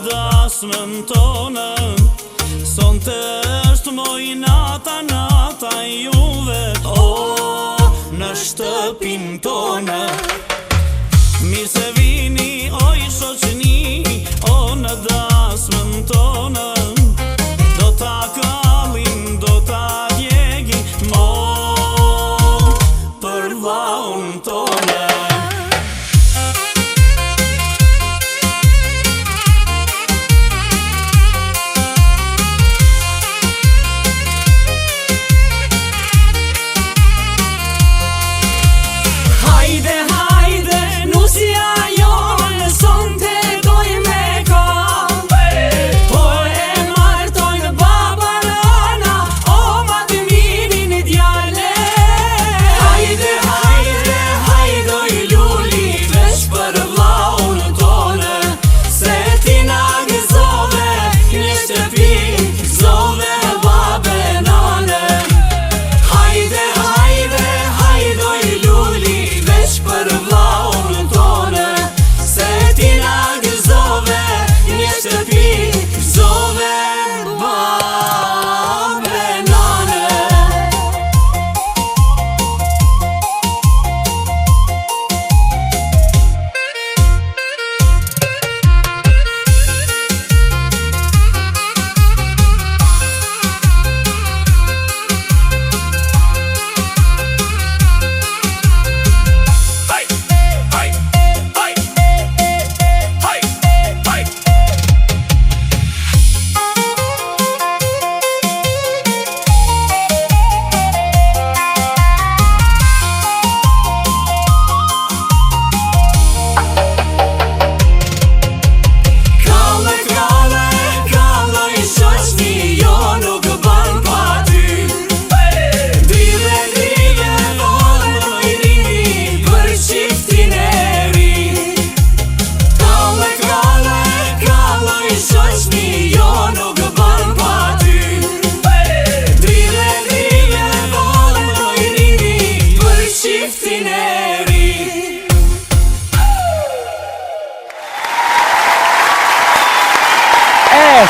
dasmën tonë, sonte është moj nata juve, në shtëpin tonë. Mirë se vini, oj shoqni, në dasmën tonë, do ta kallim, do ta djegim, për vllaun tonë.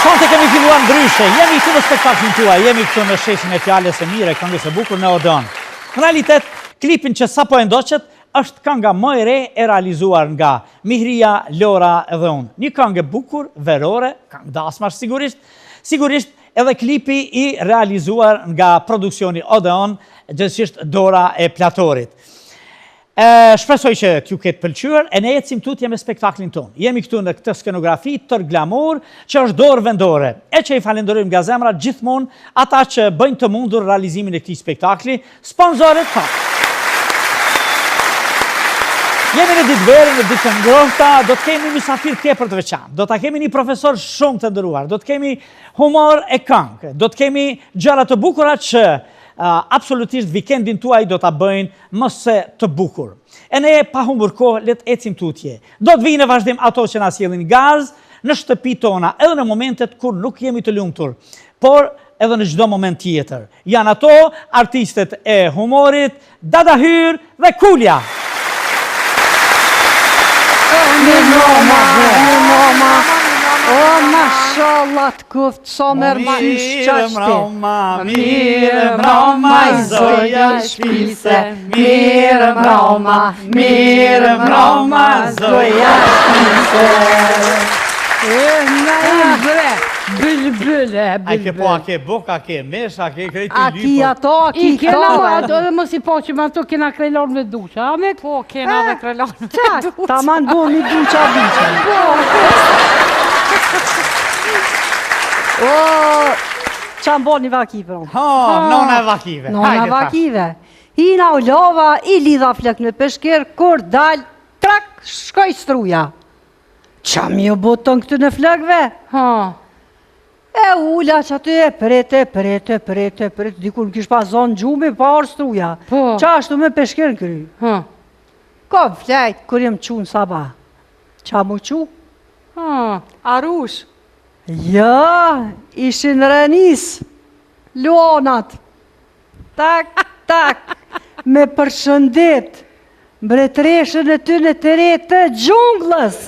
Sonte kemi filluar ndryshe, jemi këtu në spektaklin tuaj, jemi këtu në sheshin e fjalës së mire, këngës së bukur në Odeon. Në realitet, klipin që sapo e ndoqet është kënga më e re e realizuar nga Mihria, Lora dhe unë. Një këngë e bukur, verore, këngë dasmash sigurisht edhe klipi i realizuar nga produksioni Odeon, gjithësisht Dora e Platorit. Shpresoj që t'ju ketë pëlqyer, e ne ecim tutje me spektaklin tonë. Jemi këtu në këtë skenografi tër glamour që është dorë vendore, e që i falenderojmë nga zemra gjithmonë ata që bëjnë të mundur realizimin e këtij spektakli, sponsorët tonë. Jemi në ditë verë, në ditë ngrohta, do të kemi mysafir tepër të veçantë, do të kemi një profesor shumë të nderuar, do të kemi humor e këngë, do të kemi gjëra të bukura që absolutisht vikendin tuaj do të bëjnë mëse të bukur. E ne pa humbur kohë, let ecim tutje. Do të vinë në vazhdim ato që na sjellin gaz në shtëpi tona, edhe në momentet kur nuk jemi të lumtur, por edhe në çdo moment tjetër. Janë ato artistet e humorit, Dada Hyr dhe Kulja. Mashallah të kuft, so mërë ma ish qashti. Mirë mroma, i zoja shpise. Mirë mroma, zoja shpise. Në i bre, Bilbile, A ke po, a ke buk, a ke mesh, a ke krejti A ki lypo. ato, a I ki kena kove. ato edhe mos i po që me ato kena krelon me dusha, Amet? Po, kena dhe krelon me Qa, ta man bo mi duqa biqa. O, qa më bo një vakive. Ha, nona e vakive. Nona Hajde, vakive. Ina u lova, i lidha flek në peshker, kur dal, trak, shkoj struja. Qa mi o boton këtë në flekve? Ha, E ula që aty e prete, dikur në kish pa zonë gjumi, pa orë struja. Po. Qa ashtu me peshker në kry? ha, Ka flejt, kur jem qunë sabah. Qa mu qu? ha. Arush. Ja, ishin renis, luonat. Tak, me përshëndet, mbretreshën e ty në të re të gjunglës.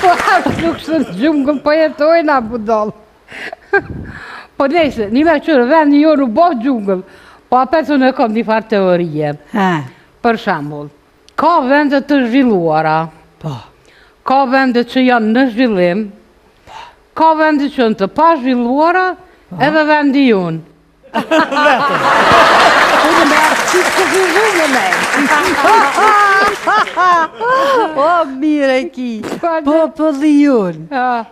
Po ashtu kështë në gjungën po jetojnë a budol. Po nese, një me qërë vend një në bo gjungën, po apet unë e kom një farë teorie. Për shambull, ka vendet të zhvilluara, Po, ka vendet që janë në zhvillim, ka vendet që janë të pa zhvilluara, edhe vendi jonë. Unë me arqit të zhvillume me. o mire ki, populli jun,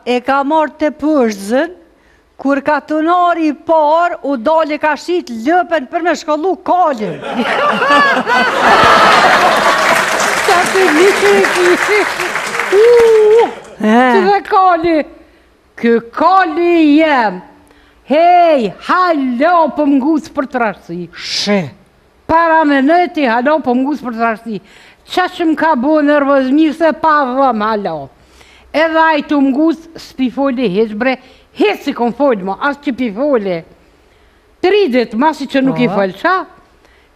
e ka marrë të përzën, kur ka të nari par, u dole ka shqit lëpen për me shkollu kalin. Qa të një ki. Që dhe kali, kë kali jem. Hej, halo për mgus për të rashti. Shë. Para me nëti, halo për mgus për të rashti. Qa që më ka bo nervozmi se pa dhëm, halo. Edhe ajtë mgus s'pi foli heq bre, heq si kon foli mo, as që pi foli. 30, masi që nuk i fol qa,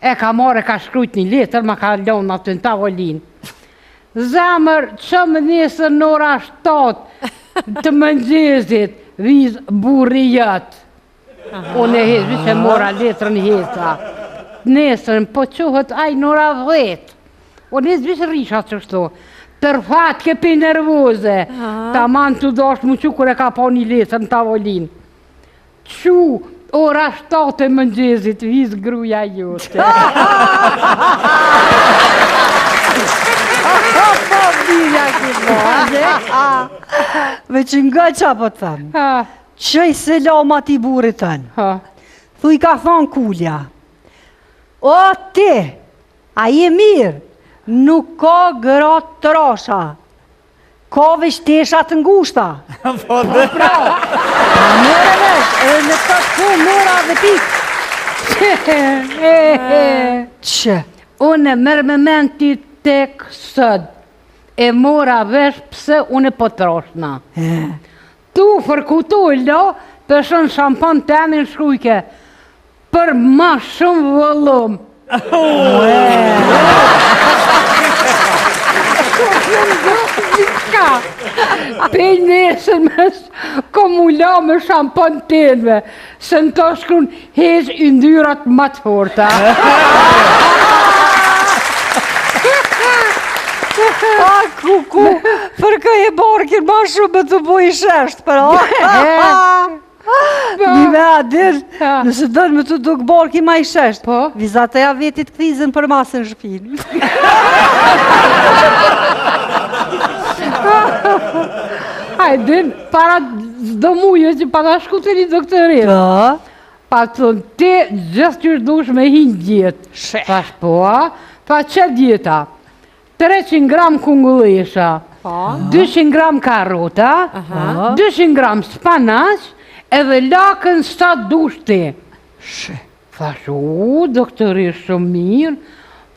e ka marrë, ka shkrujt një letër, ma ka lonë aty në tavolin. Zamër, që më nesër në ora 7 të mëngjezit, viz burri jëtë. Unë e hezë, që mora letrën heza. Nesërën, po qohët aj në ora 10. Unë hezë vishë risha që shto. Për fat, ke pi nervoze. Ta man të doshë më që kur e ka po një letër në tavolin. Që, ora 7 e mëngjezit, viz gruja jote. Po, mirja ki me që nga qa po të thëmë, Ha, qëj se lama ti burit tënë, ha. thuj ka thonë kulja, o ti, a je mirë, nuk ka gratë të rasha, ka veç tesha të ngushta. Po dhe. A mëre vesh, edhe në të të mëra dhe pikë. Që? Unë mërë me menti tek sëd, e mora vesh pse unë po troshna. Tu fërkutoj lo, pëshën shampan të emin shkujke, për ma shumë vëllum. Pej nesën mes komula me shampan tenve, se në të shkrun hez i ndyrat ma të forta. A, kuku, për këj e barkin ma shumë me të boj shesht, për Një me adil, nëse dërë me të duk barki ma i shesht, Po? vizat e ja vetit këthizën për masën shpin. Hajdin, para zdo muje që pa ta shku të një doktorin. Pa të thonë, ti gjithë që dush me hinë djetë. Thash po, pa që djeta? 300 gram kungullesha, 200 gram karota, 200 gram spanash, edhe lakën sa dush ti. Thash, doktori shumë mirë,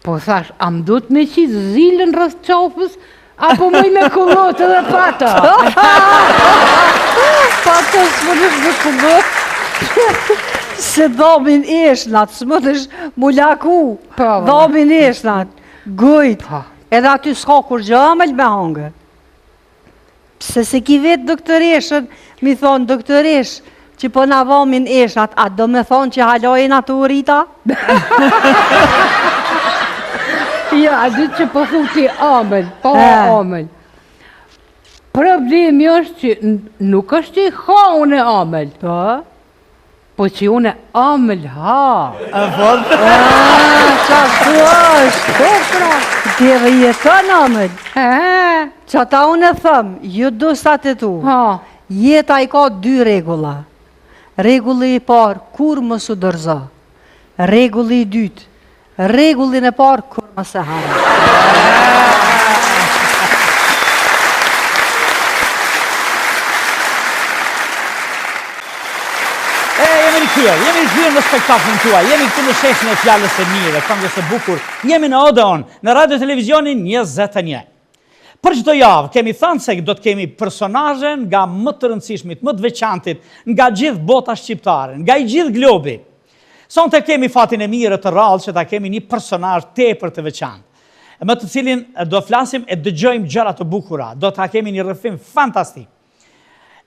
po thash, am du të me qitë zilën rrës qafës, apo mëj me kullot edhe pata. Pata së më nësh me kullot. Se dhamin eshnat, së më nësh mu laku. Dhamin eshnat, gujt. Edhe aty s'ka kur gjamel me hangë. Pse se ki vetë doktoreshën, mi thonë doktoresh, që po na vamin eshnat, a do me thonë që halojnë atë urita? Ja, a ditë që po thuti amel, po amel. Problemi është që nuk është që i ha unë e amël, po që unë e amël ha. Qa shtu është? Ti edhe jeton amël. Qa ta unë e thëmë, ju do sa të tu. Jeta i ka 2 regula. Regulli i parë, kur më su dërza. Regulli i dytë, regullin e parë, kur më se harë. Jemi rikthyer në spektaklin tuaj, jemi këtu në sheshin e fjalës së mirë, këngës së bukur, jemi në Odeon, në radio televizionin 21. Për çdo javë kemi thënë se do të kemi personazhe nga më të rëndësishmit, më të veçantit, nga gjithë bota shqiptare, nga i gjithë globi. Sonte kemi fatin e mirë të rrallë që ta kemi një personazh tepër të veçantë, me të cilin do flasim e dëgjojmë gjëra të bukura, do ta kemi një rrëfim fantastik.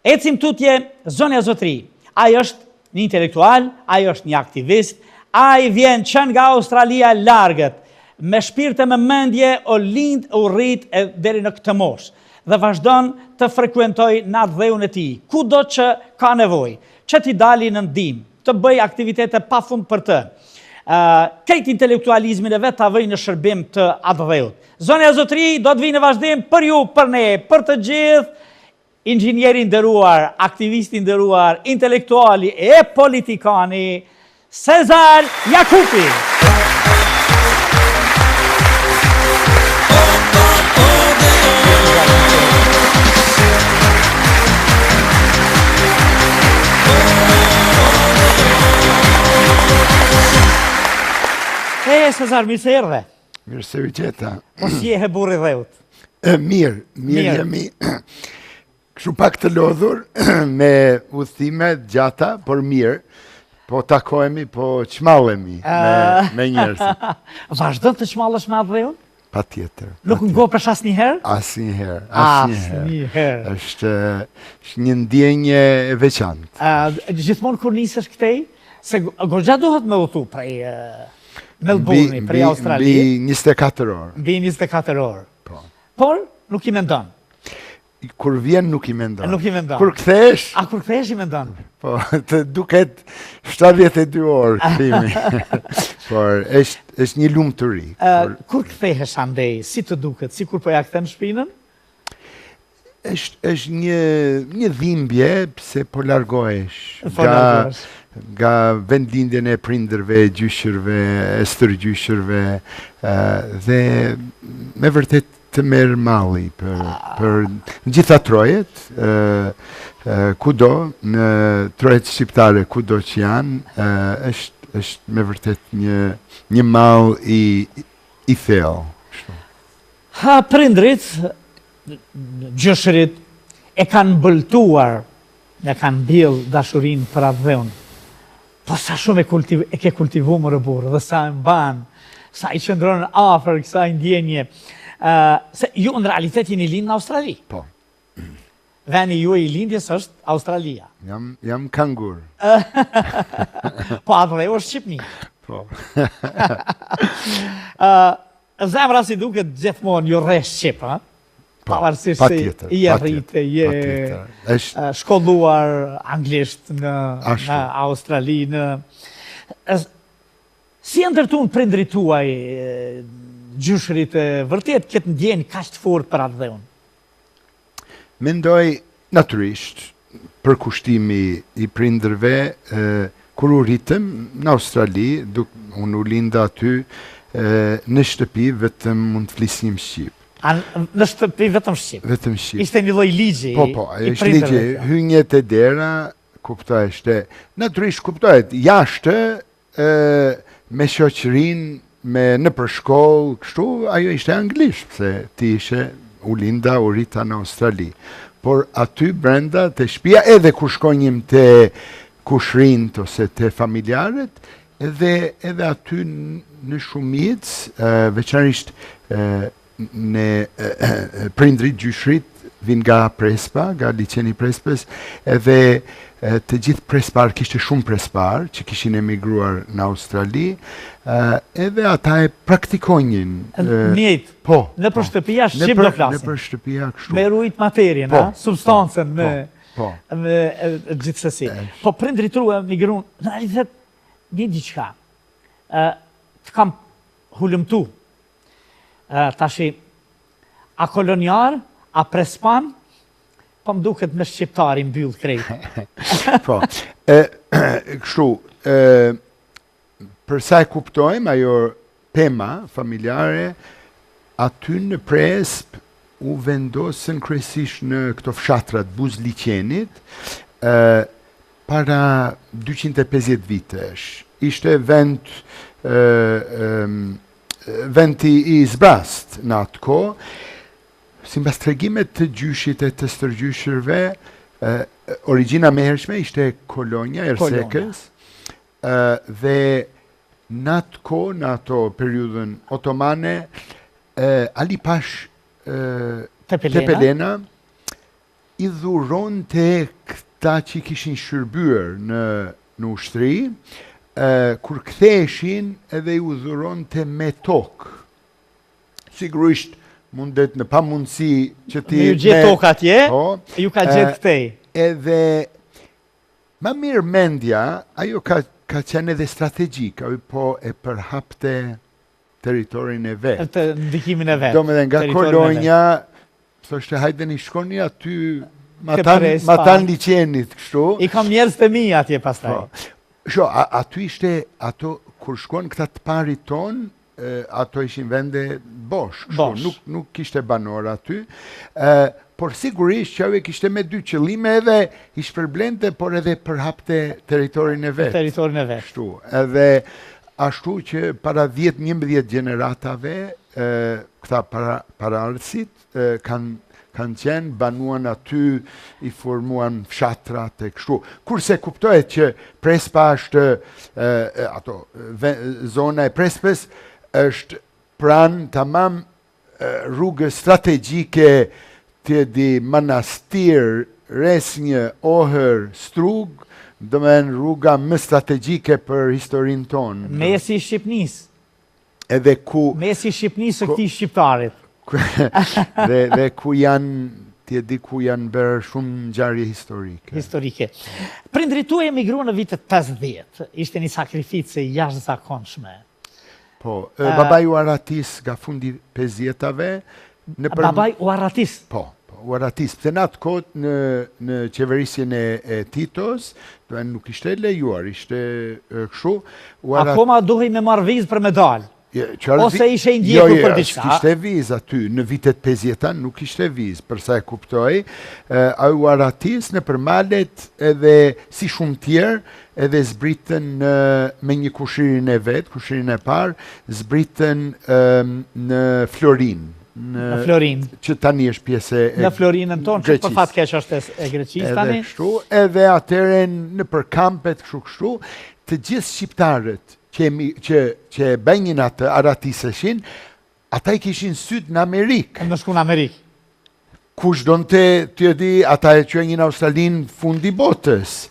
Ecim tutje Zonja Zotri. Ai është një intelektual, ai është një aktivist, ai vjen që nga Australia largët, me shpirtë me mendje, o lind, o rrit deri në këtë moshë, dhe vazhdon të frekuentoj natë dheun e tij, kudo që ka nevojë, që t'i dali në ndihmë, të bëj aktivitete pafund për të. Këtë intelektualizmin e vet ta vëj në shërbim të atë dheut. Zonja Zotri do të vijë në vazhdim për ju, për ne, për të gjithë. Inxhinieri nderuar, aktivisti nderuar, intelektuali e politikani Sezar Jakupi. Sezar, mirë se erdhe. Mirë se u gjeta. Po si e burri dheut? Mirë jemi. Kështu pak të lodhur, me udhëtime gjata, por mirë, po takohemi, po çmallemi me njerëzit. Vazhdon të çmallesh me atë dheun? Patjetër. Nuk ngopesh asnjëherë? Asnjëherë. Është një ndjenje e veçantë. Gjithmonë kur nisesh këtej, se goxha duhet me udhëtu prej Melbourne, prej Australi. Mbi 24 orë. Mbi 24 orë. Po. Por nuk i mendon. Kur vjen nuk i mendon. Nuk i mendon. Kur kthesh? Kur kthesh i mendon. Po, të duket 72 orë kthimi. Por është një lumturi. Kur kthehesh andej, si të duket, sikur po ja kthen shpinën? Është një dhimbje pse po largohesh. Nga vendlindjen e prindërve, gjyshërve, e stërgjyshërve, dhe me vërtet të merë malli për gjitha trojet, kudo, në trojet shqiptare, kudo që janë, është me vërtet një mall i thellë. Prindrit, gjyshërit, e kanë mbëltuar, e kanë mbjell dashurinë për atë dheun. Po sa shumë e ke kultivu më rëburë, dhe sa e mban, sa i qëndronë afër kësaj ndjenje. Se ju në realitet jeni lind në Australi. Po. Veni ju i lindjes është Australia. Jam kangur. Po atë dhe është Shqipni. Po. Zemra si duket gjithmonë ju rre Shqip, ha? Pavarësisht se i rritë, je shkolluar anglisht në Australi. Si e ndërtuan prindrit tuaj, gjyshërit e vërtet këtë ndjenjë kaq të fortë për atë dheun? Mendoj natyrisht për kushtimi i prindërve, kur u rritëm në Australi, unë u linda aty, në shtëpi vetëm mund të flisnim shqip. Në shtëpi vetëm shqip? Vetëm shqip. Ishte një lloj ligji? Po, ishte ligji, hynjet e dera, kuptojeshte. Natyrisht kuptohet, jashtë, me shoqërinë, në për shkollë, kështu, ajo ishte anglisht, se ti ishe u linda, u rrita në Australi. Por aty brenda të shtëpia, edhe kur shkonjim të kushrinët ose të familjarët, edhe aty në shumicë, veçanërisht në prindrit gjyshrit, vinë nga Prespa, nga liçeni Prespës, edhe të gjithë Prespar, kishte shumë Prespar që kishin emigruar në Australi, edhe ata e praktikonjin. Mjetë, Po. në për shtëpia shqip do Në flasin. për shtëpia kështu. Me rujt materien, Po, substancën, Po. me gjithsesi. Po prindrit tuaj migrun, në realitet, një diçka, të kam hulumtu, tashi, a kolonial, a prespan, po më duket me shqiptari mbyll krejt. Po. Kështu, përsa e kuptojmë, ajo tema familjare, aty në Presp u vendosën kryesisht në këto fshatrat Buzliqenit, para 250 vitesh. Ishte vend i zbrast në atë kohë. Sipas tregimet të gjyshit e të stërgjyshërve, origjina më hershme ishte kolonja Ersekës, dhe në atë kohë, në ato periudhën otomane, Ali Pash Tepelena i dhuron të këta që kishin shërbyer në ushtri, kur ktheheshin edhe i udhëron të me tokë. Sigurisht mundet në pamundësi që ti... Me ju gjetë tokë atje, ju ka gjetë këtej. Edhe, ma mirë mendja, ajo ka qenë edhe strategjik, ajo po e përhapte teritorin e vetë. Të ndikimin e vetë. Do me dhe nga kolonja, thoshte hajde një shkoni aty, matan liçenit, kështu. I kam njerëz të mi atje pastaj. Sho, aty ishte, ato, kur shkon këta të parit ton, ato ishin vende bosh, nuk kishte banor aty, por sigurisht që ajo kishte me dy qëllime, edhe i shpërblente, por edhe përhapte teritorin e vetë. Teritorin e vetë. Shtu, edhe ashtu që para 10-11 gjeneratave, këta paraardhësit kanë qenë, banuan aty, i formuan fshatrat e kështu. Kurse kuptohet që Prespa është, zona e Prespës, është pranë tamam rrugës strategjike të di Manastir, Resnjë, Ohër, Strug, do me në rruga më strategjike për historinë tonë. Mesi i Shqipnisë. Edhe ku... Mesi i Shqipnisë e këtij shqiptarit. dhe ku janë, ti e di ku janë bërë shumë ngjarje historike. Prindrit tuaj emigruan në vitet 50, ishte një sakrificë jashtëzakonshme. Po, babai u aratis nga fundi 50-tave. Babai u aratis? Po, u aratis. Pse në atë kohë në qeverisjen e Titos, nuk ishte lejuar, ishte kështu. Akoma duhej me marrë vizë për me dalë? Ose ishe i ndjekur për diçka? Jo, s'kishte vizë aty, në vitet 50-a nuk ishte vizë, përsa e kuptoj. A u aratis në përmalet edhe si shumë tjerë, edhe zbritën me një kushirin e vetë, kushirin e parë, zbritën në Florin. Në Florin. Që tani është pjesë e në Florinën tonë, që për fatë keq është e Greqisë tani. Edhe atere në përkampet kështu, të gjithë shqiptarët që e bëjnjën atë aratiseshin, ata i kishin sytë në Amerikë. Në shku në Amerikë. Kush do në të di, ata e qënjën Australinë fundi botës.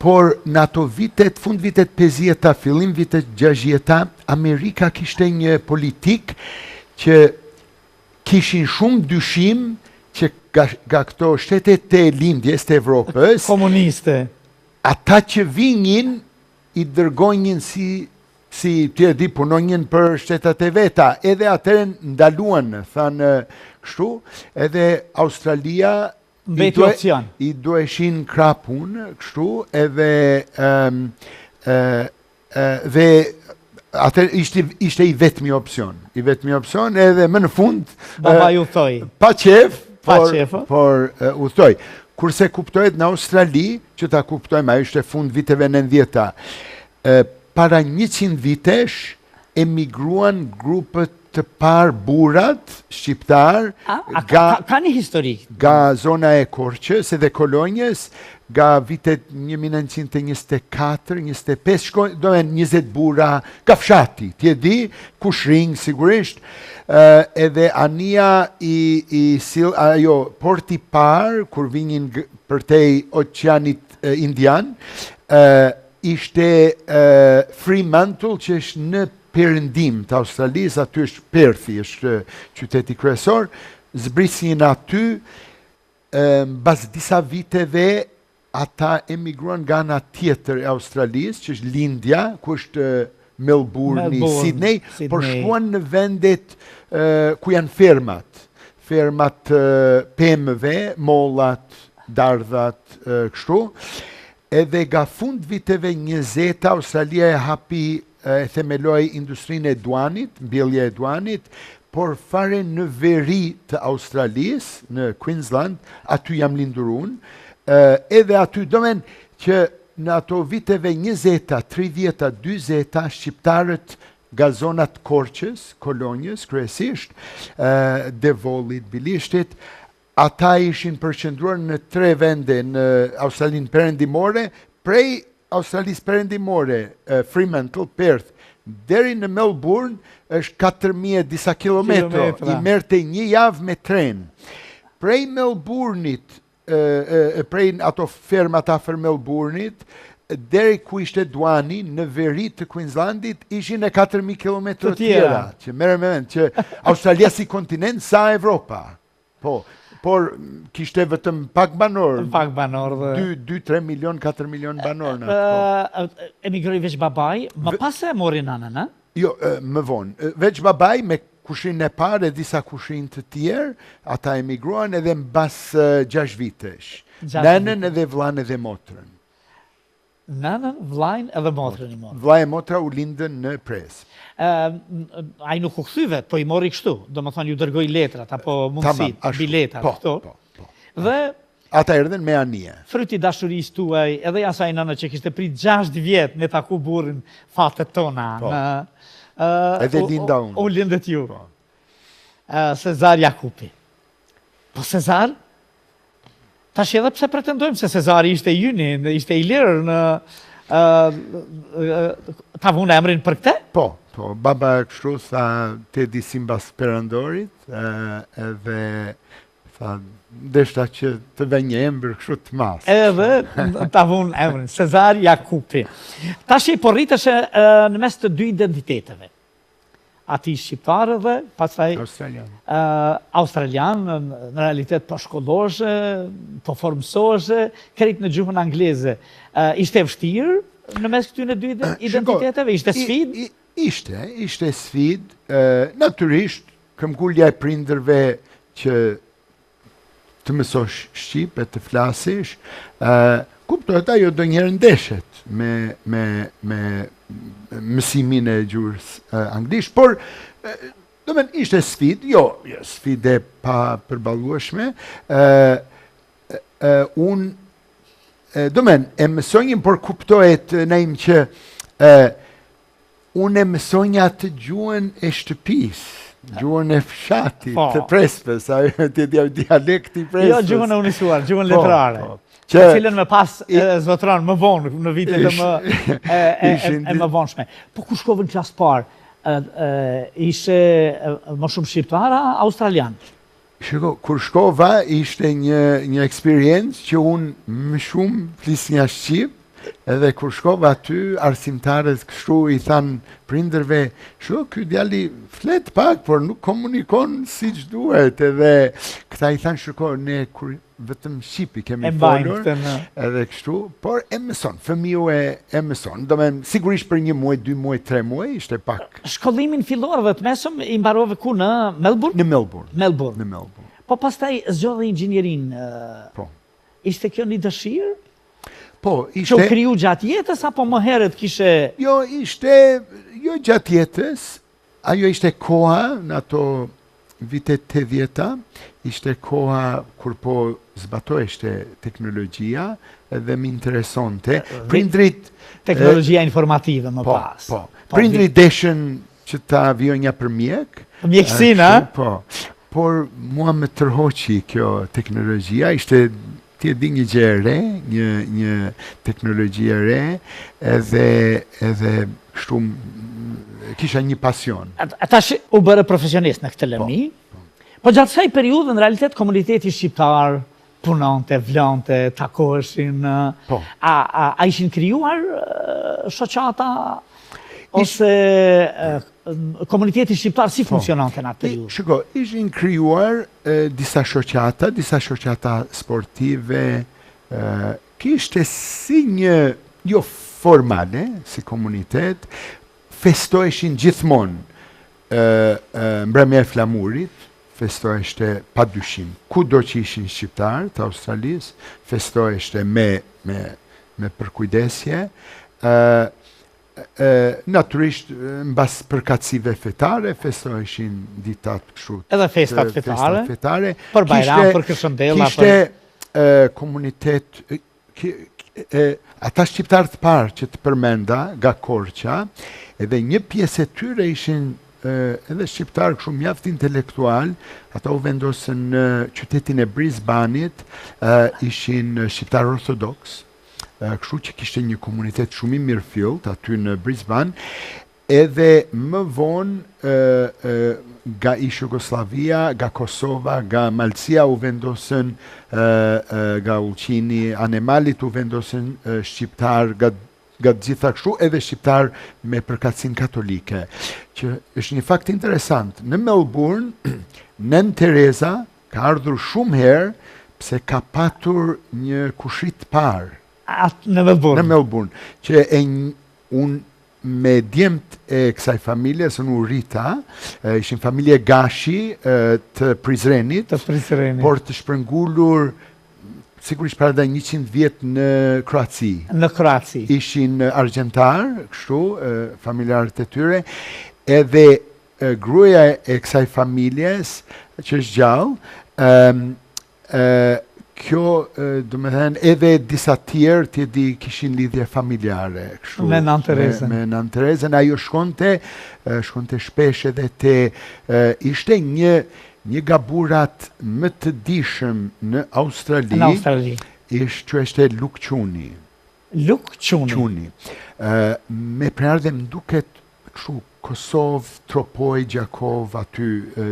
Por në ato vitet, fund vitet 50-ta, fillim vitet 60-ta, Amerika kishte një politik që kishin shumë dyshim që nga këto shtetet të lindjes të Evropës, komuniste, ata që vinjin i dërgojnjën si të di punonjën për shtetat e veta, edhe atërën ndaluan, thanë kështu, edhe Australia i duheshin krapun, kështu, edhe dhe atër ishte i vetmi opcion. I vetmi opcion, edhe më në fund... Baba ju thoi. Pa qef, por u thoi. Kurse kuptohet në Australi, që ta kuptojmë, ajo ishte fund viteve 90-ta, para 100 vitesh emigruan grupët të parë burat shqiptar Ka një histori. nga zona e Korçës edhe Kolonjës, nga vitet 1924-25, do men 20 bura ka fshati, t'je di, kush ring sigurisht, edhe ania porti par, kur vinin përtej Oqeanit Indian, ishte Fremantle që është në perëndim të Australisë, aty është Perthi, është qyteti kryesor, zbrisin aty, mbas disa viteve, ata emigruan nga ana tjetër e Australisë, që është Lindja, ku është Melbourne, Sydney, por shkuan në vendet ku janë fermat pemëve, mollat, dardhat, kështu, edhe nga fund viteve 20, Australia e hapi e themeloi industrinë e duanit, mbjellja e duanit, por fare në veri të Australisë, në Queensland, aty jam lindur unë, edhe aty domen që në ato viteve 20, 30, 20, shqiptarët nga zonat Korçës, Kolonjës, kryesisht, Devollit, Bilishtit, ata ishin përqendruar në 3 vende në Australinë Perëndimore, prej Australisë Perëndimore, Fremantle, Perth, deri në Melbourne është 4000 disa kilometro, i merrte 1 javë me tren. Prej Melbourne-it, prej ato fermat afër Melbourne-it, deri ku ishte duani në veri të Queenslandit ishin e 4000 kilometro tjera, që merrem me vend që Australia si kontinent sa Evropa. Por kishte vetëm pak banor. 2-3 milion, 4 milion banor në atë. Emigroi veç babai, më pas e mori nanën, a? Jo, më vonë. Veç babai me kushin e parë e disa kushin të tjerë, ata emigruan edhe mbas 6 vitesh. Nënën edhe vllain edhe motrën. Nënën, vllain edhe motrën i mori. Vllai e motra u lindën në Pres. Ai nuk u kthyve, po i mori kështu. Domethënë ju dërgoi letrat apo mundësit, biletat këto. Dhe ata erdhen me anije. Fryti dashurisë tuaj, edhe asaj nëna që kishte prit 6 vjet me taku burrin fatet tona. Edhe linda unë. U lindet ju. Sezar Jakupi. Po Sezar? Tash edhe pse pretendojmë se Sezari ishte jyni, ishte i lirë në... Ta vunë emrin për këte? Po, baba kështu tha te di simbas perandorit, edhe tha deshta që të vë një emër kështu të mas. Edhe ta vunë emrin, Sezar Jakupi. Tash i porriteshe në mes të 2 identiteteve. Ati shqiptarë dhe pastaj australian, në realitet po shkolloshe, po formsoshe, krejt në gjuhën angleze. Ishte vështirë në mes këtyre 2 identiteteve? Ishte sfid? Ishte sfid. Natyrisht, këmbgulja e prindërve që të mësosh shqip e të flasish, kuptohet ajo do njerë ndeshet me mësimin e gjuhës anglisht, por ishte sfid, sfid e pa përballueshme. Unë e mësonjim, por kuptohet Naim që unë e mësonja të gjuhën e shtëpis, gjuhën e fshatit, të Prespës, të dialekti Prespës. Jo gjuhën e unisuar, gjuhën letrare. Që cilën me pas zotran më vonë, në vitet e më vonshme. Po ku shkove në klasë parë, ishe më shumë shqiptara, australian? Shiko, kur shkova, ishte një eksperiencë që unë më shumë flisnja shqip, edhe kur shkova aty, arsimtarët kështu i thanë prindërve, ky djali flet pak, por nuk komunikon si që duhet, edhe këta i thanë shiko, ne kur vetëm shqipi kemi folur, edhe kështu, por e mëson, fëmiu e mëson, do me sigurisht për 1 muaj, 2 muaj, 3 muaj, ishte pak. Shkollimin fillor dhe të mesëm i mbarove ku në Melbourne? Në Melbourne. Melbourne. Po pastaj zgjodhe inxhinierin, ishte kjo një dëshirë? Po, ishte... Që kriju gjatë jetës, apo më herët kishe... Jo, gjatë jetës, ajo ishte koha në ato vitet 80-ta, ishte koha kur po zbatoheshte teknologjia, edhe më interesonte. Prindrit... Teknologjia informative më pas. Po. Prindrit deshen që ta vionja për mjek. Mjekësinë, Kështu, po. Por mua më tërhoqi kjo teknologjia, ishte ti e di një gjë e re, një teknologji e re, edhe kështu kisha një pasion. Tash u bërë profesionist në këtë lëmi, po gjatë kësaj periudhe në realitet komuniteti shqiptar punonte, vlonte, takoheshin, Po. a ishin krijuar shoqata ose komuniteti shqiptar si funksiononte në atë periudhë? Shiko, ishin krijuar disa shoqata sportive, kishte si një, jo formale, si komunitet, festoheshin gjithmonë mbrëmja e flamurit, festoheshte pa dyshim. Kudo që ishin shqiptar të Australisë, festoheshte me përkujdesje. Natyrisht, mbas përkatësive fetare, festoheshin ditat kështu. Edhe festat fetare, për Kishte- Bajram, për Kërshëndella, Kishte komunitet, ata shqiptar të parë që të përmenda, nga Korqa, edhe një pjesë e tyre ishin edhe shqiptar kështu mjaft intelektual, ata u vendosën në qytetin e Brisbaneit, ishin shqiptar ortodoks, kështu që kishte një komunitet shumë i mirëfillt aty në Brisbane, edhe më vonë nga ish Jugoslavia, nga Kosova, nga Malësia u vendosën, nga Ullqini Anemalit u vendosën shqiptar nga gjitha kështu, edhe shqiptar me përkatësinë katolike. Që është një fakt interesant. Në Melbourne, Nën Teresa ka ardhur shumë herë pse ka patur një kushit parë në Melbourne. në Melbourne, që unë me djemt e kësaj familje, së në Rita, ishin familje Gashi të Prizrenit, Të Prizrenit. por të shpërngulur sigurisht para 100 vjet në Kroaci. Në Kroaci. Ishin argjentar, kështu, familjarët e tyre, edhe gruaja e kësaj familjes, që është gjallë, kjo, do me thënë, edhe disa tjerë të di kishin lidhje familjare. Kështu, Me Nën Terezën. Me Nën Terezën, ajo shkonte shpesh edhe ishte një gaburat më të dishëm në Australi, Në Australi. që është Luk Quni. Luk Quni. Quni. Me prejardhe më duket kështu Kosovë, Tropoj, Gjakov, aty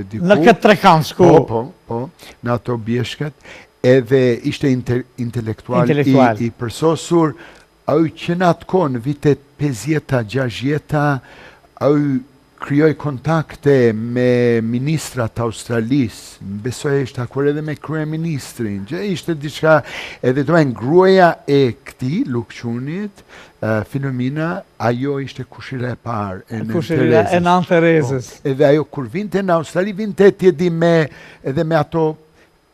diku. Në këtë trekanshku. Po, në ato bjeshket, edhe ishte intelektual. I përsosur, au që në atë kohë, në vitet 50-ta, 60-ta, au kryoj kontakte me ministrat Australis, besoj ishte akur edhe me kryeministrin, që ishte diçka, edhe do gruaja e këti, Luk Qunit, Filomena, ajo ishte kushira e parë e Nën Terezës. Edhe ajo kur vinte në Australi, vinte tjedi edhe me ato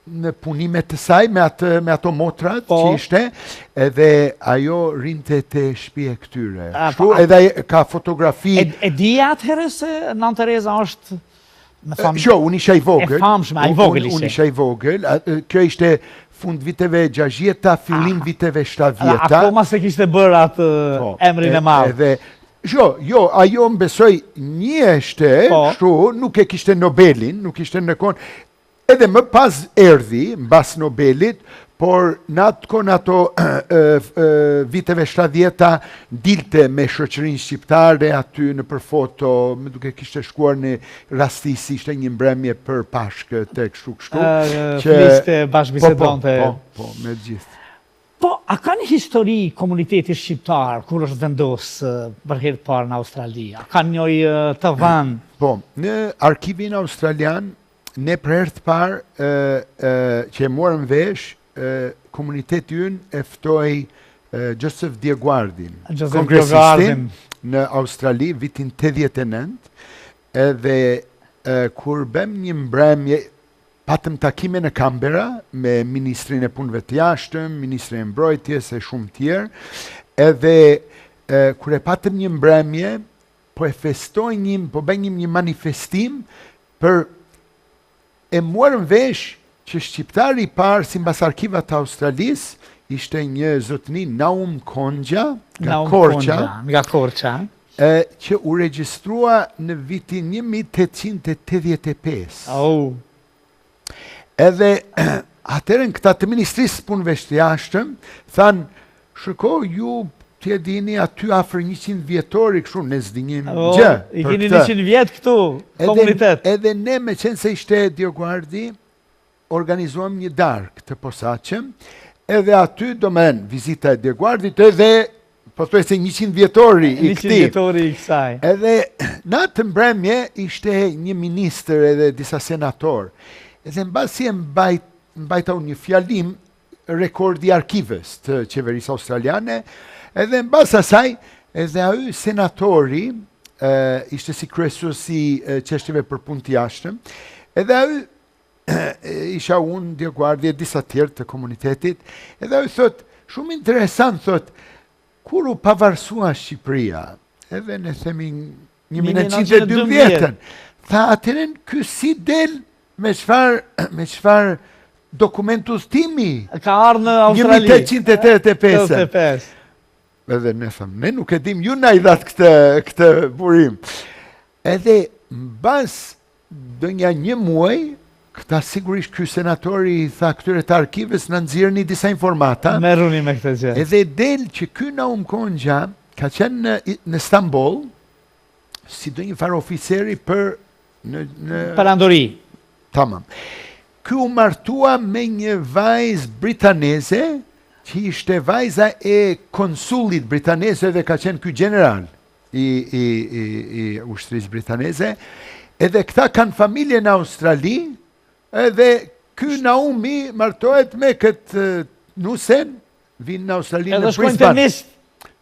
në punimet të saj, me ato motrat që ishte, edhe ajo rinte të shtëpia e këtyre. Kështu edhe ka fotografi. E di atëherë se Nën Tereza është unë isha i vogël. E famshme, i vogël ishte. Unë isha i vogël. Kjo ishte fund viteve 60-ta, fillim viteve 70-ta. Akoma se kishte bërë atë emrin e madh. Jo, ajo më besoj njështe, kështu, nuk e kishte Nobelin, nuk ishte në konë. Edhe më pas erdhi, mbas Nobelit, por në atë konë ato viteve 70-ta dilte me shoqërinë shqiptare aty në për foto, më duke kishte shkuar në rastisi, ishte një mbrëmje për Pashkë të kështu. Fliste bashkëbisedonte. Po, me gjithë. Po, a ka një histori komuniteti shqiptar, kur është vendos për herë të parë në Australi? A ka një të vënë? Po, në arkivin australian, ne për herë të parë që e morëm vesh, komuniteti ynë e ftoi Joseph Dieguardin, kongresistin në Australi, vitin 89, edhe kur bëm një mbrëmje, patëm takime në Canberra me Ministrin e Punëve të Jashtëm, Ministrin e Mbrojtjes e shumë tjerë, edhe kur e patëm një mbrëmje, po e festojnim, po bëjnim një manifestim për e muarën vesh që shqiptari i parë si mbas arkivat të Australis ishte një zotëni Naum Konja nga Korqa, që u regjistrua në vitin 1885. Au. Edhe atëherën këta të Ministrisë Punëve të Jashtëm thanë, shiko, ju t'je dini aty afër 100 vjetori kështu, ne s'dinjim gjë. I keni 100 vjet këtu, komunitet. Edhe ne me qenë se ishte Dioguardi, organizuam një darkë të posaçëm, edhe aty do men vizita e Dioguardit edhe po thuaj se 100 vjetori i 100 vjetori i kësaj. Edhe në atë mbrëmje ishte një ministër edhe disa senator. Edhe mbasi e mbajta unë një fjalim rekordi arkivës të qeverisë australiane, edhe mbas asaj edhe ai senatori ishte si kryesues i çështjeve për punë të jashtëm, edhe ai isha unë, Dioguardi e disa tjerë të komunitetit, edhe ai thot, shumë interesant, thot, kur u pavarësua Shqipëria, edhe ne themi 1912, tha atëherën ky si del me çfarë dokumentu timi? Ka ardhur në Australi. 1885. Edhe ne thamë, ne nuk e dim, ju na i dhat këtë burim. Edhe mbas ndonjë një muaj, këta sigurisht ky senatori i tha këtyre të arkivës na nxjerrni disa informata. Merruni me këtë gjë. Edhe del që ky Naum Konxha ka qenë në Stamboll si do një farë oficeri për në Parandori. Tamam. Ky u martua me një vajzë britaneze që ishte vajza e konsullit britaneze dhe ka qenë ky general i ushtrisë britaneze. Edhe këta kanë familje në Australi, edhe ky Naumi martohet me këtë nusen, vinë në Australi në Brisbane.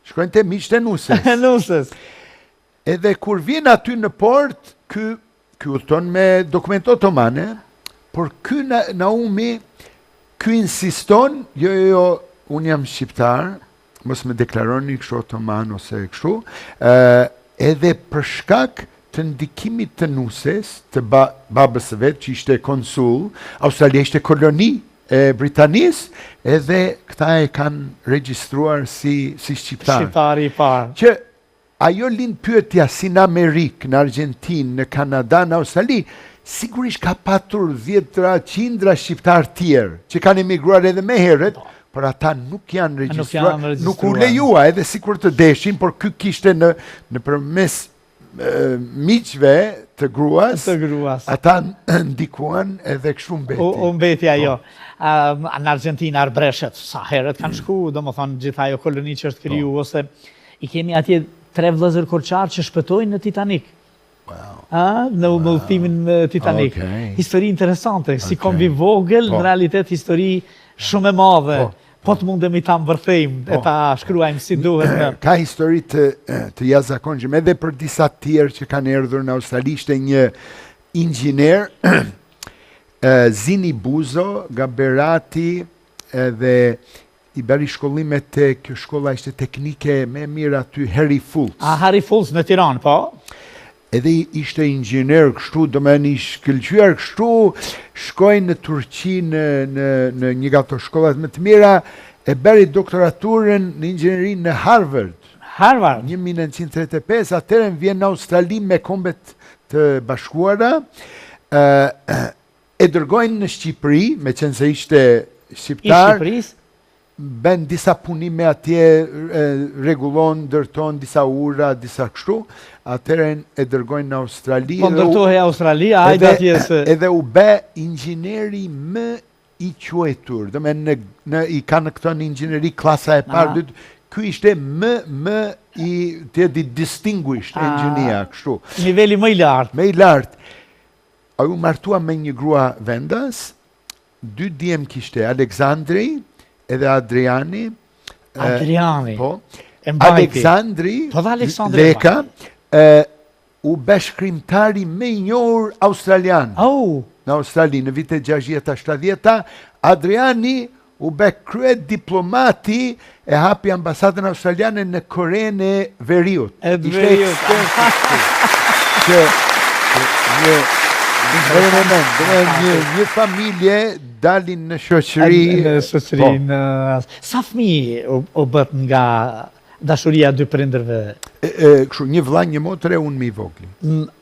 Shkojnë të miqtë e nusës. Nusës. Edhe kur vinë aty në port, ky udhton me dokument otomane, por ky Naumi, ky insiston, jo, unë jam shqiptar, mos me deklaroni kështu otoman ose kështu, edhe për shkak të ndikimit të nuses, të babës së vet, që ishte konsul, Australia ishte koloni e Britanisë, edhe këta e kanë regjistruar si shqiptar. Shqiptari i parë. Që ajo lind pyetja si në Amerikë, në Argentinë, në Kanada, në Australi, sigurisht ka patur 10 qindra shqiptar tjerë, që kanë emigruar edhe me herët, por ata nuk janë regjistruar, nuk u lejua, edhe sikur të deshin, por ky kishte në përmes miqve të gruas, ata ndikuan edhe kështu mbeti. U mbeti ajo. Në Argentinë arbreshet, sa herët kanë shku, do më thonë gjitha ajo koloni që është kriju, ose i kemi atje 3 vëllezër korçar që shpëtojnë në Titanic. Në udhëtimin Titanic. Histori interesante, si kombi vogël, në realitet histori shumë e madhe. Po të mundemi ta mbërthejmë e ta shkruajmë si duhet. Ka histori të jashtëzakonshme edhe për disa tjerë që kanë erdhur në Australi. Ishte një inxhinier, Zini Buzo, Gaberati, edhe i bari shkollimet të kjo shkolla ishte teknike me mirë aty, Harry Fultz. Harry Fultz në Tiranë, po? Edhe ishte inxhinier kështu, do me një shkëlqyer kështu, shkojnë në Turqi në një nga ato shkollat më të mira, e beri doktoraturën në inxhinieri në Harvard. 1935, atëherën vjen në Australi me Kombet të Bashkuara, e dërgojnë në Shqipëri, me qenë se ishte shqiptar, ben disa punime atje, regulon, dërton disa ura, disa kështu, atëherën e dërgojnë në Australi. Po ndërtohej Australi, hajde atje se... Edhe u be inxhinieri më i quajtur, dhe me i kanë këto në inxhinieri klasa e parë, ky ishte më i distinguished inxhinia, kështu. Niveli më i lartë. Më i lartë. A u martua me një grua vendas, 2 djem kishte, Aleksandri edhe Adriani. Po. Aleksandri, Leka, u be shkrimtari me i njohur australian. Në Australi, në vite 60-70, Adriani u be kryet diplomati e hapi ambasadën australiane në Korenë e Veriut. Një familje dalin në shoqëri. Sa fëmijë u bët nga dashuria dy prindërve? Kështu, një vlla, një motër e unë më i vogli.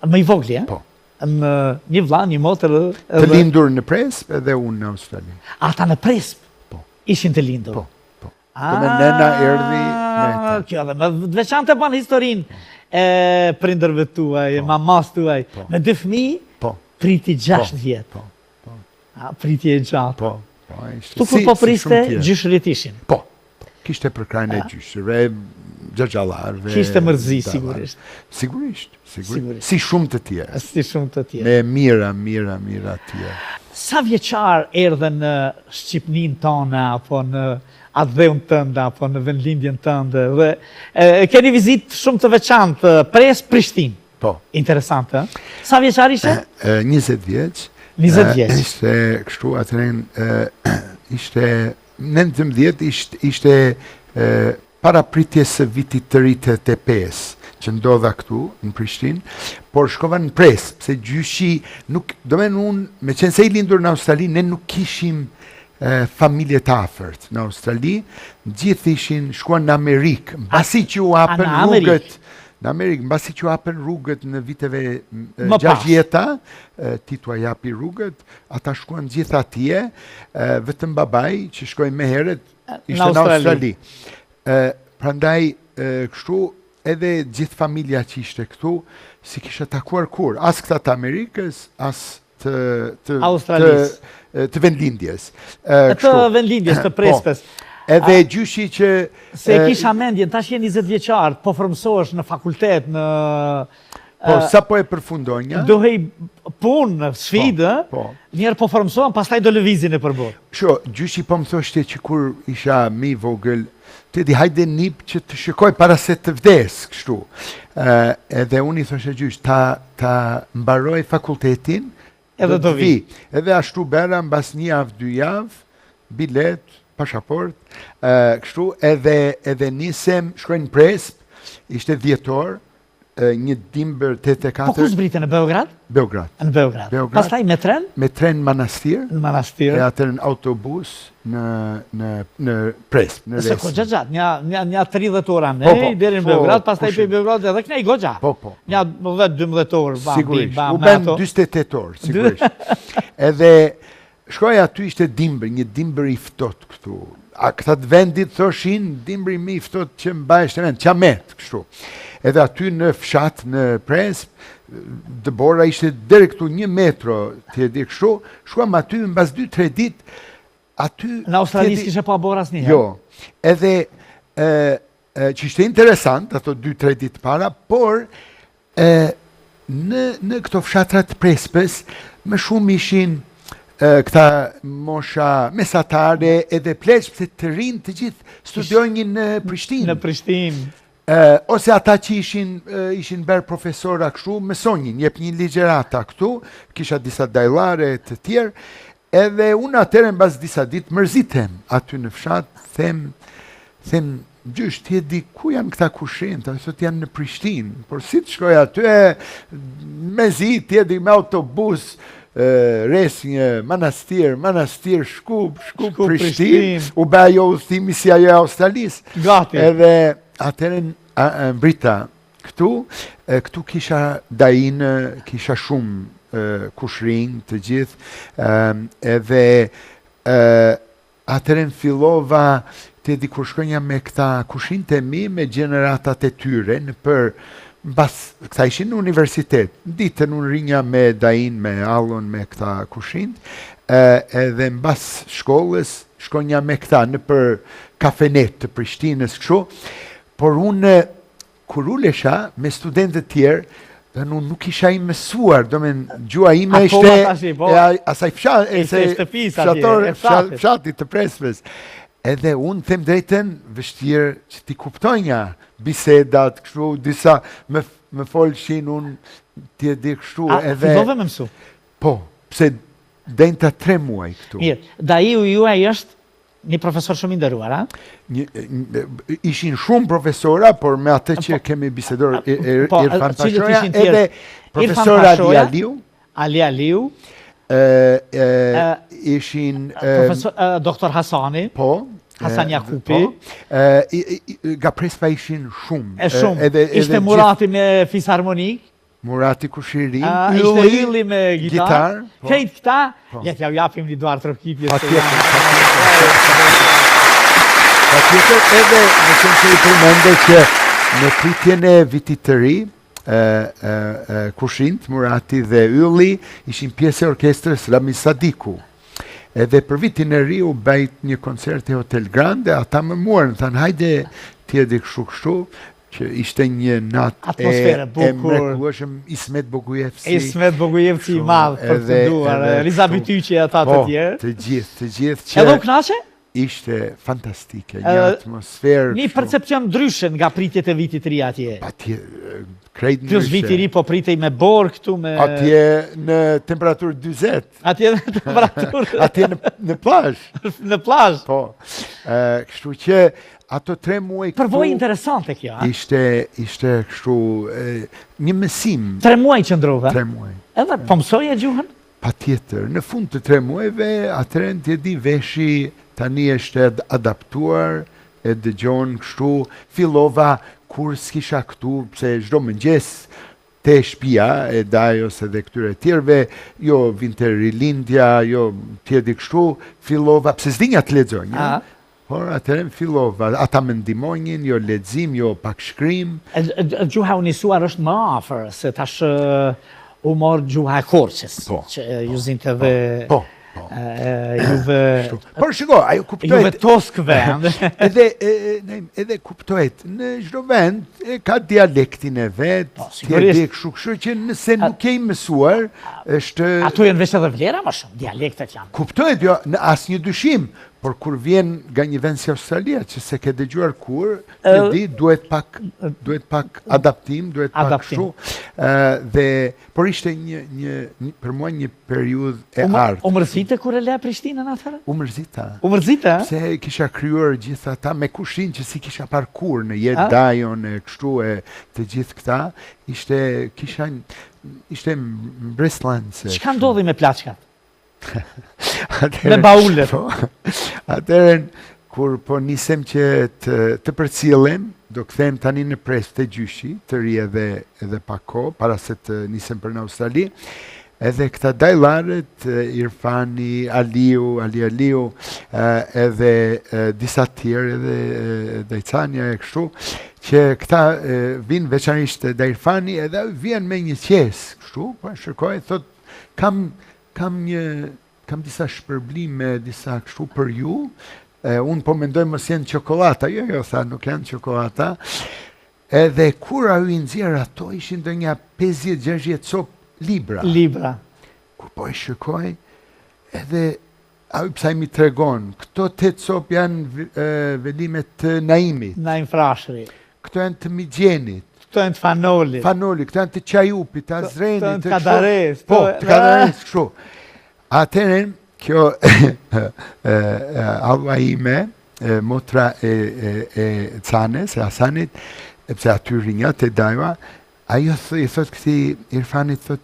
Më i vogli, Po. Një vlla, një motër Të lindur në Presp edhe unë në Australi. Ata në Presp Po. ishin të lindur. Po. Të me nena erdhi me ta. Kjo dhe, më veçantë e ban historinë e prindërve tuaj, mamas tuaj. Me dy fëmijë, Po. priti 6 vjetë. Po. Priti e gjatë. Po. Tu kur po priste, gjyshërit ishin. Po. Kishte për krajnë e gjyshëve, gjagjallarve. Kishte mërzi, sigurisht. Sigurisht. Si shumë të tjerë. Si shumë të tjerë. Me mira tjerë. Sa vjeqar erdhe në Shqipnin tonë, apo në atë dheun tënde, apo në vendlindjen tënde, dhe keni vizit shumë të veçantë, Prishtinë. Po. Interesantë, Sa vjeqar ishe? 20 vjeç. 20 vjeç. Ishte kështu atëren, ishte 19 ishte para pritjes së vitit të ri 85 që ndodha këtu në Prishtinë, por shkova në Presp, se gjyshi nuk, do men unë, me qenë se i lindur në Australi, ne nuk kishim familje të afërt në Australi, gjithë ishin shkuan në Amerikë, mbasi që u hapen rrugët, në Amerikë, mbasi që u hapen rrugët në viteve 60-ta, Tito japi rrugët, ata shkuan gjithë atje, vetëm babaj që shkoj me heret, ishte në Australi. Prandaj, kështu, edhe gjithë familja që ishte këtu, si kisha takuar kur, as këta të Amerikës, as të vendlindjes. Të vendlindjes, të Prespes. Edhe gjyshi që... Se kisha mendjen, tash je 20 vjeqartë, po frëmsohesh në fakultet, në... Po, sa po e përfundonja? Dohej punë, sfidë, njerë po frëmsohen, pastaj do lëvizin e përbot. Sho, gjyshi po më thoshte që kur isha mi vogël, të di hajde nip që të shikoj para se të vdes, kështu. Edhe unë i thoshe gjysh, ta mbaroj fakultetin, edhe do vi. Edhe ashtu bera mbas 1 javë, 2 javë, bilet, pashaport, kështu, edhe nisem, shkojnë Presp, ishte 10 orë, një dimbër 84. Po ku zbrite, në Beograd? Beograd. Në Beograd. Pastaj me tren? Me tren Manastir. Në Manastir. E atër në autobus në Presp, në Se ko gjagjat, një 30 ora nej, deri në Beograd, pastaj për Beograd edhe kënej gogja. Po. Një 12 orë. Sigurisht, u ben 28 orë, sigurisht. Edhe shkoj aty ishte dimbër, një dimbër i ftot këtu. A këtat vendit thoshin, dimbëri mi i ftot që mbaj shtemen, qamet, kështu. Edhe aty në fshat, në Presp, dëbora ishte deri këtu 1 metro, të jedi kështu, shkuam aty mbas 2-3 dit, aty... Në Australis kishe pa bor asnjëherë. Jo, edhe që ishte interesant, ato 2-3 dit para, por në këto fshatrat Prespes, më shumë ishin këta mosha mesatare edhe pleq, pëse të rinë të gjithë studiojnë në Prishtinë. Në Prishtinë. Ose ata që ishin berë profesora kështu, mësonjin, jep një ligjerata këtu, kisha disa dajlare të tjerë, edhe unë atëre në bas disa ditë mërzitem aty në fshat, them gjysh, ti e di ku janë këta kushin, ta sot janë në Prishtinë, por si të shkoj aty me zi, ti e di me autobus, res një manastir, shkup Prishtinë, u be ajo udhëtimi si ajo e Australis. Gati. Edhe atëre në Brita këtu kisha dajinë, kisha shumë kushrin të gjithë, edhe atëre në fillova të di kur shkonja me këta kushrin të mi me generatat e tyre në për mbas këta ishin në universitet, ditën unë rinja me dajin, me allon, me këta kushrin, edhe mbas shkollës shkonja me këta në për kafenet të Prishtinës kështu, por unë kur ulesha me studentët tjerë, dhe unë nuk isha i mësuar, do men gjua ime ishte asaj fshatit të Prespes. Edhe unë them drejten vështirë që ti kuptojnja bisedat, kështu, disa me folshin unë ti e di kështu. Fillove me mësu? Po, pse dejnë të 3 muaj këtu. Mirë, da juaj është një profesor shumë inderuar, a? Ishin shumë profesora, por me atë që kemi bisedor Irfan Pashoja, edhe profesora Ali Aliu, ishin... Doktor Hasani. Po, Hasan Jakupi. Nga Prespa ishin shumë. E shumë. Ishte Murati me fisharmonik. Murati Kushiri. Ishte Ylli me gitar. Po. Krejt këta, letë ja u japim një duar trokipjes. Patjetër, edhe në qenë që i përmende që në pritjen e vitit të ri, Kushint, Murati dhe Ylli ishin pjesë e orkestrës Rami Sadiku. Edhe për vitin e ri u bajt një koncert e Hotel Grande, ata më muarën, thanë hajde tjedi kështu, që ishte një natë e mrekullueshëm. Ismet Bogujevci. Ismet Bogujevci i madh për të duar, Riza Bytyqi e ata të tjerë. Të gjithë që... Edhe u knaqe? Ishte fantastike, një atmosferë... Një percepcion ndryshe nga pritjet e vitit ri atje. Krejt ndryshe. Plus viti ri po pritej me borë këtu me... Atje në temperaturë 40. Atje në temperaturë... Atje në plazh. Në plazh. Po. Kështu që ato 3 muaj këtu... Përvojë interesante kjo, a? Ishte kështu një mësim. 3 muaj që ndrove? 3 muaj. Edhe po mësoje gjuhën? Patjetër. Në fund të 3 muajve, atëherë t'je di veshi tani është adaptuar, e dëgjon kështu, fillova kur s'kisha këtu, pse çdo mëngjes te shtëpia e Dajos edhe këtyre tjerëve, jo vinte rilindja, jo tjedi kështu, fillova, pse s'dinja të lexoj, por atëherë fillova, ata më ndihmonin, jo lexim, jo pak shkrim. Gjuha unisuar është më afër, se tash u mor gjuha e Korçës, që ju zinte dhe... Juve... Por shiko, ajo kuptohet... Juve toskëve. Edhe kuptohet, në çdo vend ka dialektin e vet, tjedi kështu që nëse nuk ke mësuar, është... Ato janë veç edhe vlera më shumë, dialektet janë. Kuptohet, jo, në asnjë dyshim, por kur vjen nga një vend si Australia, që se ke dëgjuar kur, di, duhet pak adaptim, duhet pak kështu, por ishte për mua një periudhë e artë. U mërzite kur e le Prishtinën atëherë? U mërzita. U mërzite? Se kisha kryuar gjitha ta me Kushin që si kisha parkur në jetë Dajon, e kështu e të gjithë këta, ishte mbreslancë. Çka ndodhi me plaçkat? Me baullet. Atëherën, kur po nisem që të përcjellem, do kthehem tani në Pres të gjyshi, të ri edhe pak kohë, para se të nisem për në Australi, edhe këta dajlarët, Irfani, Aliu, edhe disa tjerë, edhe Dajcania e kështu, që këta vinë veçanisht dhe Irfani, edhe vjen me një qesë, kështu, po shërkoj, thot, kam disa shpërblime, disa kështu për ju, unë po mendoj mos janë qokolata, jo, tha, nuk janë qokolata, edhe kur a ju nxjerr ato, ishin do një 50-60 cop libra. Kur po e shikoj, edhe a ju pësaj mi tregon, këto 8 cop janë velimet të Naimit. Naim Frashëri. Këto janë të Migjenit. Këto janë të Fanoli, këto janë të Qajupit, të Azrenit, të Kadares. Po, të Kadares, kështu. Atëherën, kjo alva ime, motra e Canes, e Hasanit, pse aty rinjat e Dajva, ajo i thot këti Irfanit, thot,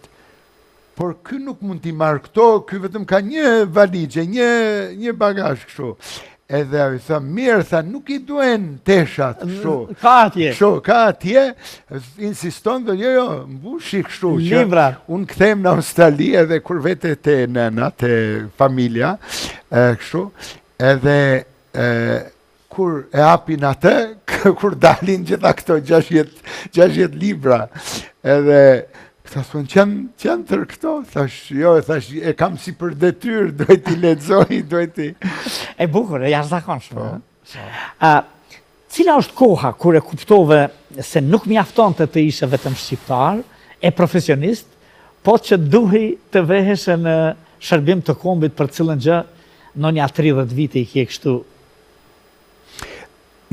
por ky nuk mund t'i marrë këto, ky vetëm ka një valigje, një bagazh kështu. Edhe ajo i tha, mirë, tha, nuk i duen teshat, kështu. Ka atje. Kështu, ka atje, insiston dhe jo, mbushi kështu. Libra. Unë kthejmë në Australi edhe kur vete të nëna, të familja, kështu, edhe kur e apin atë, kur dalin gjitha këto 60 libra, edhe këta thonë, që janë tërë këto? Thash, jo, e kam si për detyrë, duhet i lexoj, duhet i... E bukur, e jashtëzakonshme. Cila është koha kur e kuptove se nuk mjafton të ishe vetëm shqiptar, e profesionist, po që duhi të veheshe në shërbim të kombit për cilën gjë, në një 30 vite i kje kështu?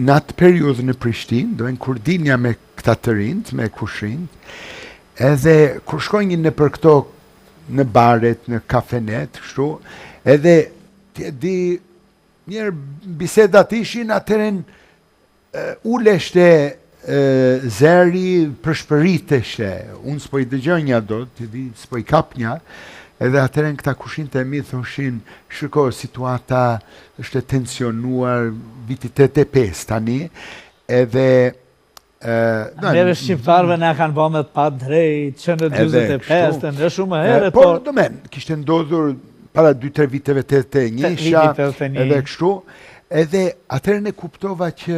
Në atë periudhë në Prishtinë, dojnë kur dinja me këta të rinjt, me Kushinjt, edhe kur shkojnë në për këto në baret, në kafenet, kështu, edhe di njerë bisedat ishin, atëren uleshte zeri përshpëriteshte, unë s'po i dëgjoj nja do, s'po i kap nja, Edhe atëren këta kushin të mi thoshin, shiko, situata është e tensionuar vitit 85 tani, edhe Neve shqiptarve ne kanë bëmet pa drejt, që në 25, në shumë herë, por do men, kishte ndodhur para 2-3 viteve të njësha, edhe kështu, edhe atëherë ne kuptova që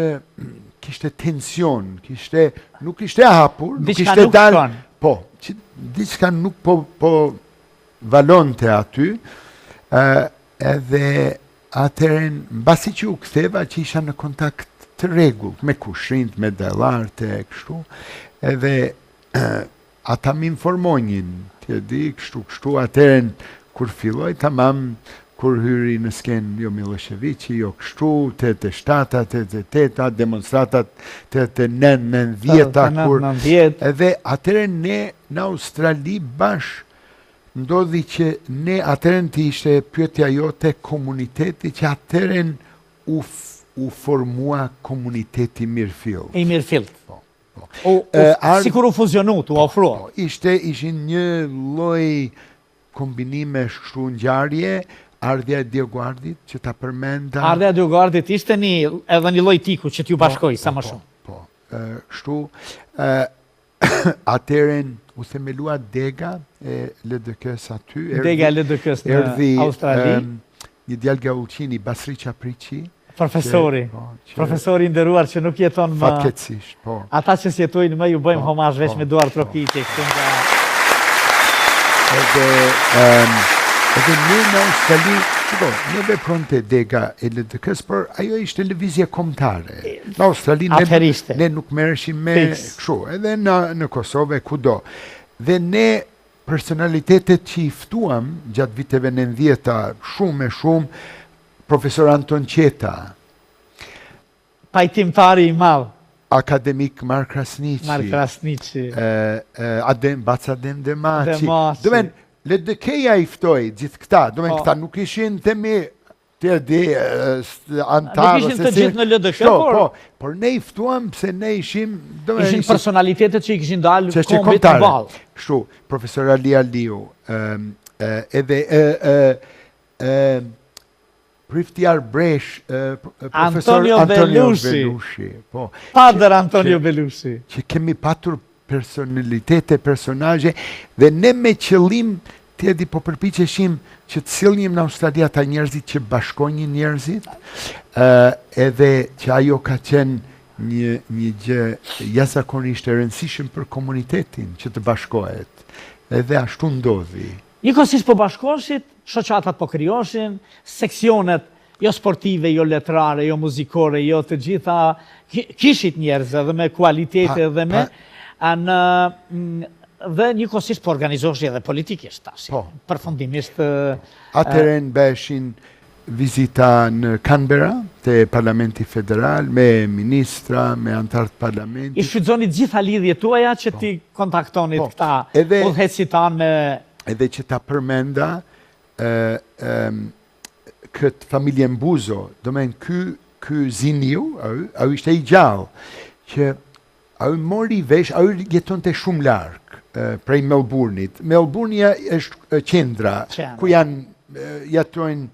kishte tension, nuk ishte hapur, nuk ishte dalë, po, diçka nuk po valonte aty, edhe atëherë, mbasi që u ktheva që isha në kontakt të rregullt me kushinjt, me dellarte, kështu, edhe ata më informonin, ti e di, kështu, atëherë kur filloi tamam, kur hyri në skenë jo Miloševiqi, jo kështu, 87-a, 88-a, demonstratat 89, 90-a, kur edhe atëherë ne në Australi bash ndodhi që ne atëherë të ishte pyetja jote komuniteti që atëherë u formua komuniteti Mirfield. I Mirfield. Sikur u fuzionu, u ofrua. Ishin një lloj kombinime kështu ngjarje, ardhja e Dioguardit që ta përmenda. Ardhja e Dioguardit ishte edhe një lloj tiku që t'ju bashkoi sa më shumë. Po. Kështu atëherë u themelua dega e LDK-s aty. Dega e LDK-s në Australi. Një djalë Gaullçini, Basri Qapriqi. Profesori nderuar që nuk jeton më. Fatkeqësisht, po. Ata që s'jetojnë më ju bëjmë homazh veç me duar tropiti këtu nga. Edhe ne në Australi, ne vepronte dega e LDK-s, por ajo ishte lëvizje kombëtare. Në Australi ne nuk merreshim me kështu, edhe në Kosovë kudo. Dhe ne personalitetet që i ftuam gjatë viteve 90-ta, shumë, Profesor Anton Qeta. Pajtimtari i madh. Akademik Mark Krasniqi. Baca Adem Demaci. Domen, LDK-ja i ftoi gjithë këta. Domen, këta nuk ishin themi të di antarë. Nuk ishin të gjithë në LDK, por ne i ftuam pse ne ishim... Ishin personalitetet që i kishin dalë kombit të balë. Kështu, Profesor Ali Aliu, edhe Priftjar Bresh, Profesor Antonio Belushi. Padër Antonio Belushi. Që kemi patur personalitete, personazhe, dhe ne me qëllim të di po përpiqeshim që të silnim në Australi ata njerëzit që bashkojnë njerëzit, edhe që ajo ka qenë një gjë jashtëzakonisht e rëndësishme për komunitetin që të bashkohet. Edhe ashtu ndodhi. Njëkohësisht po bashkoheshit, shoqatat po krijoheshin, seksionet jo sportive, jo letrare, jo muzikore, jo të gjitha kishit njerëz edhe me kualitete dhe me dhe njëkohësisht po organizoheshin edhe politikisht tash. Përfundimisht atëherë beshin vizita në Canberra te Parlamenti Federal me ministra, me antar të parlamentit. I shfrytëzoni gjitha lidhjet tuaja që ti kontaktonit këta udhëheqësit tanë me edhe që ta përmenda këtë familjen Buzo, do men ky ziniu, au ishte i gjallë, që au mori vesh, au jeton të shumë larkë prej Melbourne-it. Melbourne është qendra, ku jetojnë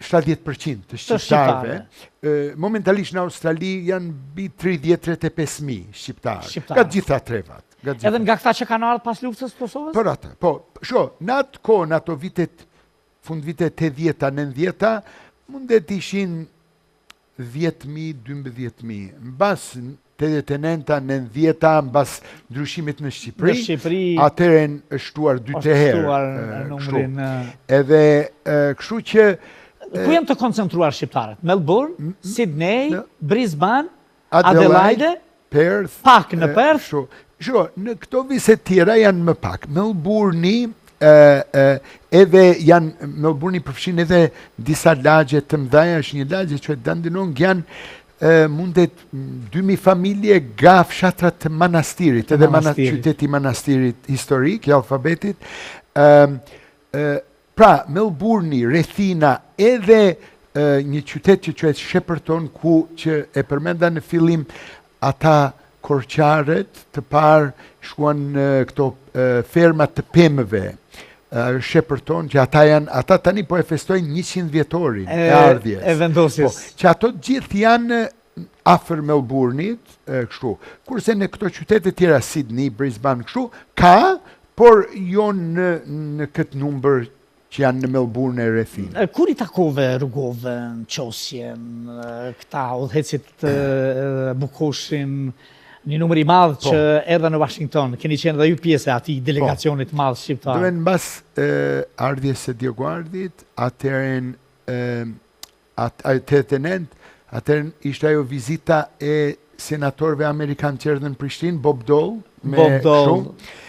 70% të shqiptarëve. Momentalisht në Australi janë bi 30-35.000 shqiptarë, ka gjitha trevat. Edhe nga këta që kanë ardhur pas luftës Kosovës? Për ata, po. Në atë kohë, në ato vitet, fund vitet 80-ta, 90-ta, mundet ishin 10.000, 12.000. Mbas 89-ta, 90-ta, mbas ndryshimit në Shqipëri, atëherë është shtuar 2-3 herë. Edhe kështu që... Ku janë të koncentruar shqiptarët? Melbourne, Sydney, Brisbane, Adelaide, Perth, pak në Perth. Në këto viset tjera janë më pak. Melbourne edhe janë, Melbourne përfshin edhe disa lagje të mdhaja, është një lagje që Dandenong janë mundet 2.000 familje nga fshatrat të manastirit, edhe qyteti manastirit historik, i alfabetit. Pra, Melbourne, Rethina, edhe një qytet që quhet Shepperton, ku që e përmenda në fillim ata korçarët të parë shkuan në këto fermat të pemëve, shepër tonë që ata tani po e festojnë 100 vjetorin e ardhjes. E vendosjes. Që ato gjithë janë afër Melbourne-it, kështu. Kurse në këto qytete tjera, Sydney, Brisbane, kështu, ka, por jo në këtë numër që janë në Melbourne e rrethin. Kur i takove rrugove në qosjen, këta udhëhecit Bukoshin, një numër i madh që erdha në Washington, keni qenë dhe ju pjesë e atij delegacionit madh shqiptar. Domen mbas ardhjes së Dioguardit, atëherën atëherën ishte ajo vizita e senatorëve amerikanë që erdhën në Prishtinë, Bob Dole,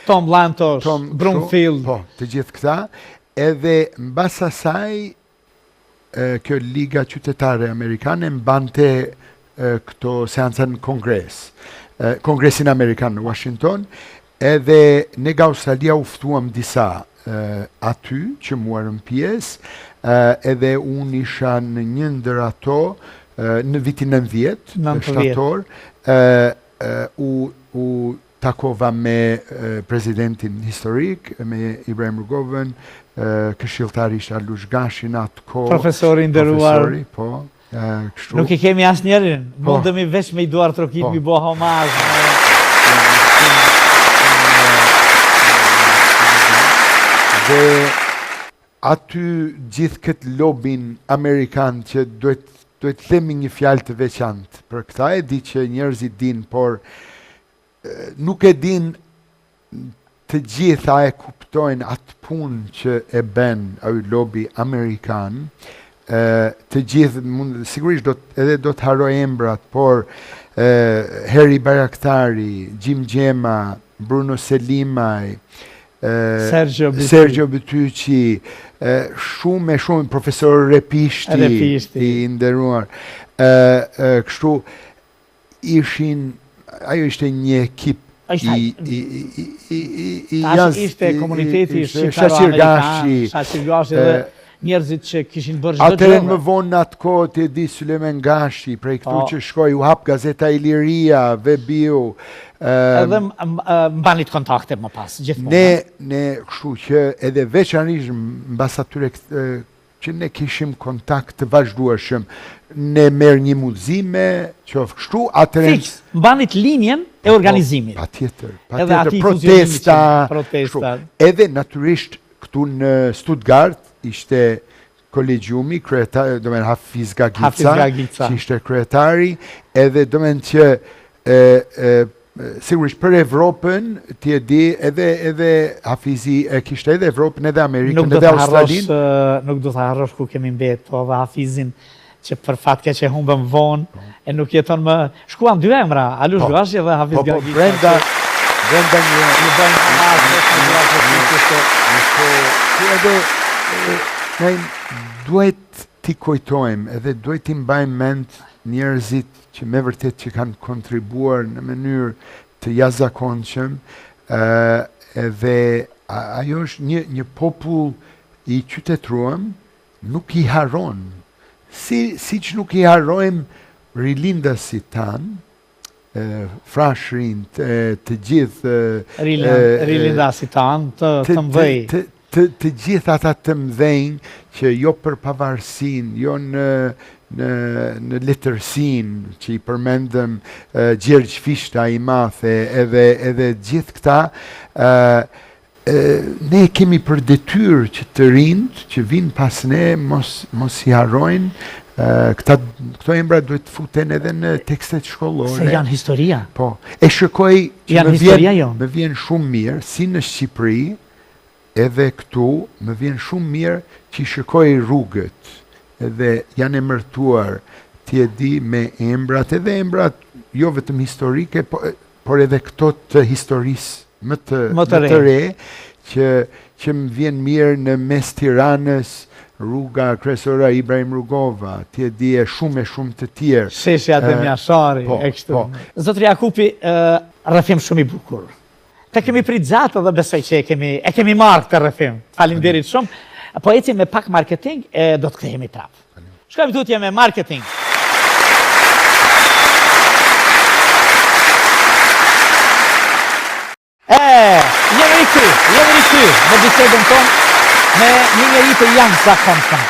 Tom Lantos, Brumfield. Po, të gjithë këta, edhe mbas asaj kjo Liga Qytetare Amerikane mbante këto seanca në Kongres. Kongresin Amerikan në Washington, edhe ne nga Australia uftuam disa aty që muarën pjesë, edhe unë isha në një ndër ato në vitin 90, shtator, u takova me presidentin historik, me Ibrahim Rugovën, këshilltari ishte Alush Gashin atë kohë. Profesori nderuar. Po. Nuk i kemi asë njerin, mundemi veç me i duar trokit, mi bo homaz. Dhe aty gjithë këtë lobin Amerikan që duhet themi një fjalë të veçantë për këta, e di që njerëzit din, por nuk e din të gjitha e kuptojnë atë punë që e ben ai lobi Amerikan. Të gjithë, sigurisht edhe do të haroj embrat, por Heri Bayraktari, Gjim Gjema, Bruno Selimaj, Sergio Betyqi, shumë profesor Repishti, i nderuar. Kështu ajo ishte një ekip ishte komuniteti shqiptaro-amerikan, Shaqir Gashi dhe njerëzit që kishin bërë çdo gjë. Atëherë më vonë në atë kohë të di Sulejman Gashi, prej këtu që shkoj, u hap Gazeta Iliria, Vebiu. Edhe mbanit kontakte më pas, gjithmonë. Ne kështu që edhe veçanërisht mbas atyre që ne kishim kontakt të vazhdueshëm, ne merr një muzime, qoftë kështu, atëherë fiks, mbanit linjen e organizimit. Patjetër, protesta. Edhe natyrisht këtu në Stuttgart ishte kolegjiumi, domen Hafiz Gagica, që ishte kryetari, edhe domen që sigurisht për Evropën, ti e di, edhe Hafizi kishte edhe Evropën, edhe Amerikën, edhe Australinë. Nuk do të harrosh ku kemi mbetë, po dhe Hafizin, që për fat ke që humbëm vonë, e nuk jeton më... Shkuan dy emra, Alush Gashi dhe Hafiz Gagica. Brenda një bëjnë duhet t'i kujtojmë, edhe duhet t'i mbajmë mend njerëzit që me vërtet që kanë kontribuar në mënyrë të jashtëzakonshëm, edhe ajo është një popull i qytetruar, nuk i harron. Siç nuk i harrojmë rilindasit tanë, frashrin, të gjithë rilindasit tanë, të mëdhej. Të gjithë ata të mëdhenj që jo për pavarësinë, jo në letërsinë që i përmendëm Gjergj Fishta i mathe, edhe gjithë këta, ne kemi për detyrë që të rinjt që vinë pas ne mos i harrojnë. Këto embra duhet të futen edhe në tekstet shkollore. Se janë historia. Po. E shikoj që më vjen shumë mirë, si në Shqipëri, edhe këtu, më vjen shumë mirë që i shikoj rrugët, edhe janë emërtuar, ti e di, me embrat, edhe embrat jo vetëm historike, por edhe këto të historisë më të re, që më vjen mirë në mes Tiranës, rruga kryesore Ibrahim Rugova, ti e di, e shumë të tjerë. Sheshja dhe Mjashari, e kështu. Zotri Jakupi, rrëfim shumë i bukur. Te kemi prit gjatë dhe besoj që e kemi marrë këtë rrëfim. Faleminderit shumë. Po ecim me pak marketing, do të kthehemi prapë. Shkojmë tutje me marketing. Jemi rikthyer në bisedën tonë me një njeri të janë zakonshëm,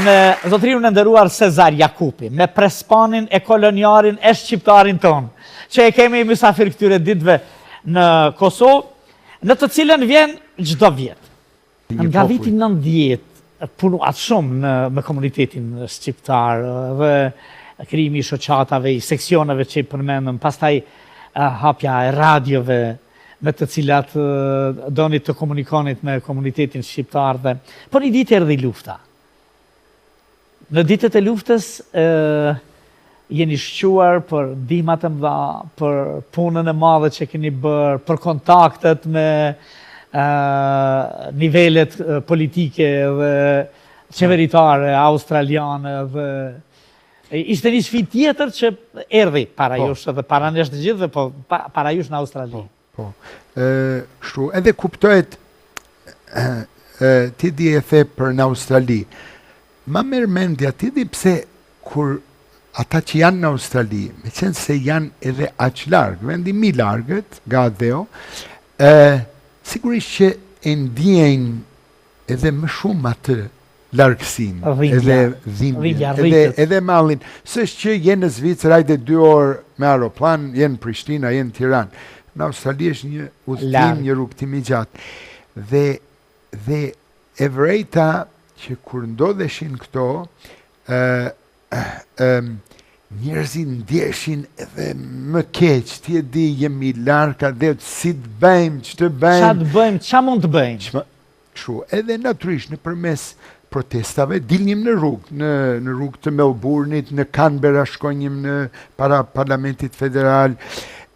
me zotëriun e nderuar Sezar Jakupi, me prespanin e koloniarin e shqiptarin ton, që e kemi mysafir këtyre ditëve në Kosovë, në të cilën vjen çdo vjet. Nga viti 90 punu atë shumë me komunitetin shqiptar dhe krijimi i shoqatave, i seksioneve që i përmendëm, pastaj hapja e radiove me të cilat doni të komunikonit me komunitetin shqiptar dhe po një ditë erdhi lufta. Në ditët e luftës jeni shquar për ndihmat e mëdha, për punën e madhe që keni bërë, për kontaktet me nivelet politike dhe qeveritare, australiane dhe ishte një sfidë tjetër që erdhi para jush dhe para nesh të gjithë dhe po para jush në Australi. Po. Kështu, edhe kuptohet ti di e the për në Australi. Ma merë mendja, ti di pse kur ata që janë në Australi, me qenë se janë edhe aq largë, vendi mi largët, nga dheo, sigurisht që e ndjenjë edhe më shumë atë largësin, edhe dhimbja, edhe mallin. Sështë që jenë në Zvicër, hajde 2 orë me aeroplan, jenë në Prishtina, jenë në Tiranë. Në Australi është një udhëtim, një rrugtim i gjatë. Dhe evrejta që kur ndodheshin këto, njerëzit ndjeshin edhe më keq, ti e di, jemi larka dhe si të bëjmë, që të bëjmë. Qa të bëjmë, qa mund të bëjmë? Kështu, edhe natyrisht në përmes protestave, dilnim në rrugë, në rrugë të Melbourne-it, në Canberra shkonjim në para Parlamentit Federal,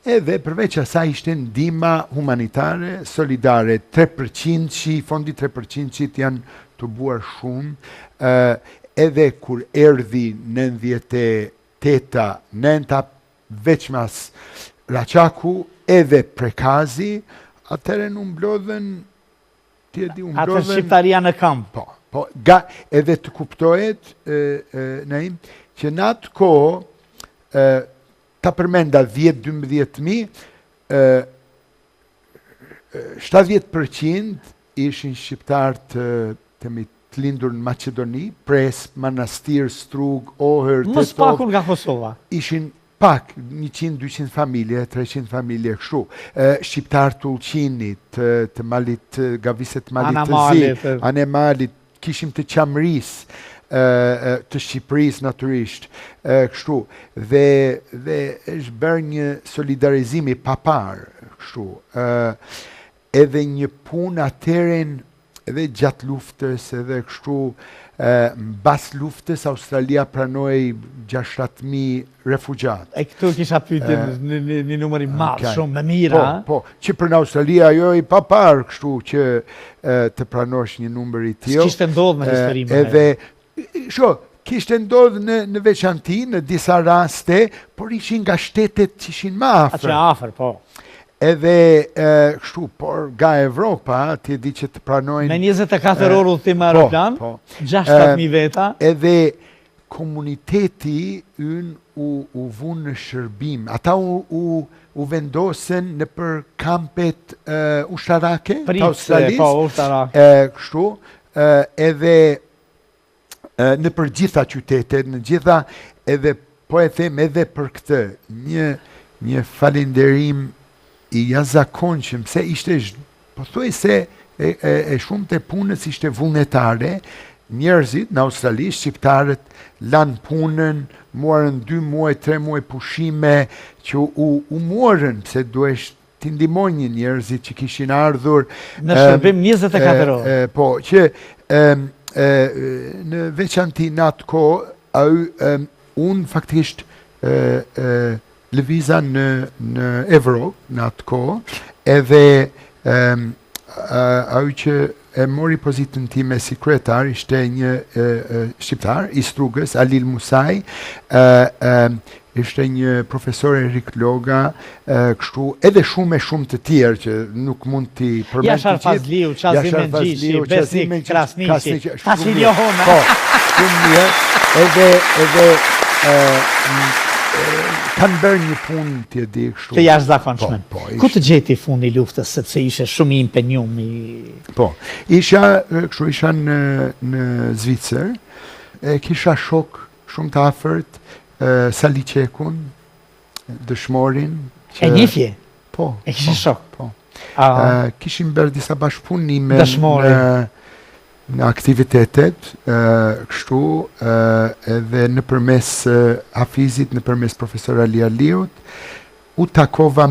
edhe përveç asaj ishte ndihma humanitare, solidare, 3% që, fondi 3% që janë të buar shumë, edhe kur erdhi 98-a, nënta veçmas Raçaku, edhe Prekazi, atëre në mblodhen, ti e di, atër shqiptaria në kamp. Po, edhe të kuptohet, Naim, që në atë kohë, ta përmenda 10-12.000, 70% ishin shqiptar të lindur në Macedoni, Pres, Manastir, Strug, Ohër, Tetov. Mos pakun nga Kosova. Ishin pak, 100-200 familje, 300 familje, kështu. Shqiptar të Ulqinit, të Malit, gaviset Malit të Zi, Anemalit, kishim të Qamris, të Shqipëris naturisht, kështu, dhe është bërë një solidarizimi papar, kështu, edhe një punë atëren, edhe gjatë luftës, edhe kështu, mbas luftës, Australia pranoi 6.000 refugjat. E këtu kisha pyetin një numër i madh, shumë me mira. Po, që për në Australia ajo i papar, kështu, që të pranosh një numër i tillë. Kishte ndodhur në histori. Edhe, kishte ndodhur në veçanti, në disa raste, por ishin nga shtetet që ishin më afër. Që afër, po. Edhe kështu, por nga Evropa, ti e di që të pranojnë... Me 24 orë udhëtim me aeroplan, 6.000 veta. Edhe komuniteti ynë u vunë në shërbim. Ata u vendosen në për kampet ushtarake të Australisë. Po, ushtarake. Kështu, edhe në për gjitha qytetet, në gjitha, edhe po e them edhe për këtë, një falenderim i jashtëzakonshëm, se ishte, po thuaj se e shumë të punës ishte vullnetare, njerëzit në Australi, shqiptarët, lanë punën, muarën 2 muaj, 3 muaj pushime, që u muarën, se duhesh t'i ndihmonje njerëzit që kishin ardhur. Në shërbim 24 orë. Po, që në veçanti në atë kohë, unë faktisht lëviza në Evropë në atë kohë, edhe au që e mori pozitën time si kryetar, ishte një shqiptar i Strugës, Alil Musaj, ishte një profesor Erik Loga, kështu, edhe shumë të tjerë që nuk mund t'i përmend të gjithë. Jashar Fazliu, Qazim Mengjischi, Besnik Krasniqi, Tashi Johona. Po, shumë mirë, edhe kanë bërë një punë t'je di kështu. Të jashtëzakonshme. Po, Ku të gjeti fundi i luftës, sepse ishe shumë i impenjum i... Po, isha në Zvicër, kisha shok shumë të afërt, Sali Qekun, dëshmorin. E njifje? Po. E kishe shok? Po. Kishim bërë disa bashkëpunime në aktivitetet, kështu, edhe në përmes Hafizit, në përmes profesor Ali Aliut, u takova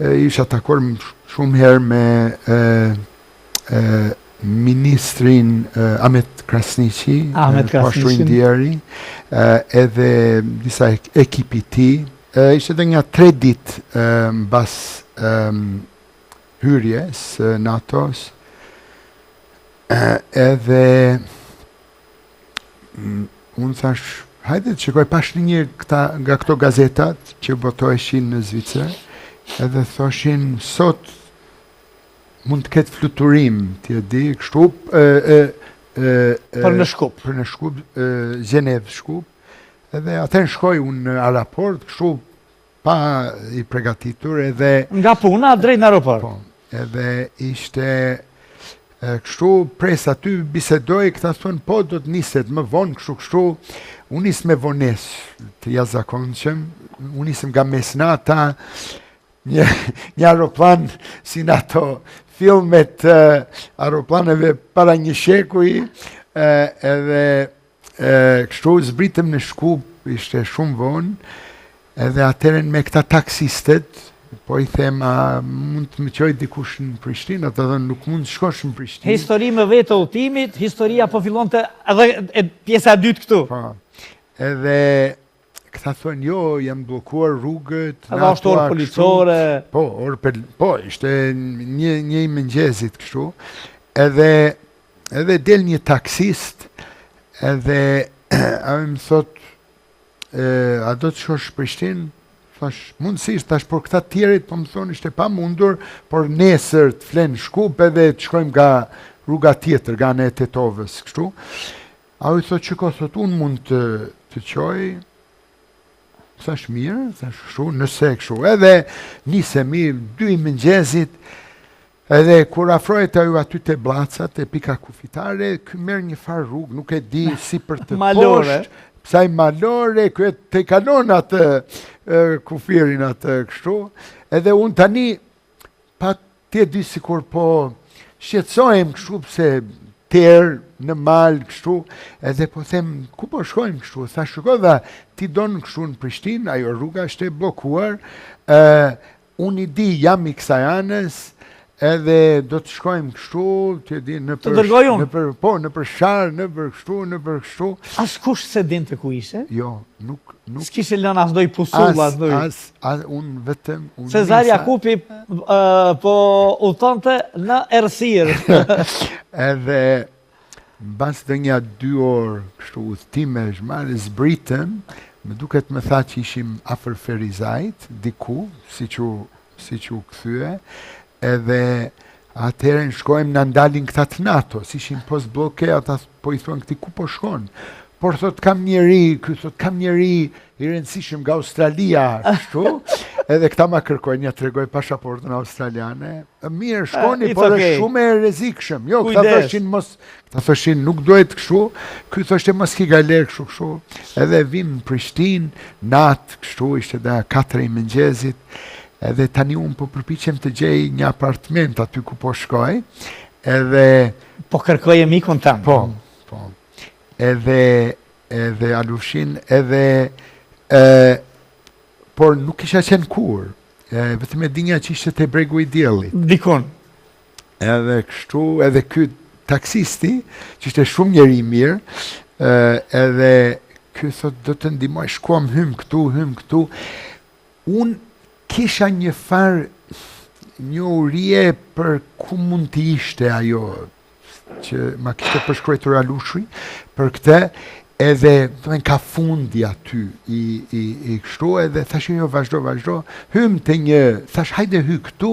isha takuar shumë herë me ministrin Ahmet Krasniqi, pashtu Indieri, edhe disa ekipi ti. Ishte dhe nga 3 ditë mbas hyrjes NATO-s, edhe unë thash, hajde të shikoj pash një nga këto gazetat që botoheshin në Zvicër, edhe thoshin sot mund të ketë fluturim, t'je di, kështu, për në Shkup. Për në Shkup, Gjenev Shkup, edhe atër shkoj unë në aeroport, kështu pa i pregatitur, edhe... Nga puna, drejt në aeroport. Po, edhe ishte... kështu pres aty bisedoj, këta thonë, po do të niset më vonë, kështu, unë nisë me vones të jashtëzakonshëm, unë nisëm nga mesnata, një aeroplan si në ato filmet aeroplaneve para një shekuj, edhe kështu zbritëm në Shkup, ishte shumë vonë, edhe atëren me këta taksistet, po i them, a mund të më qoj dikush në Prishtinë, ata dhe nuk mund të shkosh në Prishtinë. Histori më vetë udhëtimit, historia po fillon të edhe pjesa e dytë këtu. Po, edhe këta thonë, jo, jam blokuar rrugët. Edhe është orë policore. Po, ishte një i mëngjezit kështu. Edhe del një taksist, edhe a më thot, a do të shkosh Prishtinë? Thash, mundësisht, thash, por këta tjerit, po më thonë, ishte pa mundur, por nesër të flenë Shkup edhe të shkojmë nga rruga tjetër, nga në Tetovës, kështu. A u i thot, qëko, thot, unë mund të qoj, thash, mirë, thash, kështu, nëse kështu, edhe nisemi 2 i mëngjezit, edhe kur afrohet aju aty të Blacat, e pika kufitare, kë merë një farë rrugë, nuk e di si për të poshtë, Psaj malore, të i kalon atë kufirin atë kështu, edhe unë tani, pa tje di si kur po shqetsojmë kështu, pse terë në malë kështu, edhe po them, ku po shkojmë kështu, tha shko dhe ti donë kështu në Prishtinë, ajo rruga është e blokuar, unë i di jam i kësaj anës, edhe do të shkojmë kështu, në për sharë, në për kështu. As kush se din të ku ishe? Jo, nuk. S'kishe lënë as doj pusull, as doj. Unë vetëm, Cezar Jakupi po udhëtonte në errësirë. Edhe, mbas dhe një 2 orë kështu udhëtime zhmarë, zbritëm, më duket më tha që ishim afër Ferizajt, diku, si që u këthyë, edhe atëherën shkojmë në ndalin këta të NATO, si ishim post bloke, ata po i thonë këti ku po shkonë. Por thot kam njeri i rëndësishëm nga Australia, kështu, edhe këta ma kërkojnë, ja të regoj pashaportën australiane. Mirë, shkoni, por është shumë e rezikshëm. Jo, këta thoshin nuk duhet kështu, këtë thoshte mos ki galer kështu. Edhe vim në Prishtinë, natë, kështu, ishte da 4 i mëngjezit, edhe tani unë po përpiqem të gjej një apartment aty ku po shkoj, edhe... Po kërkoj e mikun tamë. Po. Edhe Alushin, edhe... por nuk isha qenë kur. Vetëm e dinja që ishte te bregu i diellit. Dikun. Edhe kështu, edhe ky taksisti, që ishte shumë njeri mirë, edhe ky thot do të ndihmoj, shkuam hym këtu. Unë kisha një farë një urije për ku mund të ishte ajo që ma kishte përshkruar Alushi, për këtë edhe ka fundi aty i kështu, edhe thashin jo vazhdo, hym të një, thash hajde hy këtu,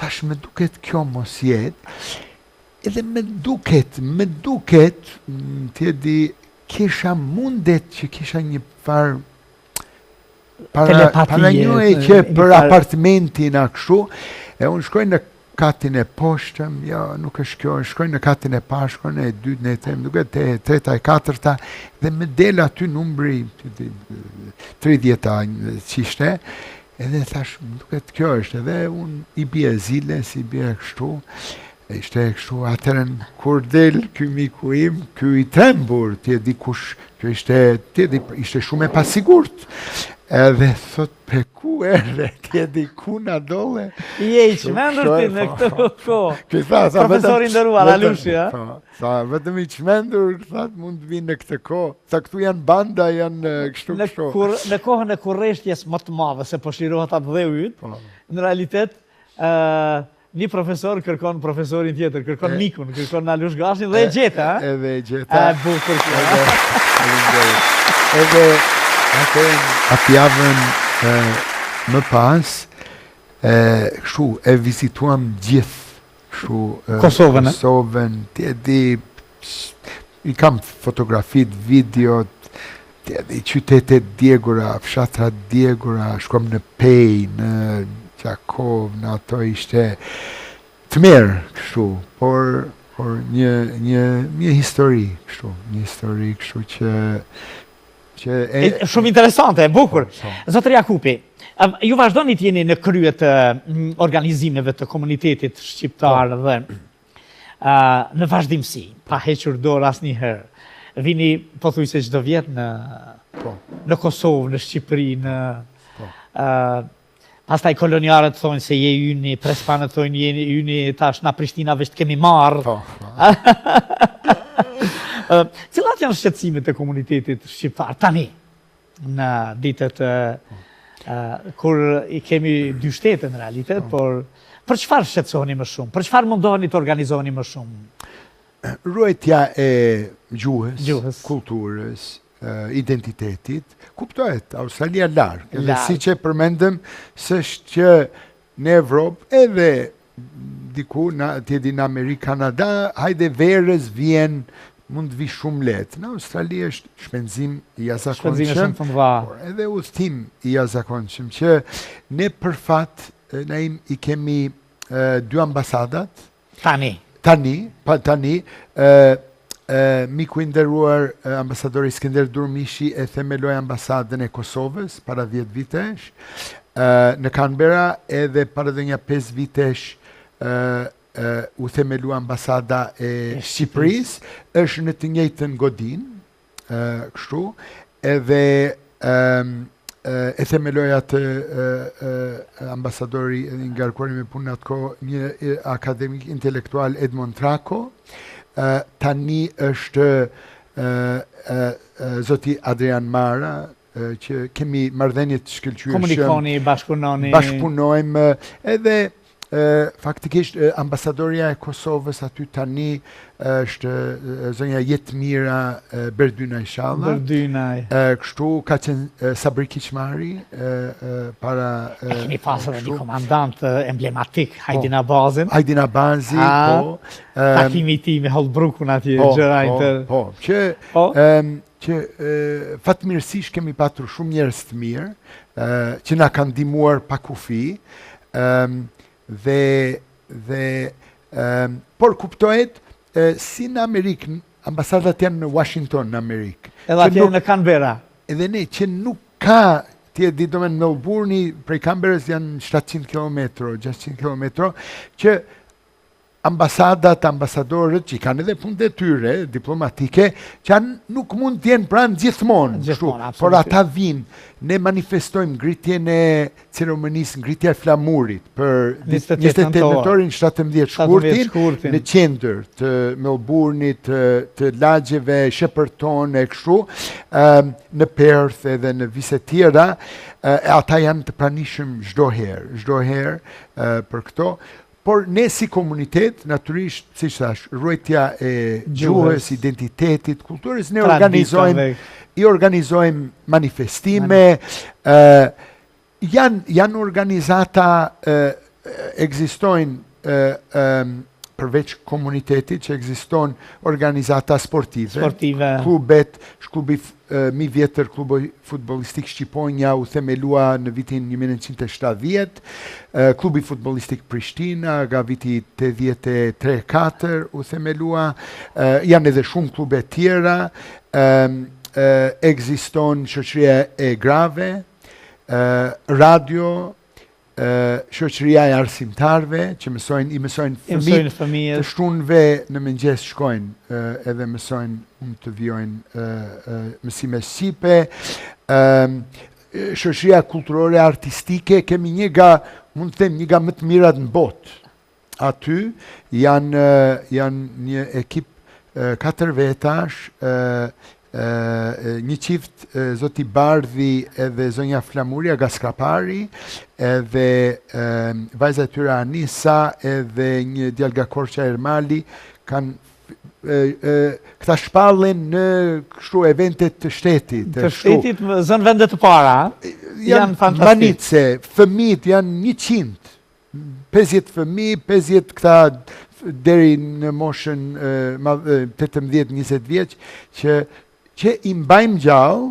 thash me duket kjo mos jetë, edhe me duket, tjedi kisha mundet që kisha një farë telepati. Para një që për apartamentin a kështu, e unë shkoj në katin e poshtëm, jo, nuk është kjo, shkoj në katin e parë, shkoj në e dytë, në e tremë, duket e treta e katërta, dhe me del aty numbri 30 qishte, edhe thash, duket kjo është, edhe unë i bje ziles, i bje kështu, ishte kështu, atërën kur del ky miku im, ky i trembur, tje dikush, kjo ishte shumë e pasigurt, edhe thot pe ku ere, tje diku na dole. Je i qmendur ti në këtë kohë. Profesori ndëruar, Alushi, a? Tha, vetëm i qmendur, thot mund të vinë në këtë kohë. Tha, këtu janë banda, janë kështu. Në kohën e kurreshtjes më të madhe, se po shirohet atë dhe ytë, në realitet, një profesor kërkon profesorin tjetër, kërkon mikun, kërkon Alush Gashin dhe e gjeta, a? Edhe e gjeta. Bukur Edhe atë javën më pas, kështu e vizituam gjithë Kosovën, i kam fotografit, videot, qytetet djegura, fshatrat djegura, shkom në Pej, në Gjakov, në ato ishte të merë, kështu, por një histori, kështu që shumë interesante, bukur. Zotër Jakupi, ju vazhdoni të jeni në kryet të organizimeve të komunitetit shqiptar dhe në vazhdimsi, pa hequr dorë asnjëherë. Vini pothuajse çdo vjet në Kosovë, në Shqipëri, pastaj koloniarët thonë se je yni, prespanët thonë je yni, tash na Prishtina veç të kemi marrë. Cilat janë shqetësimet e komunitetit shqiptar tani në ditët kur i kemi dy shtete në realitet, por për çfarë shqetësoheni më shumë? Për çfarë mundoheni të organizoni më shumë? Ruajtja e gjuhës, kulturës, identitetit, kuptohet, Australia larg. Edhe siç e përmendëm, s'është që në Evropë edhe diku në Amerikë, Kanada, hajde verës vjen mund të vi shumë letë. Në Australi është shpenzim i jashtëzakonshëm, edhe udhëtim i jashtëzakonshëm, që ne për fat i kemi 2 ambasadat. Tani, miku i nderuar ambasadori Skënder Durmishi e themeloi ambasadën e Kosovës para 10 vitesh, në Canberra edhe para dhe një 5 vitesh u themelu ambasada e Shqipërisë, është në të njëjtën godin, kështu, edhe e themeloj atë ambasadori i ngarkuari me punë atë kohë, një akademik intelektual Edmond Trako, tani është zoti Adrian Mara, që kemi marrëdhënie të shkëlqyeshme. Komunikoni, bashkëpunojmë, edhe faktikisht ambasadoria e Kosovës aty tani është zonja Jetmira Berdynaj Shalla. Kështu ka qenë Sabri Kiçmari para... kemi pasur një komandant emblematik, Hajdin Abazin. Hajdin Abazi, po. Takimi ti me Holbrukun atje, gjërajnë. Po, që fatmirësisht kemi patur shumë njerëz të mirë, që na kanë ndihmuar pa kufi, por kuptohet si në Amerikë, ambasadat janë në Washington në Amerikë. Edhe atje në Canberra. Edhe ne që nuk ka, ti do me në Melbourne, prej Canberras janë 700 km, 600 km, që ambasadat, ambasadorët, që i kanë edhe punë detyre, diplomatike, që nuk mund t'jenë pranë gjithmonë, por ata vinë, ne manifestojmë ngritjen e ceremonisë, ngritja e flamurit, për 28 nëntorin 17 shkurtin, në qendër të Melbourne, të lagjeve, Shepperton, e kështu, në Perth edhe në vise tjera, ata janë të pranishëm çdo herë për këto. Por ne si komunitet, naturisht, si thash, ruajtja e gjuhës, identitetit, kulturës, ne organizojmë manifestime, janë organizata, ekzistojnë përveç komunitetit që ekziston organizata sportive, Sportive. klubet, klubi mi vjetër klubi futbollistik Shqiponja u themelua në vitin 1970, klubi futbollistik Prishtina nga viti 83-4 u themelua, janë edhe shumë klube tjera, ekziston shoqëria e grave, radio, shoqëria e arsimtarve që i mësojnë fëmijët të shtunëve në mëngjes shkojnë edhe mësojnë të vjojnë mësime shqipe, shoqëria kulturore artistike, kemi mund të them një nga më të mirat në botë. Aty janë një ekip 4 vetash, një qift zoti Bardhi edhe zonja Flamuria Gaskrapari, edhe vajza e tyre Anisa edhe një djalë nga Korça Ermali këta shpallen në kështu eventet të shtetit. Të shtetit zënë vendet të para, janë fantastik. Manice, fëmijët janë 100, 50 fëmijë, 50 këta deri në moshën 18-20 vjeç që i mbajmë gjallë,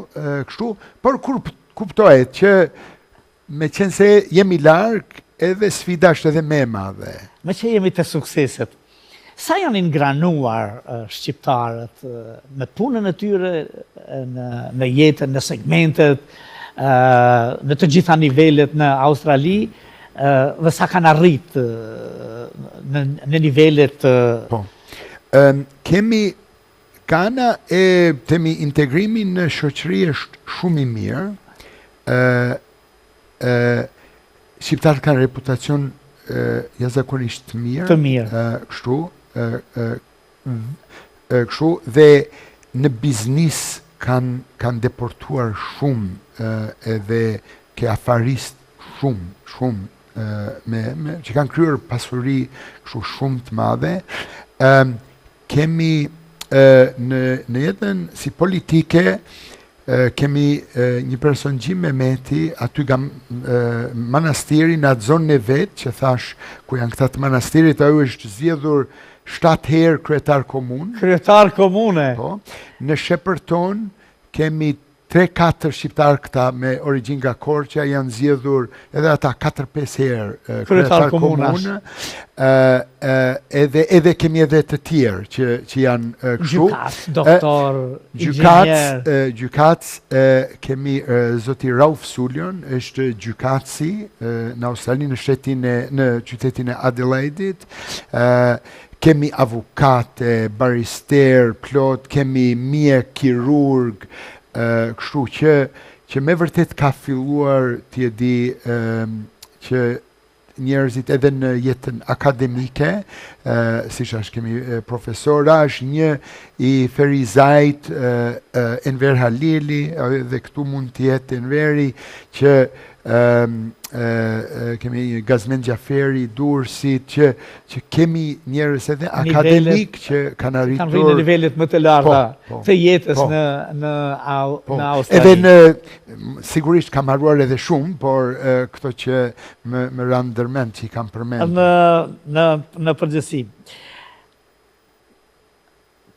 kështu, por kur kuptohet që me qenë se jemi larg, edhe sfida është edhe më e madhe. Me që jemi të sukseset, sa janë ingranuar shqiptarët në punën e tyre, në jetën, në segmentet, në të gjitha nivellet në Australi, dhe sa kanë arrit në nivellet... Po. Kemi Kana temi integrimi në shoqëri është shumë i mirë. Shqiptarët kanë reputacion jashtëzakonisht të mirë. Të mirë. Kështu dhe në biznis kanë deportuar shumë edhe ke afarist shumë që kanë kryer pasuri kështu shumë të madhe. Kemi në jetën si politike, kemi një person Gjim Mehmeti, aty nga manastiri në atë zonën e vetë, që thash, ku janë këta të manastirit, ajo është zgjedhur 7 herë kryetar komunë. Kryetar komune. Po, në Shepërton kemi 3-4 shqiptarë këta me origjinë nga Korça, janë zgjedhur edhe ata 4-5 herë kryetar komunë. Edhe kemi edhe të tjerë që janë kështu. Gjykatës, doktor, inxhinier. Gjykatës, kemi zoti Rauf Sullion, është gjykatësi në Australi, në qytetin e Adelaide-it. Kemi avukate, barister, plot, kemi mjek, kirurg, kështu që me vërtet ka filluar t'je di që njerëzit edhe në jetën akademike, si është kemi profesora, është një i Ferizajt, Enver Halili, dhe këtu mund t'jetë Enveri, që kemi Gazmen Gjaferi, Durrësit, që kemi njerëz edhe akademik që kanë arritur... Kanë rrinë në nivellet më të larta të jetës në Australi. Edhe sigurisht kam harruar edhe shumë, por këto që më ranë ndërmend që i kam përmendur. Në përgjithësi.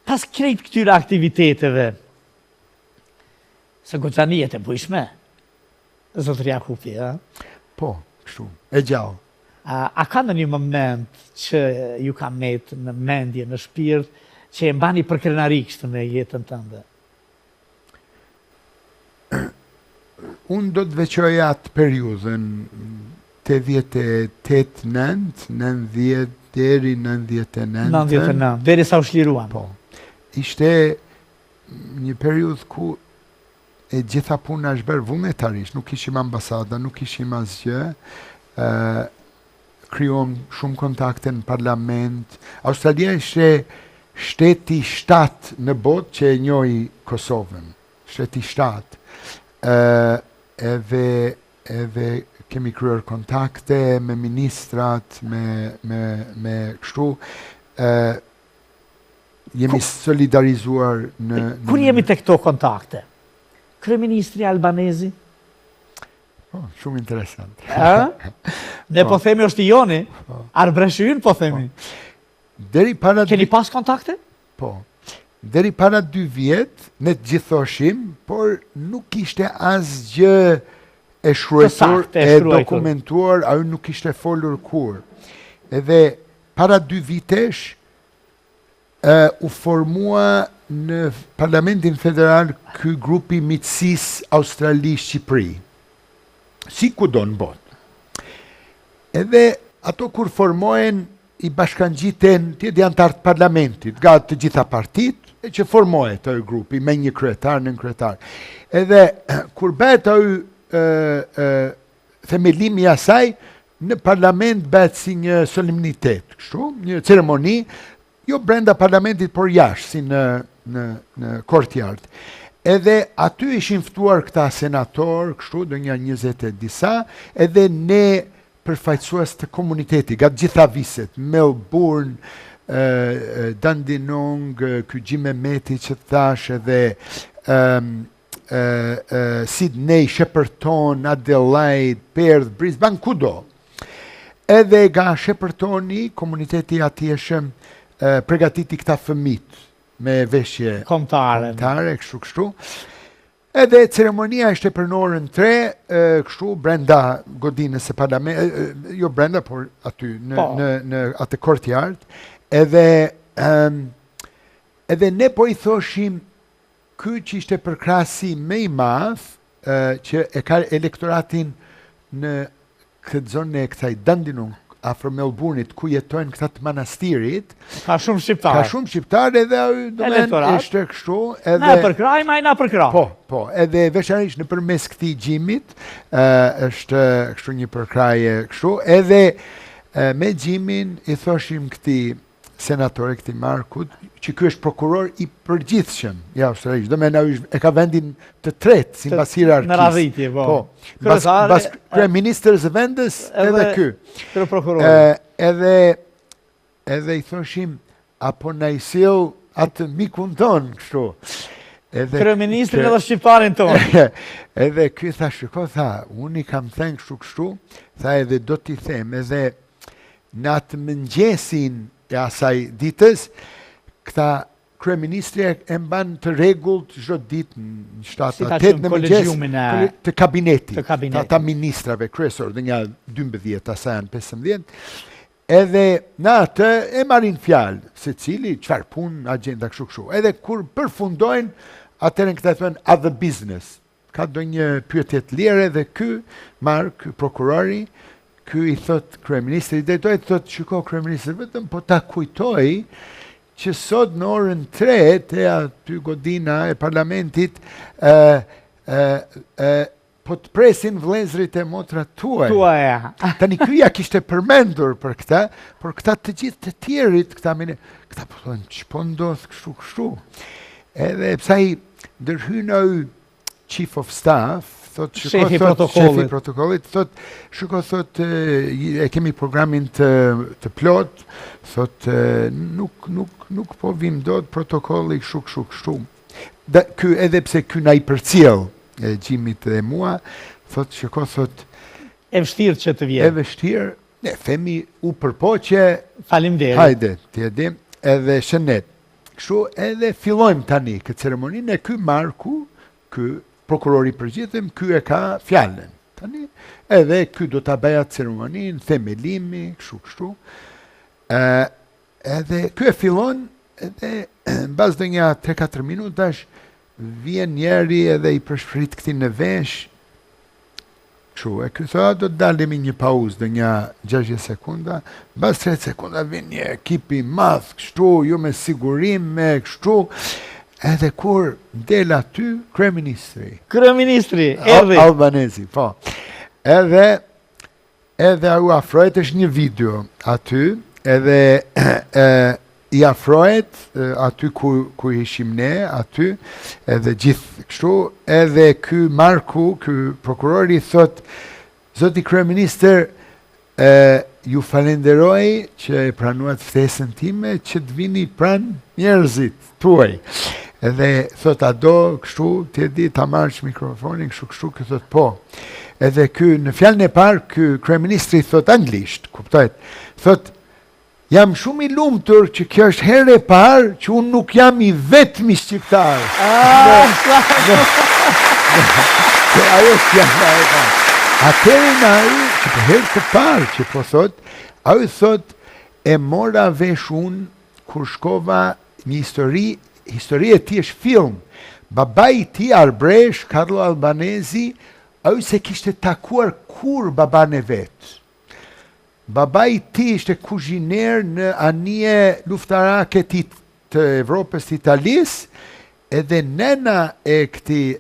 Pas krejt këtyre aktiviteteve, se goxhanijet e bujshme, Zotëri Jakupi, Po, kështu, e gjallë. A ka në një moment që ju ka metë në mendje, në shpirt, që e mbani për krenarik në jetën tënde? Unë do të veçoj atë periudhën 88-90, 90 deri 99. 99, deri sa u shliruan. Po. Ishte një periudhë ku e gjitha puna është bërë vullnetarisht, nuk ishim ambasada, nuk ishim asgjë, kryom shumë kontakte në parlament. Australia ishte shteti 7 në botë që e njohi Kosovën, shteti 7. Edhe kemi kryer kontakte me ministrat, me kështu, jemi solidarizuar në... Kur jemi të këto kontakte? Kryeministri albanezi? Shumë interesant. Ne po themi është i joni, Arbreshyën po themi. deri para Keni pas kontakte? Po. Deri para 2 vjet, ne të gjithë thoshim, por nuk ishte asgjë e shkruar, e dokumentuar, ajo nuk ishte folur kur. Edhe para 2 vitesh u formua në Parlamentin Federal ky grupi Miqësisë Australi-Shqipëri. Si kudo në botë. Edhe ato kur formohen i bashkangjiten të antarë të parlamentit, nga të gjitha partit, e që formohet të grupi me një kryetar në kryetar. Edhe kur bëhet themelimi i asaj, në parlament bëhet si një solemnitet, kështu, një ceremoni, jo brenda parlamentit, por jashtë, si në courtyard. Edhe aty ishin ftuar këta senator, kështu, do një 20 e disa, edhe ne përfaqësues të komuniteti, nga gjitha viset, Melbourne, Dandenong, ky Gjime Meti që thash, edhe Sydney, Shepperton, Adelaide, Perth, Brisbane, kudo. Edhe nga Sheppertoni, komuniteti atjeshëm pregatiti këta fëmit me veshje kombëtare, kështu. Edhe ceremonia ishte për në orën 3, kështu brenda godinës e parlament, jo brenda, por aty në atë courtyard. Edhe ne po i thoshim ky që ishte përkrahasi më i madh që e ka elektoratin në këtë zonë e kësaj Dandenong, afër Melbourne-it, ku jetojnë këta të manastirit. Ka shumë shqiptarë. Ka shumë shqiptarë edhe ishte kështu. Na përkraj, ma i na përkraj. Po, edhe veçanërisht në përmes këtij gjimit, është kështu një përkraje kështu, edhe me gjimin i thoshim këtij senatore, këtij Markut, që ky është prokuror i përgjithshëm i Australisë. Do me e ka vendin të tretë, si mbas hierarkisë. Në radhitje, po. Bas kryeministër zë vendës, edhe ky. Edhe i thoshim, apo na i sill atë mikun ton, kështu. Kryeministrin edhe shqiptarin tonë. Edhe ky tha, shiko, unë i kam thënë kështu, tha edhe do t'i them, edhe në atë mëngjesin e asaj ditës, këta kryeministri e mban të rregullt çdo ditë në 7-8 në mëngjes të kabinetit, ata ministrave kryesor, dhe nga 12, asa janë 15, edhe në atë e marrin fjalë, secili çfarë punë, agenda kështu. Edhe kur përfundojnë, atëherë këta thonë other business. Ka ndonjë pyetje të lirë, dhe ky Mark, prokurori, ky i thot kryeministri, drejtoi thot, shiko kryeministri, vetëm po ta kujtoj që sot në orën 3 te aty godina e parlamentit po të presin vëllezërit e motrat tuaj. Tani ky ja kishte përmendur për këtë, por këta të gjithë të tjerit, këta po thonë ç'po ndodh kështu. Edhe pse ai ndërhyn chief of staff, shefi protokollit, thot, shiko, thot, e kemi programin të plot, thot, nuk po vim dot protokolli kështu. Edhe pse ky na i përcjell Gjimit dhe mua, thot, shiko, thot, e vështirë që të vjen. E vështirë, ne themi u përpoqe, faleminderit. Hajde, ti e dim, edhe shënet. Kështu edhe fillojmë tani këtë ceremoninë, e ky Marku, ky prokurori i përgjithshëm, ky e ka fjalën. Tani edhe ky do ta bëja ceremoninë, themelimi, kështu. Edhe ky e fillon, edhe mbas do një 3-4 minutash vjen njeri edhe i përshprit këtij në vesh. Kështu, e ky thotë do të dalemi një pauzë do një 60 sekunda, mbas 30 sekunda vjen një ekip i madh, kështu, jo me sigurim, me kështu. Edhe kur del aty kryeministri. Kryeministri, erdhi. Albanezi, po. Edhe u afrohet, është një video aty, edhe i afrohet aty ku ishim ne, aty, edhe gjithë kështu, edhe ky Marku, ky prokurori, thot, zoti kryeministër, ju falenderoj që e pranuat ftesën time, që të vini pranë njerëzit tuaj. Edhe thot, a do kështu, ti e di, ta marrësh mikrofonin, kështu, thot, po. Edhe ky, në fjalën e parë, ky kryeministri thot anglisht, kuptojt, thot, Jam shumë i lumtur që kjo është herë e parë që unë nuk jam i vetmi shqiptar. Ajo s'jam e parë. Atëherë në ai që për herë të parë që po thot, ajo thot e mora vesh unë kur shkova një histori e ti është film. Babai i ti Arbresh, Carlo Albanesi, ajo se kishte takuar kur baban e vetë. Babai i ti ishte kuzhiner në anije luftarake të Evropës të Italis, edhe nena e këti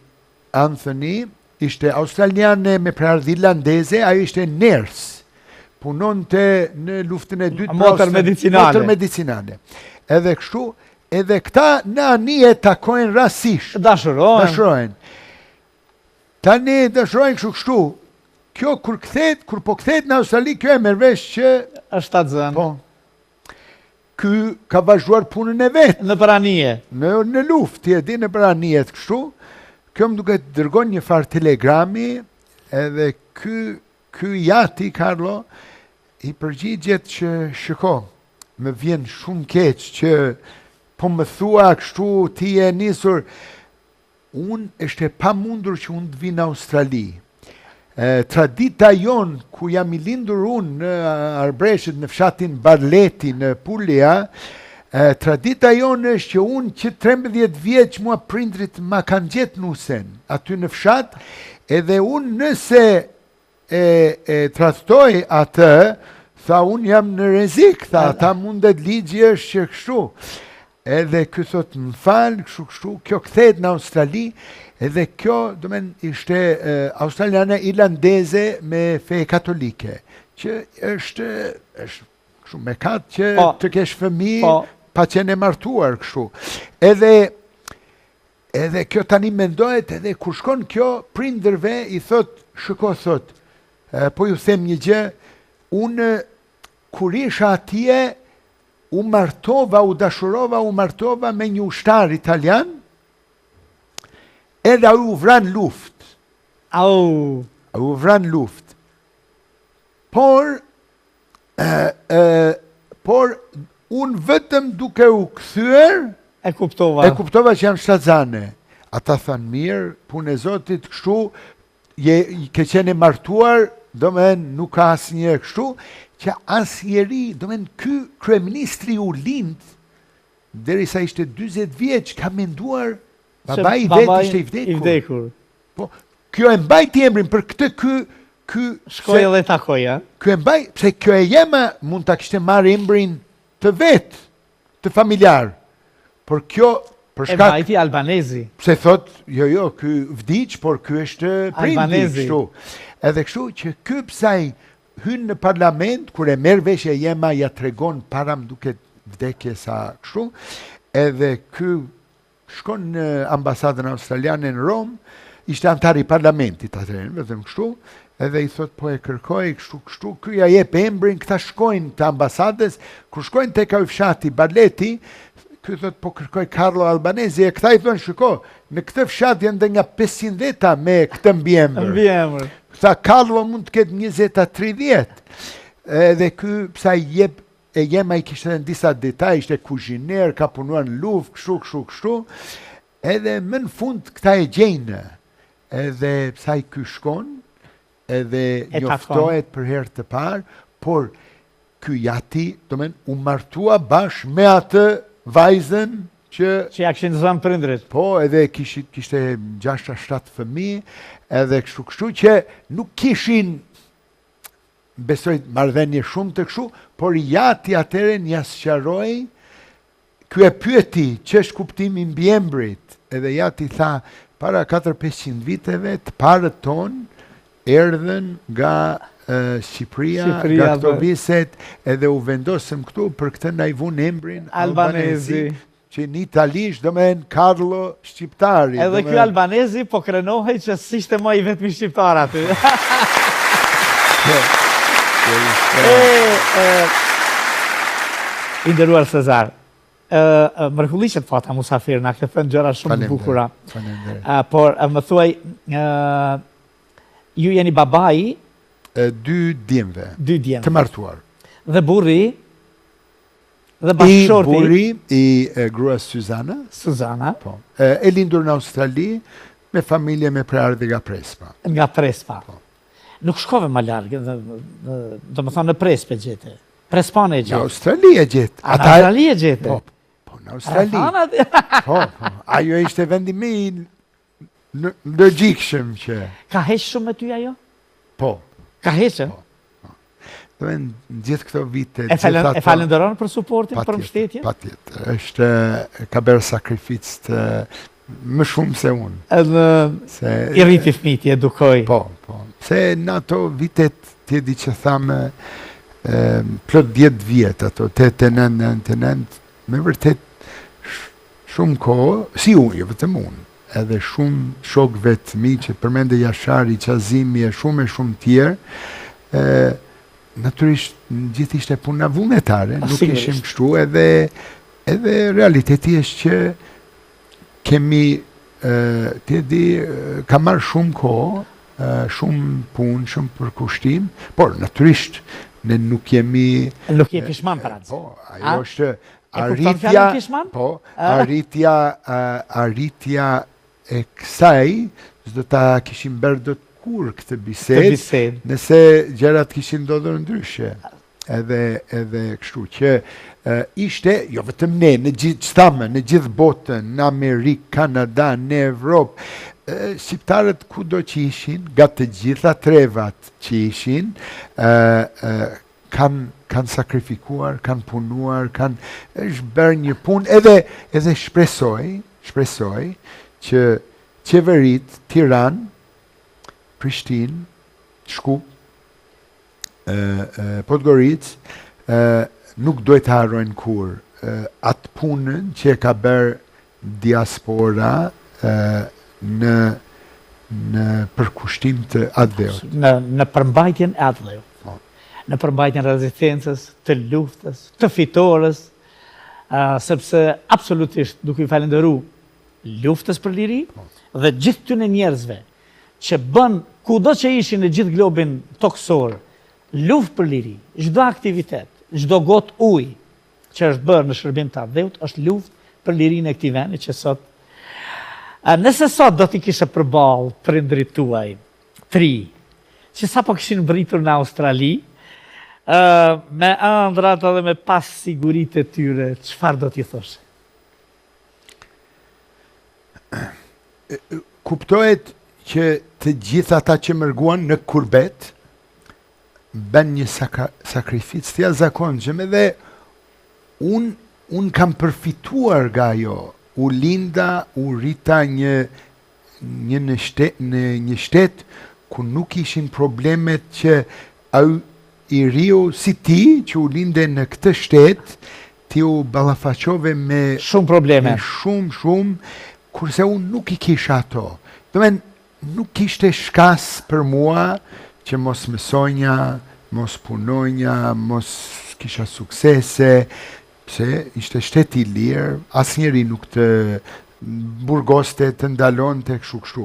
Anthony ishte australiane me prardhë irlandeze, ajo ishte ners. Punonte në luftën e dytë motër medicinale. Edhe kështu, edhe këta në anije takojnë rasisht. Dashurojnë. Tani dashurojnë kështu. Kjo kur po kthehet në Australi, kjo e merr vesh që është atë zënë. Po. Ky ka vazhduar punën e vet në pranie. Në luftë, e di në pranie kështu. Kjo më duket dërgon një farë telegrami, edhe ky jati Carlo i përgjigjet që shiko, më vjen shumë keq që po më thua kështu ti e nisur. Unë është e pamundur që unë të vi në Australi. Tradita jon ku jam i lindur unë në Arbreshët, në fshatin Barleti, në Puglia, tradita jon është që unë që 13 vjeç mua prindrit ma kanë gjetë nusen aty në fshat, edhe unë nëse e trahtoj atë, tha unë jam në rrezik, tha ata mundet ligji është që kështu. Edhe ky thot më fal, kështu, kjo kthehet në Australi. Edhe kjo, do men, ishte australiane irlandeze me fe katolike, që është kështu me katë që të kesh fëmijë pa qenë e martuar kështu. Edhe kjo tani mendohet, edhe kur shkon kjo prindërve i thot, shiko thot, po ju them një gjë, unë kur isha atje u martova me një ushtar italian, edhe u vran luft. U vran luft. Por unë vetëm duke u kthyer, e kuptova që jam shtatzane. Ata thanë mirë, punë e Zotit kështu, ke qenë martuar, do men nuk ka asnjë kështu, që asnjëri, do men ky kryeministri u lind, derisa ishte 40 vjeç, ka menduar babai i vetë ishte i vdekur. Po, kjo e mbajti emrin për këtë ky shkoi edhe takoja. Ky e mbaj, pse kjo e jema mund ta kishte marrë emrin të vet, të familjar. Por kjo për shkak e mbajti Albanesi. Pse thot, jo, ky vdiq, por ky është prindi kështu. Edhe kështu që ky psaj hyn në parlament, kur e merr vesh e jema ja tregon para më duket vdekje sa kështu, edhe ky shkon në ambasadën australiane në Rom, ishte antar i parlamentit atëherë, vetëm kështu, edhe i thot po e kërkoj kështu, ky ja jep emrin, këta shkojnë të ambasadës, kur shkojnë tek ai fshati Barleti, ky thot po kërkoj Carlo Albanesi, e këta i thonë shiko, në këtë fshat janë dhe nga 500 veta me këtë mbiemër. Këta Carlo mund të ketë 20-30. Edhe ky psa i jep e jema i kishte në disa detaj, ishte kuzhiner, ka punuar në luftë, kështu, edhe më në fund këta e gjejnë, edhe psa i ky shkon, edhe njoftohet për herë të parë, por ky jati, do men, u martua bashkë me atë vajzën që ja kishin zënë prindrit. Po, edhe kishte 6-7 fëmijë, edhe kështu që nuk kishin besoj marrëdhënie shumë të kështu, por jati atëre një sqaroi, ky e pyeti ç'është kuptimi i mbiemrit, edhe jati tha, para 400-500 viteve të parët ton erdhën nga Shqipëria, nga këto viset, edhe u vendosëm këtu për këtë na i vun emrin Albanesi, që në italisht do men Carlo Shqiptari. Edhe ky Albanesi po krenohej që s'ishte më i vetmi shqiptar aty. I nderuar Cezar, mrekulliqet fata musafir, na ke thënë gjëra shumë të bukura. Por më thuaj, ju jeni babai 2 djemve. Të martuar. Dhe burri Dhe I bashkëshorti buri i gruas Suzana, Suzana, po. E lindur në Australi me familje me prardhje nga Prespa. nga Prespa. Nuk shkove më largë, do më thonë në Prespe gjete. Prespane e Në gjete. Australi e gjetë. A në Australi e gjete? Po, në Australi. Australi. Po. Ajo ishte vendi më i logjikshëm që. Ka heqë shumë me ty ajo? Po. Ka heqë? Do në gjithë këto vite. E falenderon për suportin, për mbështetjen? Patjetër. Është ka bërë sakrificë të më shumë se unë. Edhe i rriti fëmijët, i edukoj. Po. Se në ato vitet ti di që thamë plot 10 vjet ato, 89, me vërtet shumë kohë, si unë, jo vetëm unë, edhe shumë shokëve të mi që përmende Jashari, Qazimi e shumë tjerë, natyrisht gjithë ishte puna vullnetare, nuk ishim kështu, edhe realiteti është që kemi, ti di, ka marrë shumë kohë, shumë punë, shumë përkushtim, por natyrisht ne nuk jemi... Nuk je pishman për atë. Po, ajo është arritja e kësaj, s'do ta kishim bërë do të kur këtë bisedë, nëse gjërat kishin ndodhur ndryshe. Edhe kështu që ishte, jo vetëm ne, në gjithë botën, në Amerikë, Kanada, në Evropë, shqiptarët kudo që ishin, nga të gjitha trevat që ishin, kanë sakrifikuar, kanë punuar, është bërë një punë, edhe shpresoj që qeverit, Tiranë, Prishtinë, Shkup, Podgoricë, nuk duhet të harrojnë kur atë punën që e ka bërë diaspora në përkushtim të atë në përmbajtjen e atë dheut. Në përmbajtjen rezistencës, të luftës, të fitores, sepse absolutisht duke i falenderu luftës për liri dhe gjithë të në njerëzve që bën kudo që ishin në gjithë globin toksor, luftë për liri, çdo aktivitet, çdo gotë ujë që është bërë në shërbim të atë dheut, është luftë për lirinë e këtij vendi që sot nëse sot do t'i kishe përballë prindrit tuaj, 3, që sa po kishin vritur në Australi, me ëndrat edhe me pas sigurit e tyre, çfarë do t'i thoshe? Kuptohet që të gjithë ata që mërguan në kurbet, bën një sakrificë të jashtëzakonshëm edhe unë kam përfituar nga ajo. U linda, u rrita në një shtet ku nuk ishin problemet që i riu si ti që u linde në këtë shtet, ti u ballafaqove me shumë probleme. Shumë, kurse unë nuk i kisha ato. Domen, nuk ishte shkas për mua që mos mësonja, mos punonja, mos kisha suksese, se ishte shteti i lirë, asnjëri nuk të burgoste, të ndalon të kështu.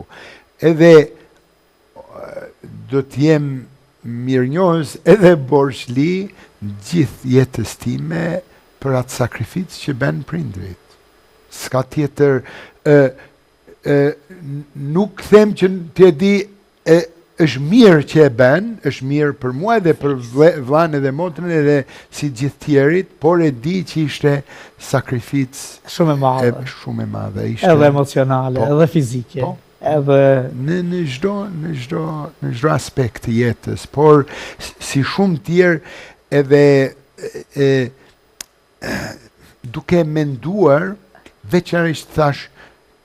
Edhe do t'jem mirënjohës edhe borxhli gjithë jetës time për atë sakrificë që bën prindrit. S'ka tjetër, nuk them që t'e di është mirë që e ben, është mirë për mua edhe për vllain edhe motrën edhe si gjithë tjerit, por e di që ishte sakrificë shumë e madhe. Ishte edhe emocionale, edhe fizike. Edhe në çdo aspekt të jetës, por si shumë tjerë edhe duke menduar, veçanërisht thash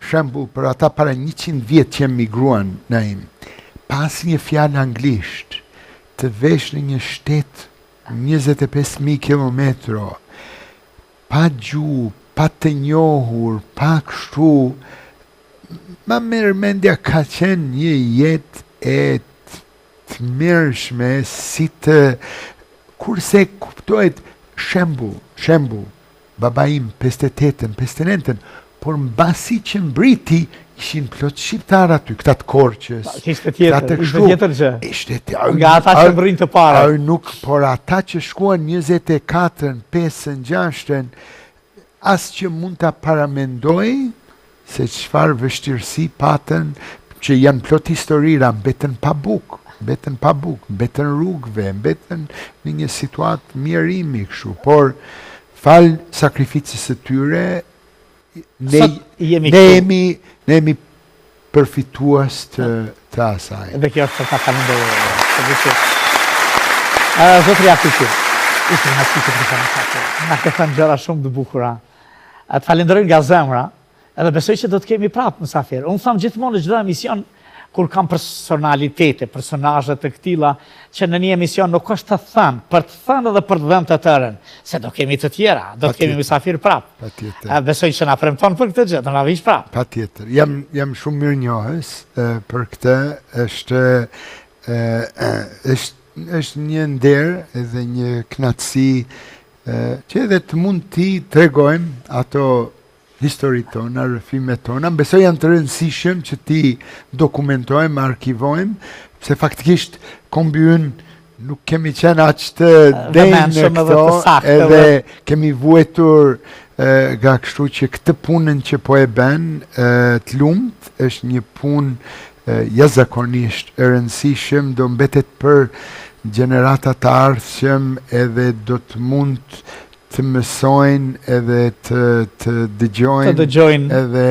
shembull për ata para 100 vjet që emigruan në im. Pas një fjalë anglisht, të vesh në një shtet 25.000 kilometro, pa gjuhë, pa të njohur, pa kështu, ma merr mendja ka qenë një jetë e të mërshme, si të, kurse kuptohet shembull, baba im 58-ën, 59-ën, por mbasi që mbriti, ishin plot shqiptar aty, këta të Korçës. Kishte tjetër, ishte tjetër gjë. Ishte Nga ata që mrin të para. Nuk, por ata që shkuan 24-ën, 5-ën, 6-ën, as që mund ta paramendoj se çfarë vështirësi patën, që janë plot historira, mbetën pa bukë, mbetën rrugëve, mbetën në një situatë mjerimi kështu, por fal sakrificës së tyre, ne jemi përfitues të asaj. Dhe kjo është ta falenderoj. Zotri Afiqi, ishte nga që të përshëndetë. Na ke thënë gjëra shumë të bukura. Të falenderoj nga zemra, edhe besoj që do të kemi prapë mysafir. Unë tham gjithmonë në çdo emision kur kam personalitete, personazhe të këtilla, që në një emision nuk është të thënë, për të thënë edhe për të dhënë të tërën, se do kemi të tjera, do të kemi mysafir prapë. Patjetër. Besoj që na premton për këtë gjë, do na vish prapë. Patjetër. Jam shumë mirënjohës për këtë, është një nder edhe një knatësi që edhe të mund t'i tregojmë ato historitë tona, rrëfimet tona. Besoj janë të rëndësishëm që ti dokumentojmë, arkivojmë, se faktikisht kombi ynë nuk kemi qenë aq të denjë në këto, edhe kemi vuetur nga kështu që këtë punën që po e bën të lumt, është një punë jashtëzakonisht e rëndësishëm, do mbetet për gjenerata të ardhshëm, edhe do të mund të mësojnë edhe të dëgjojnë edhe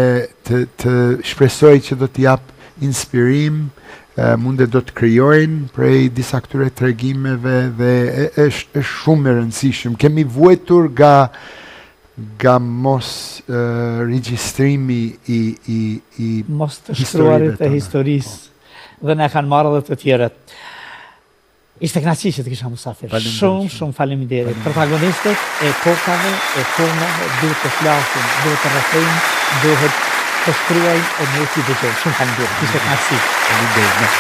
të shpresoj që do të jap inspirim, mundet do të krijojnë prej disa këtyre tregimeve dhe është shumë e rëndësishëm. Kemi vuetur nga mos regjistrimi i mos të shkruarit e historisë dhe ne kanë marrë edhe të tjerët. Ishte kënaqësi që të kisha mysafir. Shumë faleminderit. Protagonistët e kokave, e tonave, duhet të flasin, duhet të rrethojnë, duhet të shkruajnë e ne t'i dëgjojmë. Shumë faleminderit. Ishte kënaqësi. Faleminderit.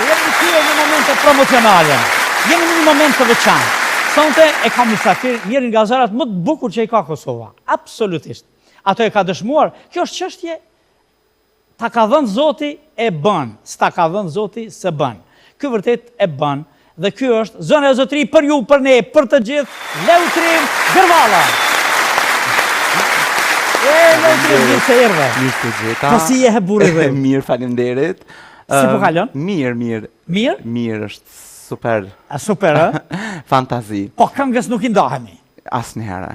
Jemi kthyer në momente promocionale. Jemi në një moment të veçantë. Sonte e kam mysafir njërin nga zërat më të bukur që i ka Kosova. Absolutisht. Ato e ka dëshmuar, kjo është çështje, ta ka dhënë Zoti e bën, s'ta ka dhënë Zoti se bën. Ky vërtet e bën dhe ky është zona e zotëri për ju, për ne, për të gjithë, Leutrim Gërvalla. Leutrim, mirë se erdhe. Mirë të gjeta. Po si je burri dhe? Mirë, faleminderit. Si po kalon? Mirë. Mirë? Mirë, është super. Super, ë? Fantazi. Po këngës nuk i ndahemi. Asnjëherë.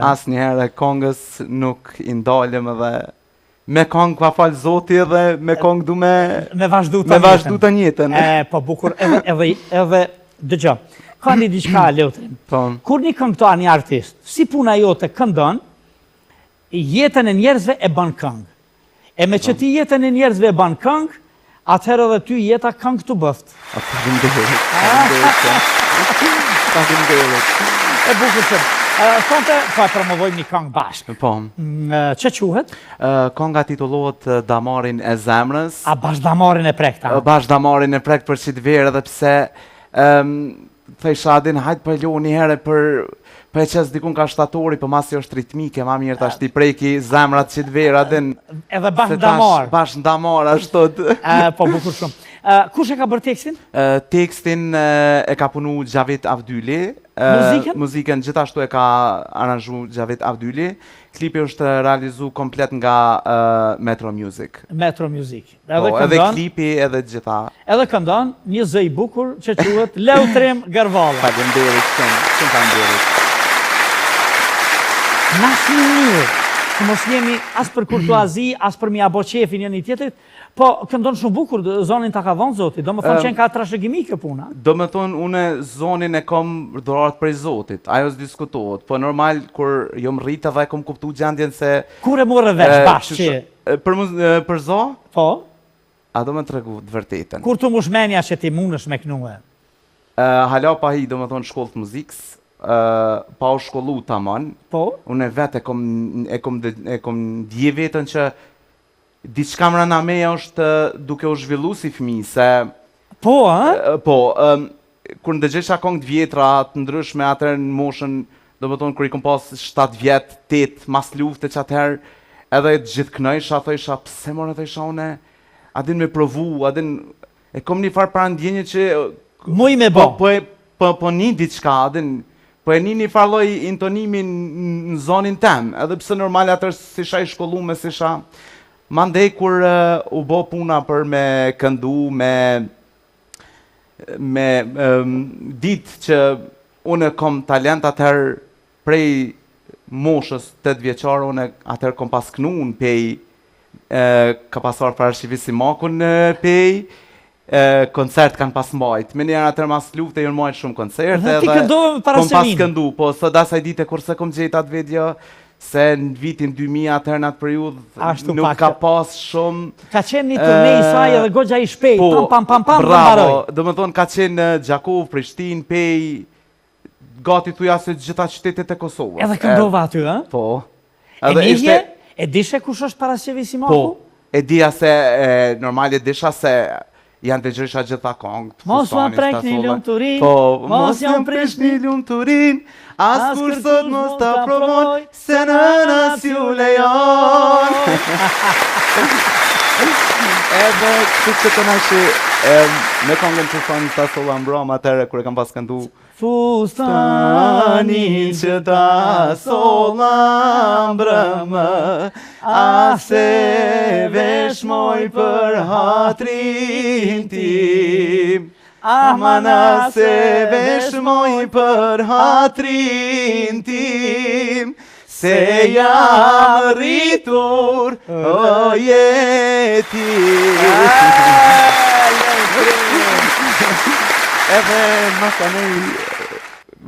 Asnjëherë Kongës nuk i ndalem edhe me kong pa fal Zoti edhe me kong du me vazhdu të njëjtën. Po bukur edhe dëgjoj. Ka një diçka Leutrim. Po. Kur një këngëtar, një artist, si puna jote këndon, jetën e njerëzve e bën këngë. E me që ti jetën e njerëzve e bën këngë, atëherë edhe ty jeta këngë të bëft. Faleminderit. E bukur që. Sonte po e promovojmë një këngë bashkë. Po. Që quhet? Kënga titullohet Damarin e zemrës. A bash damarin e prekta? Bash damarin e prekt për qitë verë, edhe pse thejsha adin hajtë për lo një herë për e qes dikun ka shtatori, për masi është ritmike, ma mirë tash ti preki zemrat qitë verë, adin... Edhe bash damar. Bash damar, ashtot. Po bukur shumë. Kush e ka bërë tekstin? Tekstin e ka punu Gjavit Avdyli. Muzikën gjithashtu e ka aranzhu Gjavit Avdyli. Klipi është realizu komplet nga Metro Music. Metro Music. Edhe klipi edhe gjitha. Edhe këndon një zë i bukur që quhet Leutrim Gërvalla. Faleminderit shumë faleminderit. Nasë një mirë, që mos jemi as për kurtuazi, as për mi abo qefin një tjetrit, po këndon shumë bukur, zonin ta ka dhënë Zoti, do më thonë qenë ka trashëgimi kjo puna. Do më thonë, une zonin e kom dhurat prej Zotit, ajo s'diskutohet, po normal, kur jom rritë dhe kom kuptu gjendjen se... Kur e morë veç bashkë që? Për zo? Po? A do më të regu të vërtetën. Kur të mushmenja që ti munësh me knue? Hala pa hi, do më thonë, shkollë të muzikës, pa u shkollu të aman. Po? Une vetë e kom dje vetën që diçka mrena meja është duke u zhvillu si fëmi, se... Po, a? Po, kur ndëgjesha këngë të vjetra të ndryshme atëherë në moshën, do më thonë kur i kom pas 7 vjet, 8 mas lufte që atëherë edhe të gjithë knojsha, thojsha, pse morë thojsha une, adin me provu, adin, e kom një farë pra ndjenje që Muj me bo. Po një diçka, adin, po e një farë lloj intonimin në zonin tem, edhe pse normal atër si isha i shkollume, si isha, mandej kur u bo puna për me këndu, me ditë që unë kom talent atëherë prej moshës 8 vjeçare, unë atëherë kom pas knu në pej, ka pasar për arshivisimakun në pej, koncert kanë pas mbajt. Me njerë atër mas lufte jënë mbajt shumë koncerte Dhe ti këndove para kom pas Semin. këndu, po së dasaj dite kurse kom gjetë atë video, se në vitin 2000 atër në atë periudhë nuk ka pas shumë. Ka qenë një turnej i saj edhe goxha i shpejt, pam, dhe mbaroj. Bravo, do më thonë ka qenë Gjakov, Prishtinë, Pej, gati thuja se gjitha qytetet e Kosovës. Edhe këndova aty, ha? Po. E njëje, e dishe kush është Parasqevisimaku? Po, e dija se, normal e disha se janë të gjërisha gjitha kongë. Mos më prek një lumë turin, po, mos jam presh një lumë turin, as kur sot mos ta provoj, se në nas ju lejon. Edhe kështu që të nashi, me kongën që thonë ta sola mbrom, atëre kër e kam pas këndu, Fustanin që ta sola mbrëmë, ase veshmoj për hatrin tim. Aman ase veshmoj për hatrin tim, se jam rritur o jetim. Edhe masanej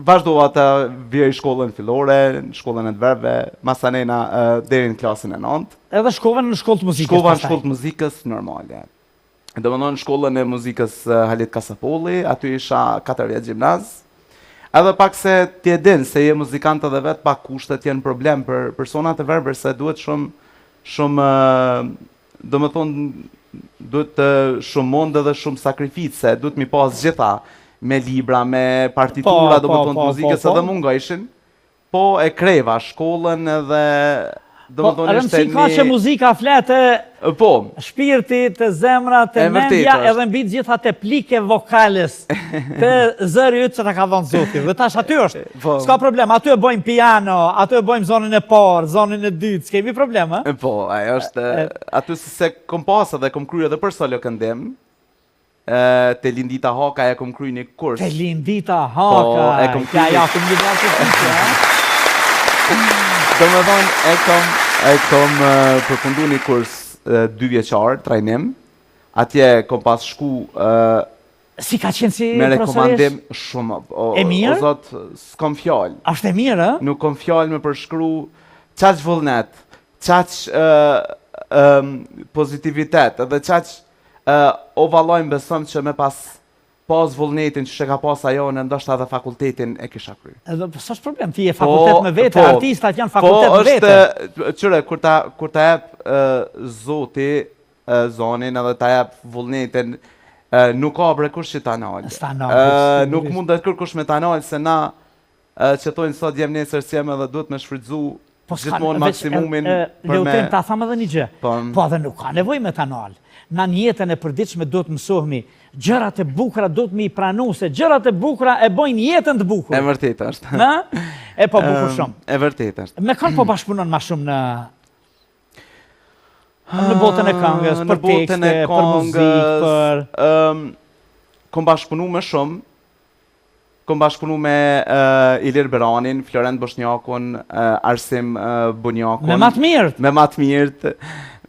vazhdova të vjej shkollën fillore, në shkollën e të verbeve, masanejna deri në klasën e 9. Edhe shkova në shkollë të muzikës. Shkova në shkollë të muzikës normale. Do më thonë shkollën e muzikës Halit Kasapolli, aty isha 4 vjet gjimnaz. Edhe pak se t'je din se je muzikant edhe vetë, pak kushtet jenë problem për personat e verbër, se duhet shumë, do më thonë, duhet shumë mund edhe shumë sakrifice, duhet mi pas gjitha me libra, me partitura, do më thonë të muzikës edhe munga ishin, po e kreva shkollën edhe do më thonë ishte një... ka që muzika flete po, shpirti, të zemra, të mendja, edhe mbi gjitha të plike vokales, të zëri ytë që ta ka dhënë Zoti. Dhe tash aty është, s'ka problem, aty e bojmë piano, aty e bojmë zonën e parë, zonën e dytë, s'kemi problem, e? Po, ajo është, aty se kom pasë dhe kom kryer edhe për solo këndim, te Lindita Haka e kom kryer një kurs. Te Lindita Haka, e kom kryer. Ja, kom një vërë të do me thonë, e kom përfundu një kurs 2 vjeçar, trajnim, atje kom pas shku si ka qenë si me rekomandim profesorish? shumë. E mirë? O zot, s'kom fjallë. Ashtë e mirë, e? Nuk kom fjallë me përshkru qaq vullnet, qaq pozitivitet, edhe qaq o valojnë besëm që me pas vullnetin që ka pas ajo në ndoshta edhe fakultetin e kisha kry. Edhe s'është problem, ti je fakultet me vete, artistat janë fakultet me vete. Po, është, qëre, kur ta jep Zoti zonin edhe ta jep vullnetin, nuk ka brekush që ta nalë. Nuk mund dhe kërkush me ta nalë, se na që tojnë sot jem nesër si jem edhe duhet me shfrytzu gjithmonë maksimumin për me... Leutin, ta thamë edhe një gjë, po edhe nuk ka nevoj me ta nalë. Na në jetën e përditshme do të mësohemi, gjërat e bukura do të mi pranu, se gjërat e bukura e bojnë jetën të bukur. E vërtet është. Na? E po bukur shumë. E vërtet është. Me kanë po bashkëpunon ma shumë në botën e këngës, për tekste, për muzikë, për... Kom bashkëpunu me shumë, kom bashkëpunu me Ilir Beranin, Florent Boshnjakun, Arsim Bunjakun. Me matë mirët. Me matë mirët.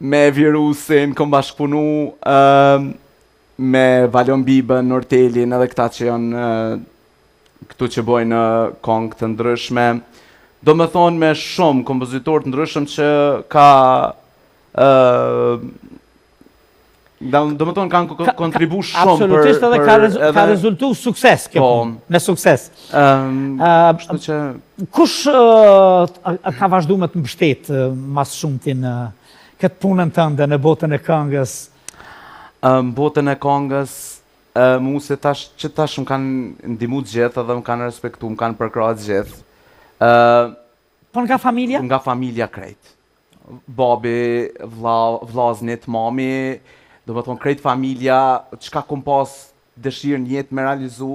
Me Virusin, kom bashkëpunu me Valion Bibën, Nortelin, edhe këta që janë këtu që bojnë kongë të ndryshme. Do me thonë me shumë kompozitor të ndryshme që ka... do me thonë kanë kontribu shumë për... Absolutisht edhe ka rezultu sukses, me sukses. Shtu që... Kush ka vazhdu me të mbështet mas shumë ti në këtë punën tënde në botën e këngës? Në botën e këngës, Mu se që tash më kanë ndimu të gjithë edhe më kanë respektu, më kanë përkrahë të gjithë. Po nga familja? Nga familja krejt. Babi, vllaznit, mami, do më thonë krejt familja, çka kom pas dëshirë në jetë me realizu,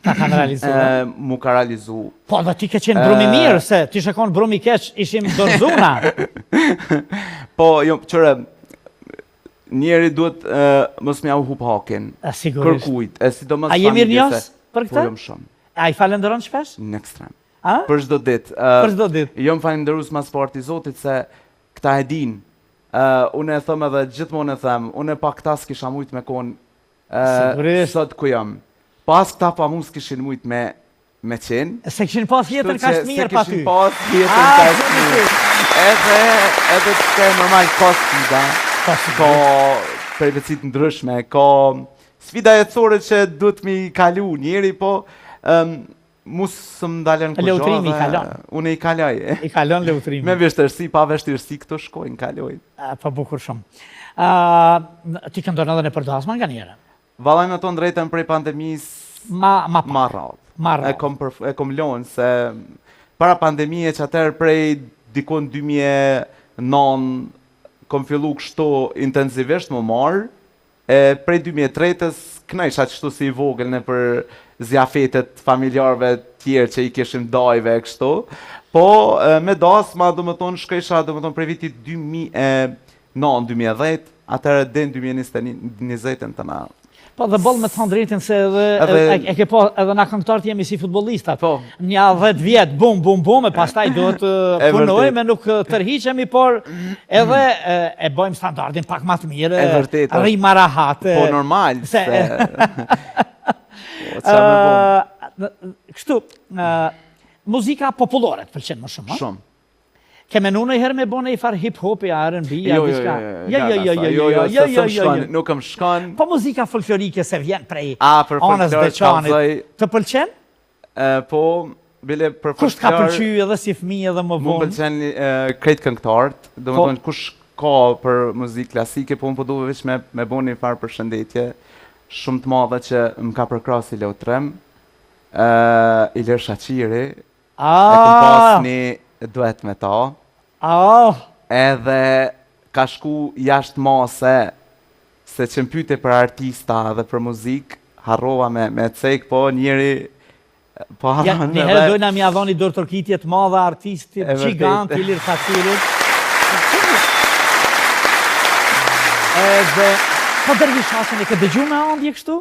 Ta kanë realizu. mu ka realizu. Po, dhe ti ke qenë brumi mirë, se ti shekon brumi keq, ishim dorëzuna. Po, jo, qëre, njeri duhet mos m'ja u hup hakin. Sigurisht. Kërkujt, sidomos A je mirë familjes njës për Po, këtë? jam shumë. A i falenderon shpesh? Në ekstrem. A? Për çdo ditë. Për çdo ditë. Jo më falenderus mas parti Zotit se këta e din. Unë e thëm edhe gjithmonë e them, unë e pa këta s'kisha mujt me konë Sigurisht. sot ku jam. Pas këta pa mu s'kishin mujt me qenë. Se kishin pas jetën Kështu ka që të mirë se pa ty. kishin pas jetën Ah, ka të mirë. Edhe të normal ka sfida, ka përvecit ndryshme, ka sfida jetësore që duhet mi kalu njeri, po mu së më dalën ku Leutrimi i kalon. Unë i kaloj. I kalon leutrimi. Me vështërsi, pa vështërsi, këto shkojnë, kalojnë. Po bukur shumë. Ti këndon edhe në përdasma nga njëre? Vallaj me tonë drejtën prej pandemisë Ma rrallë. Marrë. E kom lonë se para pandemije që atër prej dikon 2009 kom fillu kështu intensivisht më marë, prej 2003-ës knajsha qështu si i vogël në për zjafetet familjarve tjerë që i kishim dajve e kështu, po me dasma do më tonë shkësha do më tonë prej vitit 2009-2010, atër den 2020 të na. Po dhe boll me të thonë drejtin se e ke po edhe na këngëtarët jemi si futbollistat. Po. Nja 10 vjet, bum, bum, bum, e pastaj duhet punojme, nuk tërhiqemi, por edhe e bëjmë standardin pak më të mirë. E vërtet. Rrima rahat. Po normal. Se... Kështu, muzika popullore të pëlqen më shumë, Shumë. Ke menu në herë me bone i farë hip-hop, R&B, Nuk kam shkon. Po muzika folklorike se vjen prej Për anës folklor Beçanit. Të pëlqen? Po, bile për folklor. Kush ka pëlqyer edhe si fëmijë edhe më Mu vonë? pëlqen krejt këngëtarët, do më thonë kush ka për muzikë klasike, po unë po duhe veç me bo një farë përshëndetje, shumë të madhe që më ka përkrasi Leutrem, Ilir Shaqiri, e kom pas një duet me ta, edhe ka shku jashtë mase, se që më pyte për artista dhe për muzikë, harrova me cek, po njeri, po harron Një herë dojna mi adhoni dorë tërkitje të madhe artistit, gjigant, Ilir Shaqirit. Edhe, po Dervishashin e ke dëgju me andje kështu?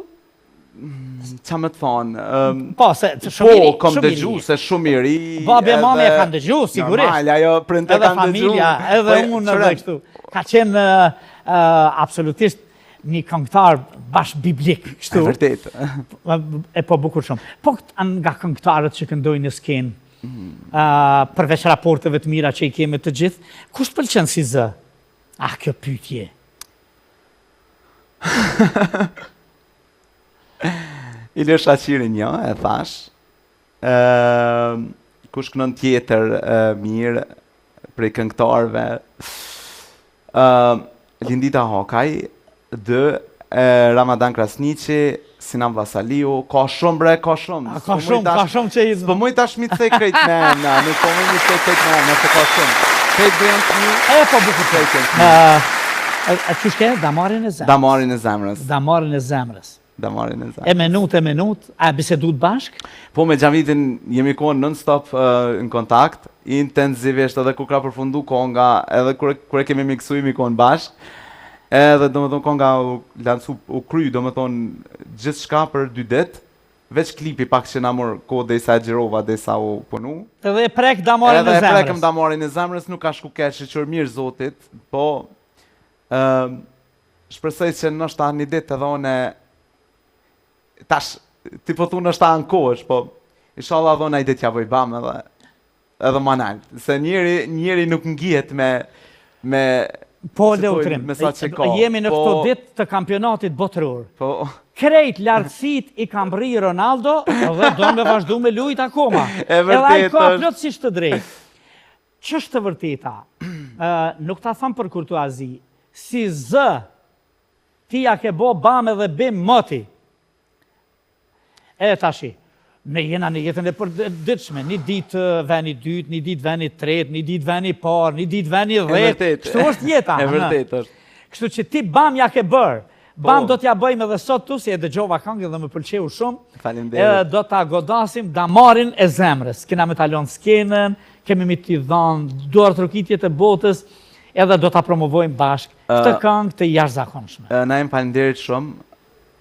Qa më të thonë? Po, se shumë i ri. Po, kom dëgju, se shumë i ri. Babi e mami e kanë dëgju, sigurisht. Normal, ajo printe Edhe kanë dëgju. familja, edhe unë edhe kështu. Ka qenë absolutisht një këngëtar bash biblik, kështu. E vërtet. E po bukur shumë. Po nga këngëtarët që këndojnë në skenë, përveç raporteve të mira që i kemi të gjithë, kush pëlqen si zë? Kjo pyetje. Ilir Shaqiri një, e thash. Kush kënon tjetër mirë prej këngëtarëve. Lindita Hokaj, 2, Ramadan Krasniqi, Sinan Vllazaliu, ka shumë bre, ka shumë. Ka shumë që i... Po muj tash mi të krejt me emna, nuk po muj mi të krejt me emna, se ka shumë. Krejt bëjnë të një, po bukur krejt. A që shke? Damarin e zemrës. Damarin e zemrës. Damarin e zemrës. Damarin e zemrës. E minut, a bisedut bashk? Po me Xhavitin jemi konë non-stop në kontakt, intensivisht edhe kur ka përfundu konga, edhe kur e kemi miksu jemi konë bashk, edhe do më thonë konga u kry, do më thonë gjithë shka për 2 ditë, veç klipi pak që na morë kohë dhe i sa gjirova dhe sa u punu. Edhe e prek damarin e zemrës. Edhe e prekëm damarin e zemrës, nuk ka shku keq, qërë mirë zotit, po shpresoj që nështë ta një ditë edhe one tash, ti po thunë është ta në kohësh, po inshallah dhona i ditë ja vojbam edhe manal. Se njeri nuk ngjihet me po Leutrim, jemi në këto ditë të kampionatit botëror. Po. Krejt lartësit i kam bri Ronaldo dhe do me vazhdu me lujt akoma. E vërtet edhe ai ka plotësisht të drejtë. Ç'është të vërteta? Nuk ta tham për kurtuazi, si zë ti ja ke bo bame dhe bim moti. E tashi, ne jena në jetën e përditshme, një ditë veni dytë, një ditë veni tretë, një ditë veni parë, një ditë veni dhjetë. Kështu është jeta. E vërtet është. Kështu që ti bam ja ke bërë. Bam do t'ja bëjmë edhe sot tu, si e dëgjova këngën dhe më pëlqeu shumë. Faleminderit. Do t'a godasim Damarin e zemrës. Kena me talon skenën, kemi me t'i dhanë duar trokitjet e botës, edhe do t'a promovojmë bashkë këtë këngë të jashtëzakonshme. Na jam faleminderit shumë.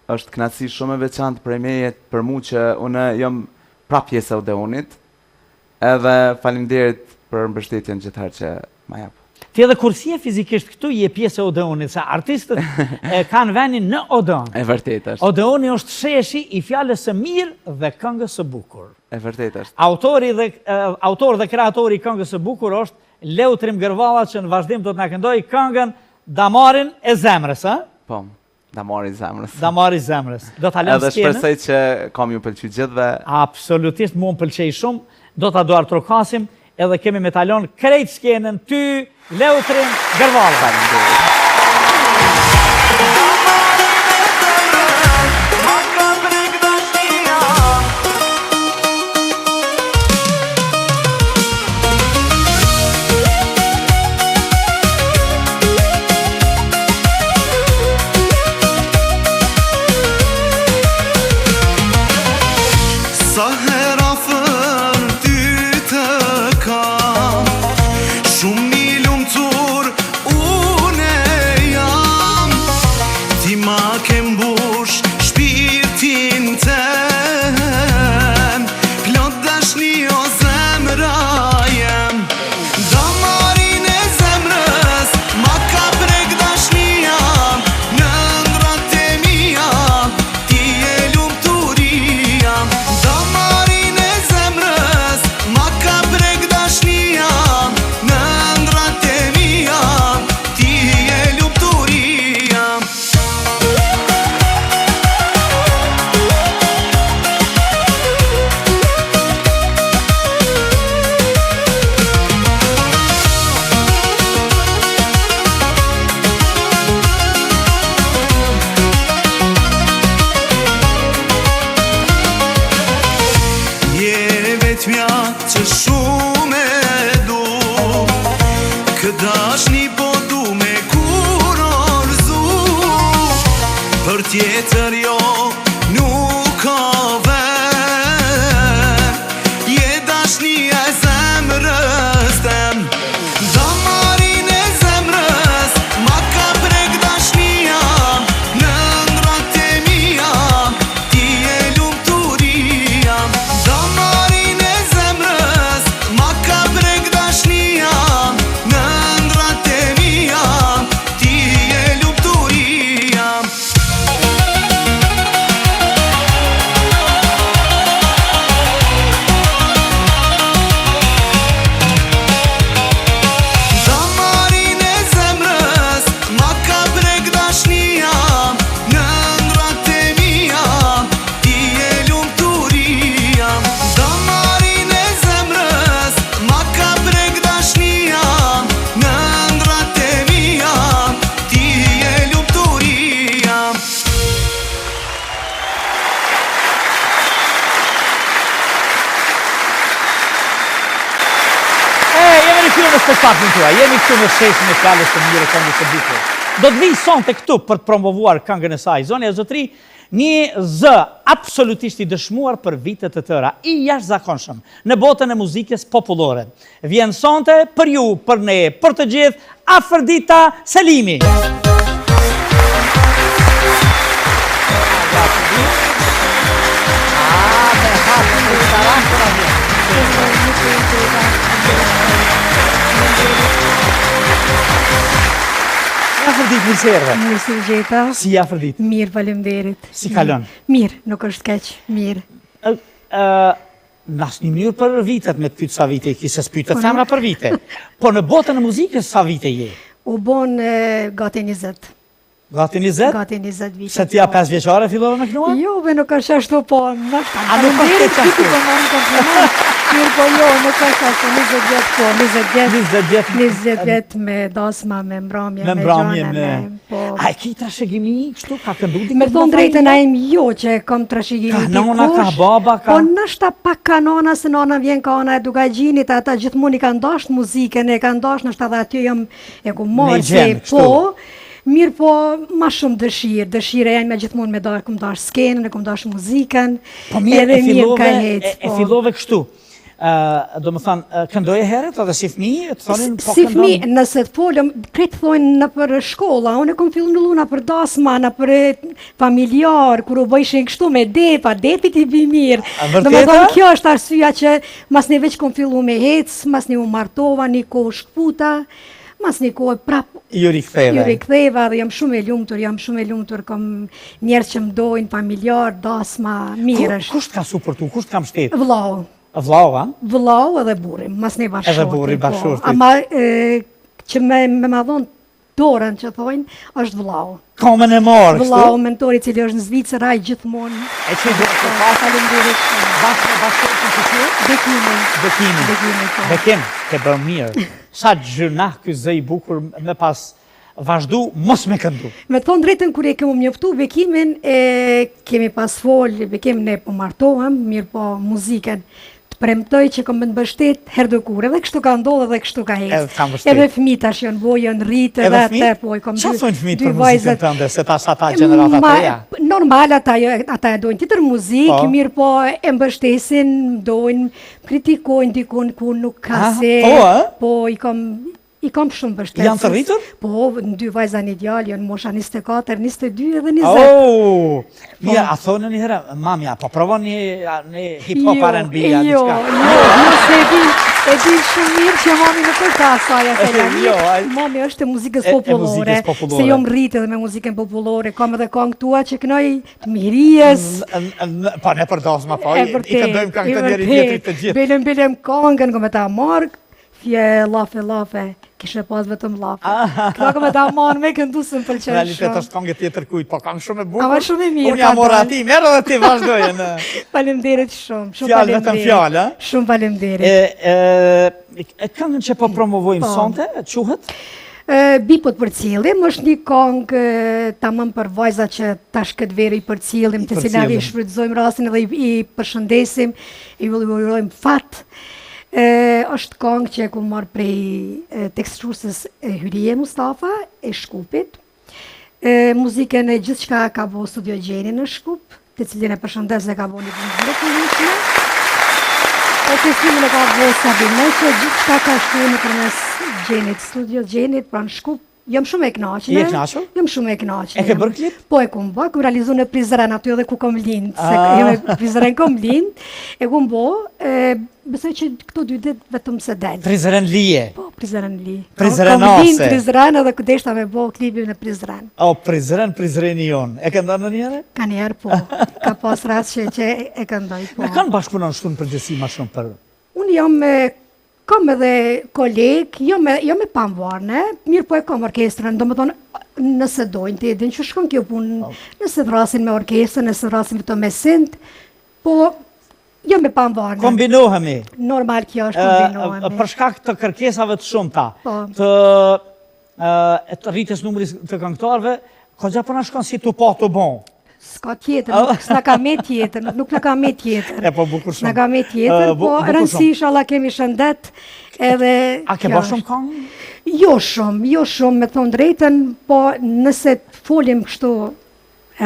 Është kënaqësi shumë e veçantë për meje për mua që unë jam prap pjesë e Odeonit. Edhe faleminderit për mbështetjen gjithëherë që ma jap. Ti edhe kur si je fizikisht këtu je pjesë e Odeonit, se artistët kanë venin në Odeon. E vërtet është. Odeoni është sheshi i fjalës së mirë dhe këngës së bukur. E vërtet është. Autor dhe kreatori i këngës së bukur është Leutrim Gërvalla, që në vazhdim do të na këndojë këngën Damarin e zemrës, ë? Po, Damari i zemrës. Damari i zemrës. Do ta lëm Edhe skenën. shpresoj që kam ju pëlqyer gjithëve. Absolutisht, mua më pëlqej shumë. Do ta duar trokasim, edhe kemi me talon krejt skenën ty, Leutrim Gërvalla. Sa hera fër ty të kam, shumë i lumtur une jam. Ti ma ke mbush shpirtin tem, plot dashni o zemra jem. Damarin e zemrës ma ka prek dashnia, në ndrat e mia ti e lumturia. Damarin e zemrës ma ka prek dashnia, në ndrat e mia ti e lumturia. Je vetmja që shumë e du, kë dashni po du me kur orzu. Për tjetër jo nuk ka vend, je dashni e zemrës tem. Damarin e zemrës ma ka prek dashnia, në ndrat e mia ti e lumturia. Damarin e zemrës ma ka prek dashnia, në ndrat e mia ti e lumturia. Damarin e zemrës ma ka prek dashnia, në ndrat e mia ti e lumturia. Damarin e zemrës ma ka prek dashnia, në ndrat e mia ti e lumturia. Jemi rikthyer në spektaklin tuaj. Jemi këtu në sheshin e fjalës së mirë, këngës së bukur. Do të vij sonte këtu për të promovuar këngën e saj. Zonja e Zotri, një zë absolutisht i dëshmuar për vite të tëra, i jashtëzakonshëm në botën e muzikës popullore. Vjen sonte për ju, për ne, për të gjithë, Afërdita Selimi. Afërdit, mirë se erdhe. Mirë si gjeta. Si Afërdit? Mirë, faleminderit. Si kalon? Mirë, nuk është keq. Mirë. Në asë një mënyrë për vitet me të pytë sa vite i ki, se s'pytë femra për vite. Po në botën e muzikës sa vite je? U bon gati 20. Gati 20? Gati 20 vite. Se t'ja 5 vjeqare fillove me kënua? Jo, be nuk është ashtu po. A nuk është keq ashtu? Kompliment. Mirë po jo, nuk është ashtu, 20 vjetë po, 20 vjetë. 20 vjet. 20 vjetë me dasma, me mbrëmje, Me me mbrëmje, gjana, me... A e ki trashëgimi kështu, ka këndu dikë? Me thonë drejtën a im jo që kam trashëgimi Ka nona, ka baba, ka... Po nështë pak ka nona, se nona vjen ka ona e Dugagjinit, ata gjithmonë i kanë dashtë muzikën, e kanë dashtë, nështë edhe aty jam e ku marë, se po, mirë po, ma shumë dëshirë e janë me gjithmonë me dashtë, kum dashtë skenën, e kum dashtë muzikën, Po mirë, e e fillove kështu. Do më thanë, këndoje heret, edhe si fmi, të thonin po si këndon? fmi, nëse të folëm, kretë thojnë në për shkolla, unë e kom fillu në luna për dasma, në për familjar, kur u bëjshin kështu me depit i bi mirë. Vërteta? Dhe më thonë, kjo është arsyeja që mas një veç kom fillu me hec, mas një u martova, një kohë shkputa, mas një kohë prap Ju riktheve. dhe jam shumë e lumtur, kom njerës që më dojnë, familjar, dasma, mirë është. Kusht ka suportu, kusht kam shtetë? Vllau. Vlau, a? Vllau edhe burim, mas ne bashkëshorti. Edhe burri, bashkëshorti. Ama që me madhon dorën që thojnë, është vllau. Kamën e marë, kështu? Vllau, mentori cili është në Zvicër, ai gjithmonë. E që dhe të pasë, Faleminderit. bashkëshorti që që? Bekimin. Po. Bekim, ke bërë mirë. Sa gjëna ky zë i bukur me pas vazhdu, mos me këndu. Me thonë drejtën, kur e kemu mjoftu Bekimin, kemi pas folë, Bekim ne po martohem, mirë po muzikën. Premtoj që kom në bështet herdo kur, edhe kështu ka ndodhë edhe kështu ka hecë. Edhe kam bështet. Edhe fëmijët tash janë bojë, janë rritë, edhe atë po i kom Qa thonë fëmijët dy për muzikën vajzat. tënde, se tash ata generata të reja? Normal, ata e dojnë tjetër muzikë, Po. mirë po e mbështesin, dojnë, kritikojnë dikun ku nuk ka Ah, se. po, a? Po, i kom shumë bështetës. Janë të rritur? Po, në dy vajza një djalë, janë mosha 24, 22 dhe 20. Oh, mija, a thonë një herë, mamja, po provon një hip-hop R&B, a Jo, diçka? se e di shumë mirë që mami nuk është asaja Selani. Jo, Mami është e muzikës E popullore. muzikës popullore. Se jom rritë edhe me muzikën popullore, kam edhe këngë tua që kënoj të mirijës. Po, ne për dasma, po, E i vërtet, këndojmë këngë të e njeri vërtet. tjetrit të gjithë. Belem këngën, kom e ta marrë, fje lafe, kishe pas vetëm lafe. Këta kom e ta marrë me këndu së më pëlqenë Realitet shumë. është këngë tjetër kujt, po këngë shumë e bukur. Ama shumë e mirë Unë ka jam morë dalë. ati, merë dhe ti vazhdojë në... Faleminderit shumë, shumë Fjalë, vetëm faleminderit. fjalë, a? Shumë faleminderit. E këngën që po promovojmë Po. sonte, quhet? Bipot për cilëm, është një kongë tamam për vajza që tash këtë verë i për cilëm, të cilave i përcjellim. shfrytëzojmë rastin edhe i përshëndesim, i urojmë fat. Është kongë që e ku marrë prej tekstursës Hyrije Mustafa, e Shkupit. Muzikën e gjithë çka ka bo Studio Gjeni në Shkup, të cilin e përshëndes e ka bo një bëndë të njëshme. Orkestrimin e ka bo Sabine, që gjithë çka ka shtu në përmes Gjenit, Studio Gjenit, pra në Shkup. Jam shumë e knaqën. Je knaqur? Jam shumë e knaqën. E ke bërë klip? Po e kum bë, kum realizu në Prizren aty edhe ku kom lind, se jam e Prizren kom lind, e kum bë, besoj që këto 2 ditë vetëm se del. Prizren Lije. Po, Prizren li. Prizrenase. Kom lind Prizren edhe këdeshta me bë klipin në Prizren. O, Prizreni jonë. E kënda në njëre? Ka njerë, po, ka pas rast që e këndoj, po. Me kanë bashkëpunon shtu në përgjësi ma shumë për... Unë jam kam edhe kolegë, jo me pamvarne, mirë po e kam orkestrën, do më thonë, nëse dojnë të edhin që shkon kjo punë, nëse vrasin me orkestrën, nëse vrasin të me synt, po jo me pamvarne. Kombinohemi. Normal kjo është kombinohemi. Për shkak të kërkesave të shumta, Po. të rritjes numrit të këngëtarëve, ko gja përna shkon si të pa të bon. S'ka tjetër, s'na ka me tjetër, nuk na ka me tjetër. E po bukur shumë. S'na ka me tjetër, po bukur rëndësi shumë. inshallah kemi shëndet, edhe A ke kjo bërë është. shumë këngë? Jo shumë, me thonë drejten, po nëse të folim kështu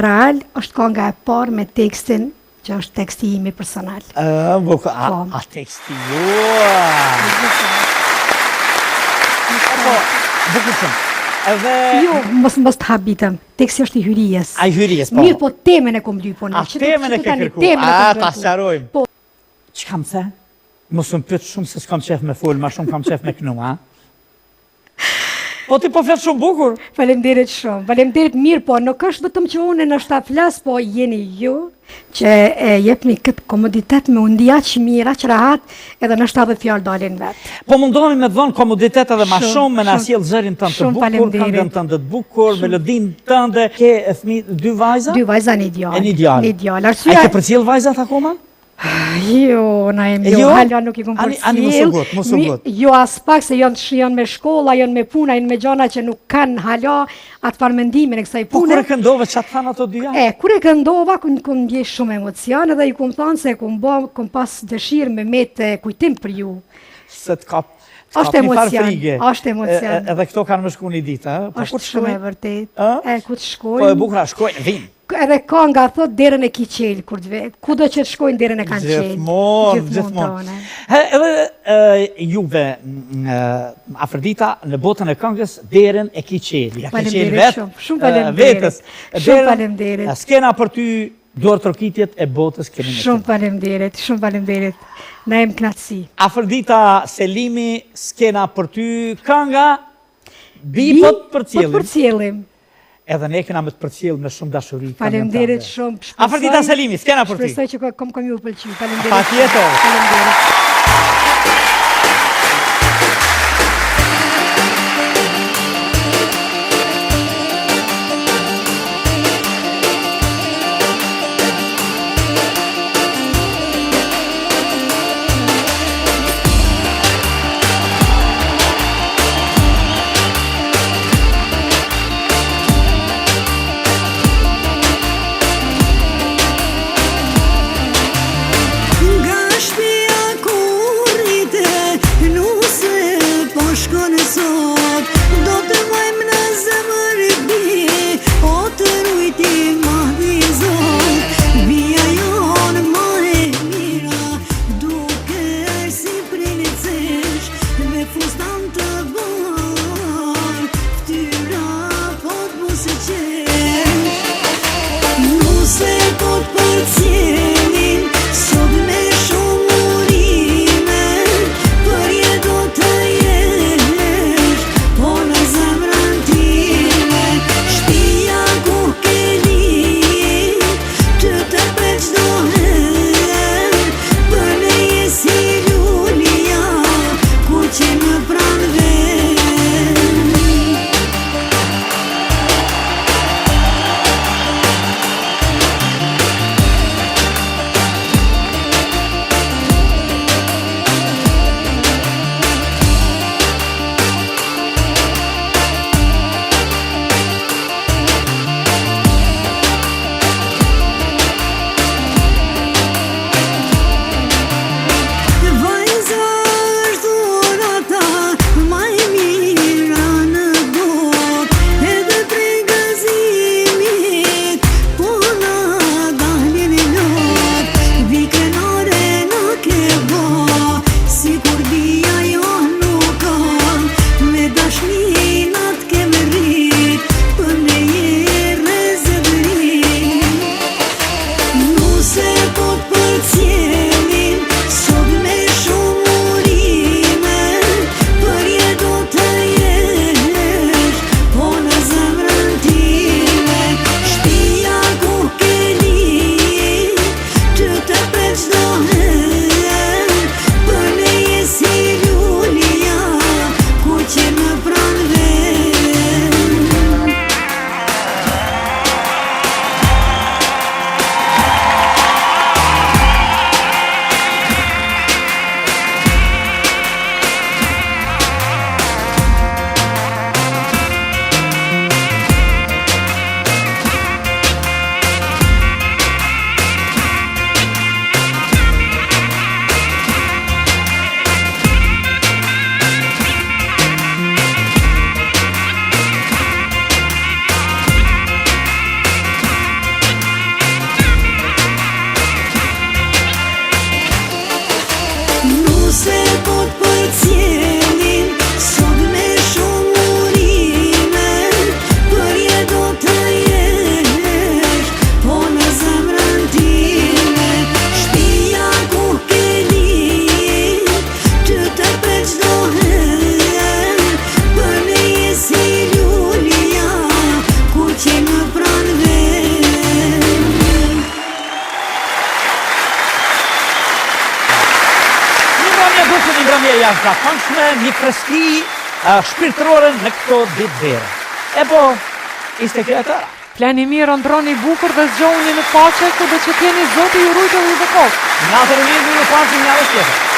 real, është kënga e parë me tekstin, që është teksti imi personal. Bukur, Po. a teksti joa. Po, bukur shumë. Edhe... Jo, mos të habitem, teksti është i Hyrijes. A i Hyrijes, po. Mirë, po temen e kom lypon. A temen e ke kërku? A, ta sqarojmë. Po. Që kam the? Mos më pyet shumë se s'kam qef me full, ma shumë kam qef me knu, a? Po ti po flet shumë bukur. Faleminderit shumë, faleminderit mirë, po nuk është vetëm që unë në shta flas, po jeni ju që e jepni këtë komoditet me undia që mira, që rahat, edhe në shta dhe fjallë dalin vetë. Po mundohemi me dhënë komoditet edhe ma Shumë, shumë, me na shumë. sjell zërin tënd të Shumë bukur, faleminderit. këngën tënde të bukur, melodinë tënde, ke fëmijë 2 vajza? Dy vajza një djallë. E një djalë. Një djallë. A i ke përcjell vajzat akoma? Jo, na jem, Jo? hala nuk i kom Ani përcjell. mos u gut. Jo, as pak se janë me shkolla, janë me puna, janë me gjana që nuk kanë hala atë farë mendimin e kësaj Po pune. kur e këndove që atë thanë ato dyja? Kur e këndova, kun ndjej shumë emocion edhe ju kom thënë se kom pas dëshirë me metë kujtim për ju. Se të kap Është një farë emocion, frige. është emocion. Edhe këto kanë më shku një ditë, ha? Po Është kur të shumë e shkojnë? vërtet. Ku të Po e shkojnë? bukra, shkojnë, vinë. Edhe ka nga thot derën e Kiqel kur të ve. Kudo që të shkojnë derën e kanë qelë. Gjithmonë. Edhe juve, Afrodita, në botën e këngës, derën e Kiqeli. Ja ke qelë Faleminderit vetë. shumë, shumë faleminderit. Vetës. Shumë Derën, faleminderit. Skena për ty, dorë trokitjet e botës kemi në Shumë faleminderit, shumë faleminderit. Na jem knatësi. Afrodita Selimi, skena për ty, kënga, bipot për Po të cilin. përcjellim. Edhe ne kena me të përcjell me shumë dashuri. Faleminderit shumë. Afrodita Selimi, skena për ty. Shpresoj që kom ju pëlqyer. Faleminderit. Patjetër. Faleminderit. Nga shpia kur rrite, nuk se po shkon sot. Do të vajmë në zemër bi, o të rujti mahdi zot. Bia jonë ma e mira, duke si princesh, me fustan të bar, ftyra po të busë qesh. Nuse po të përcjelin, sot me shumë urime, për je do të jesh, po në zemrën time. Shtëpia ku ke li, që të pret çdo herë, për ne je si lulja, ku që më pran vetë. Vajza është dhurata ma e mira në botë, edhe prej gëzimit, po na dalin e lot. Vikenare në ke bo, si kur bia jo nuk ka, me dashninat ke me rrit, për ne je rezëvrit. Nuse po të përcjelin, sot me shumë urime, për je do të jesh, po në zemrën time. Shtëpia ku ke li, që të pret çdo herë, për ne je si lulja, ku që më pran vetë. Nuse po të përcjelin, sot me shumë urime, për je do të jesh, po në zemrën time. Shtëpia ku ke li, që të pret çdo herë, për ne je si lulja, ku që më pran vetë. Një ngrëmje jashtëzakonshme, një freski shpirtërore në këto ditë vere. E po, ishte kjo e tëra. Plani mirë, ndroni bukur dhe zgjohuni në pace, ku do që t'jeni Zoti ju rujtë dhe ju bekos. Natën e mirë, ju pasi një javë tjetër.